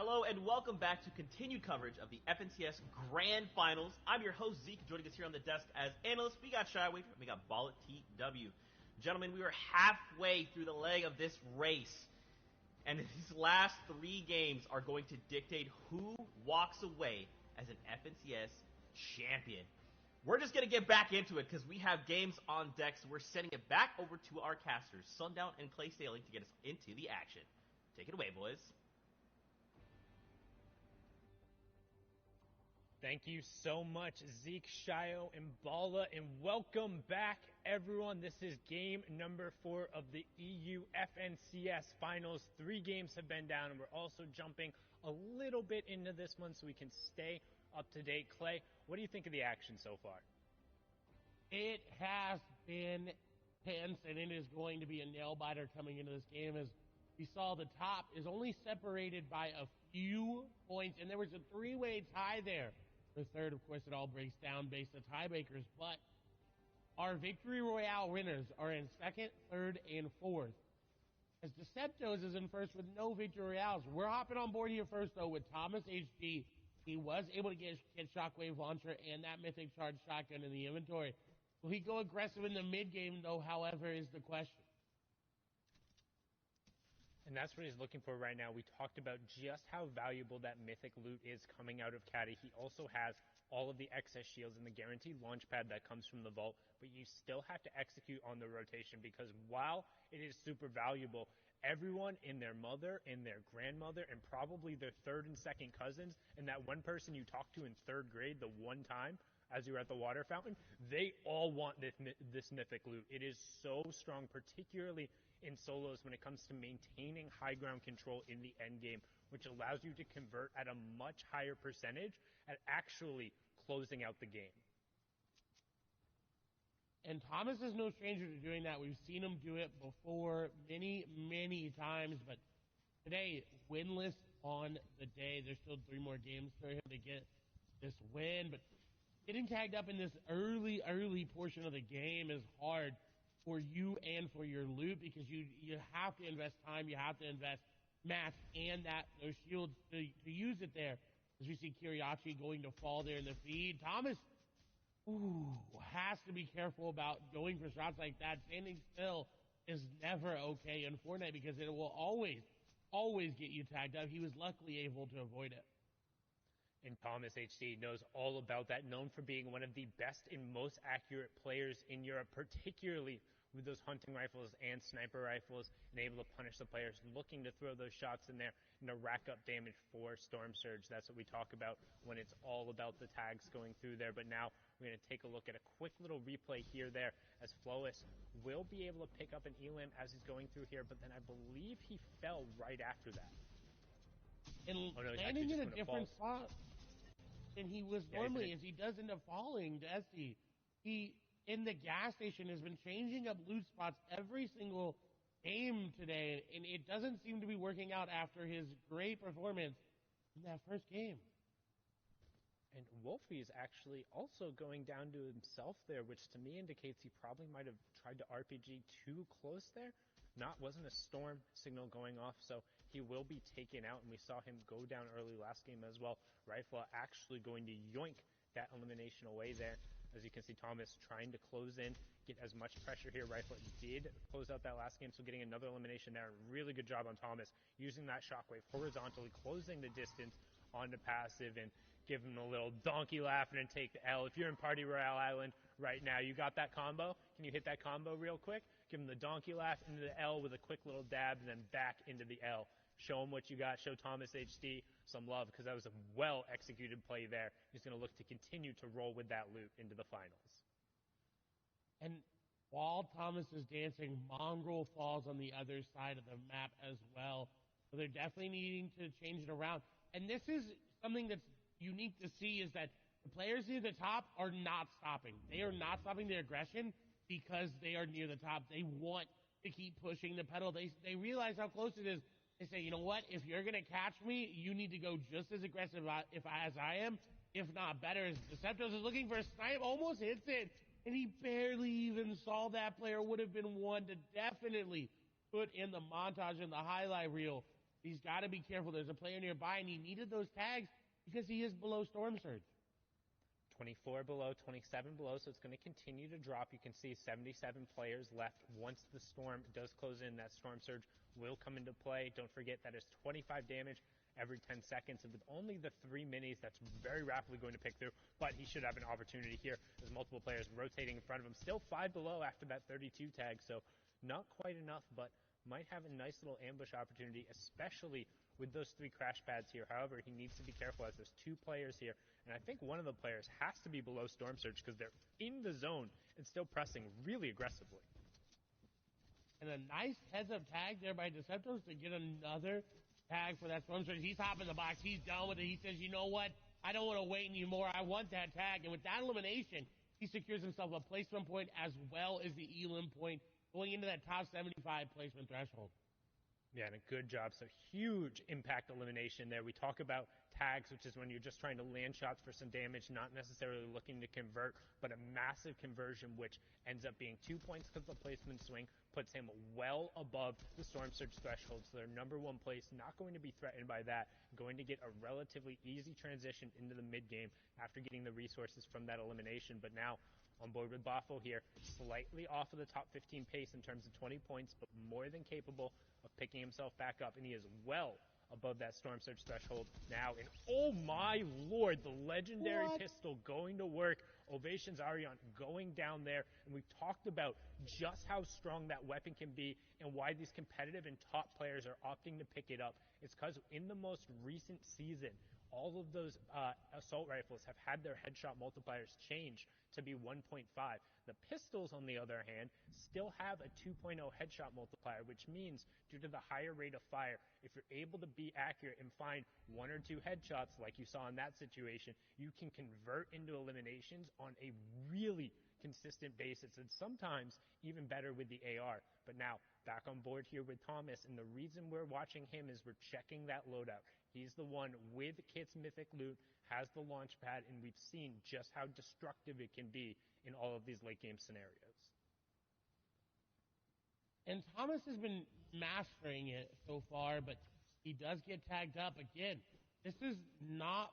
[SPEAKER 1] Hello and welcome back to continued coverage of the FNCS Grand Finals. I'm your host, Zeke. Joining us here on the desk as analysts, we got Shyway, we got Ball TW. Gentlemen, we are halfway through the leg of this race, and these last 3 games are going to dictate who walks away as an FNCS champion. We're just going to get back into it because we have games on deck, so we're sending it back over to our casters, Sundown and Clay Sailing, to get us into the action. Take it away, boys.
[SPEAKER 4] Thank you so much, Zeke, Shio, and Bala, and welcome back, everyone. This is game number 4 of the EU FNCS Finals. 3 games have been down, and we're also jumping a little bit into this one so we can stay up to date. Clay, what do you think of the action so far?
[SPEAKER 5] It has been tense, and it is going to be a nail-biter coming into this game. As we saw, the top is only separated by a few points, and there was a 3-way tie there. The third, of course, it all breaks down based on tiebreakers, but our Victory Royale winners are in 2nd, 3rd, and 4th. As Deceptos is in 1st with no Victory Royales. We're hopping on board here first, though, with Thomas HD. He was able to get Shockwave Launcher and that Mythic Charge Shotgun in the inventory. Will he go aggressive in the mid-game, though, however, is the question.
[SPEAKER 4] And that's what he's looking for right now. We talked about just how valuable that mythic loot is coming out of Caddy. He also has all of the excess shields and the guaranteed launch pad that comes from the vault, but you still have to execute on the rotation because while it is super valuable, everyone and their mother and their grandmother and probably their 3rd and 2nd cousins and that one person you talked to in 3rd grade the one time as you were at the water fountain, they all want this mythic loot. It is so strong, particularly in solos when it comes to maintaining high ground control in the end game, which allows you to convert at a much higher percentage at actually closing out the game.
[SPEAKER 5] And Thomas is no stranger to doing that. We've seen him do it before many, many times, but today, winless on the day. There's still 3 more games for him to get this win, but getting tagged up in this early portion of the game is hard for you and for your loot because you have to invest time, you have to invest mats and those shields to use it there. As we see Kiriachi going to fall there in the feed. Thomas has to be careful about going for shots like that. Standing still is never okay in Fortnite because it will always get you tagged up. He was luckily able to avoid it.
[SPEAKER 4] And Thomas HD knows all about that, known for being one of the best and most accurate players in Europe, particularly with those hunting rifles and sniper rifles, and able to punish the players looking to throw those shots in there and to rack up damage for Storm Surge. That's what we talk about when it's all about the tags going through there. But now we're going to take a look at a quick little replay here there as Flois will be able to pick up an elim as he's going through here, but then I believe he fell right after that.
[SPEAKER 5] And landing in a different spot than he was normally, as he does end up falling to Esty. He, in the gas station, has been changing up loot spots every single game today, and it doesn't seem to be working out after his great performance in that first game.
[SPEAKER 4] And Wolfie is actually also going down to himself there, which to me indicates he probably might have tried to RPG too close there. Wasn't a storm signal going off, so he will be taken out, and we saw him go down early last game as well. Rifle actually going to yoink that elimination away there. As you can see, Thomas trying to close in, get as much pressure here. Rifle did close out that last game, so getting another elimination there. Really good job on Thomas, using that shockwave horizontally, closing the distance onto passive, and give him a little donkey laughing and take the L. If you're in Party Royale Island right now, you got that combo? Can you hit that combo real quick? Give him the donkey laugh into the L with a quick little dab, and then back into the L. Show him what you got. Show Thomas HD some love, because that was a well-executed play there. He's going to look to continue to roll with that loot into the finals.
[SPEAKER 5] And while Thomas is dancing, Mongrel falls on the other side of the map as well. So they're definitely needing to change it around. And this is something that's unique to see, is that the players near the top are not stopping. They are not stopping their aggression because they are near the top. They want to keep pushing the pedal. They realize how close it is. They say, you know what? If you're going to catch me, you need to go just as aggressive as I am, if not better. As Deceptos is looking for a snipe, almost hits it, and he barely even saw that player. Would have been one to definitely put in the montage and the highlight reel. He's got to be careful. There's a player nearby, and he needed those tags because he is below Storm Surge.
[SPEAKER 4] 24 below, 27 below, so it's going to continue to drop. You can see 77 players left. Once the storm does close in, that Storm Surge will come into play. Don't forget that is 25 damage every 10 seconds. And with only the 3 minis, that's very rapidly going to pick through. But he should have an opportunity here. There's multiple players rotating in front of him. Still 5 below after that 32 tag, so not quite enough, but might have a nice little ambush opportunity, especially with those 3 crash pads here. However, he needs to be careful as there's 2 players here, and I think one of the players has to be below Storm Surge because they're in the zone and still pressing really aggressively.
[SPEAKER 5] And a nice heads-up tag there by Deceptos to get another tag for that Storm Surge. He's hopping the box. He's done with it. He says, you know what? I don't want to wait anymore. I want that tag. And with that elimination, he secures himself a placement point as well as the elim point going into that top 75 placement threshold.
[SPEAKER 4] Yeah, and a good job. So huge impact elimination there. We talk about tags, which is when you're just trying to land shots for some damage, not necessarily looking to convert, but a massive conversion, which ends up being 2 points because the placement swing puts him well above the Storm Surge threshold. So their number 1 place, not going to be threatened by that, going to get a relatively easy transition into the mid game after getting the resources from that elimination. But now on board with Boffo here, slightly off of the top 15 pace in terms of 20 points, but more than capable of picking himself back up, and he is well above that Storm Surge threshold now. And oh my lord, the legendary pistol going to work. Ovations Arion going down there, and we've talked about just how strong that weapon can be and why these competitive and top players are opting to pick it up. It's because in the most recent season, all of those assault rifles have had their headshot multipliers change to be 1.5. The pistols, on the other hand, still have a 2.0 headshot multiplier, which means due to the higher rate of fire, if you're able to be accurate and find 1 or 2 headshots like you saw in that situation, you can convert into eliminations on a really consistent basis, and sometimes even better with the AR. But now, back on board here with Thomas, and the reason we're watching him is we're checking that loadout. He's the one with Kit's Mythic Loot, has the launch pad, and we've seen just how destructive it can be in all of these late game scenarios.
[SPEAKER 5] And Thomas has been mastering it so far, but he does get tagged up again. This is not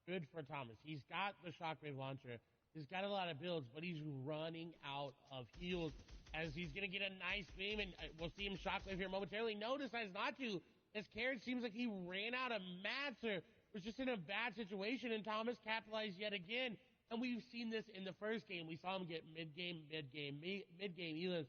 [SPEAKER 5] good for Thomas. He's got the Shockwave launcher. He's got a lot of builds, but he's running out of heals as he's going to get a nice beam, and we'll see him Shockwave here momentarily. No, decides not to, as Carrot seems like he ran out of mats or was just in a bad situation, and Thomas capitalized yet again. And we've seen this in the first game. We saw him get mid-game elims.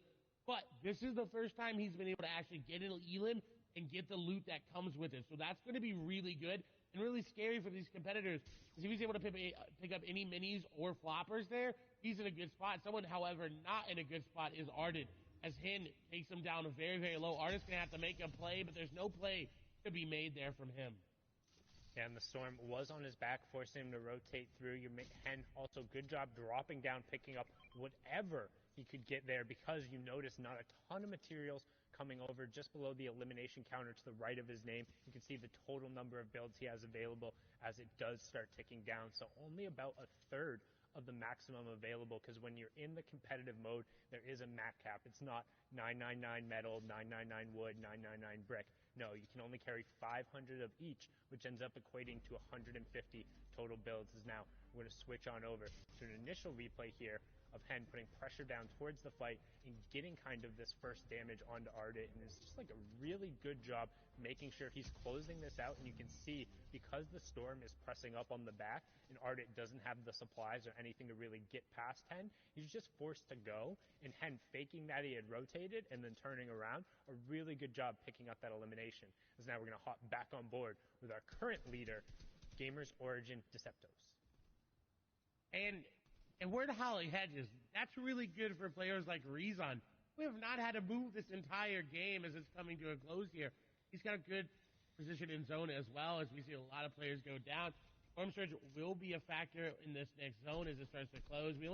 [SPEAKER 5] But this is the first time he's been able to actually get an elim and get the loot that comes with it. So that's going to be really good and really scary for these competitors. Because if he's able to pick up any minis or floppers there, he's in a good spot. Someone, however, not in a good spot is Ardent, as Hin takes him down very, very low. Ardent's going to have to make a play, but there's no play to be made there from him.
[SPEAKER 4] And the storm was on his back, forcing him to rotate through. Hen also good job dropping down, picking up whatever he could get there, because you notice not a ton of materials coming over just below the elimination counter to the right of his name. You can see the total number of builds he has available as it does start ticking down. So only about a third of the maximum available, because when you're in the competitive mode, there is a mat cap. It's not 999 metal, 999 wood, 999 brick. No, you can only carry 500 of each, which ends up equating to 150 total builds. Is now we're going to switch on over to an initial replay here of Hen putting pressure down towards the fight and getting kind of this first damage onto Ardent, and it's just like a really good job making sure he's closing this out. And you can see, because the storm is pressing up on the back and Ardent doesn't have the supplies or anything to really get past Hen, he's just forced to go, and Hen faking that he had rotated and then turning around, a really good job picking up that elimination. As now we're going to hop back on board with our current leader, Gamers Origin Deceptos.
[SPEAKER 5] And we're to Holly Hedges. That's really good for players like Rezon, who have not had to move this entire game as it's coming to a close here. He's got a good position in zone as well, as we see a lot of players go down. Storm Surge will be a factor in this next zone as it starts to close. We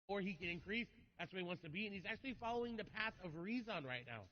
[SPEAKER 5] or he can increase. That's where he wants to be, and he's actually following the path of Rezon right now.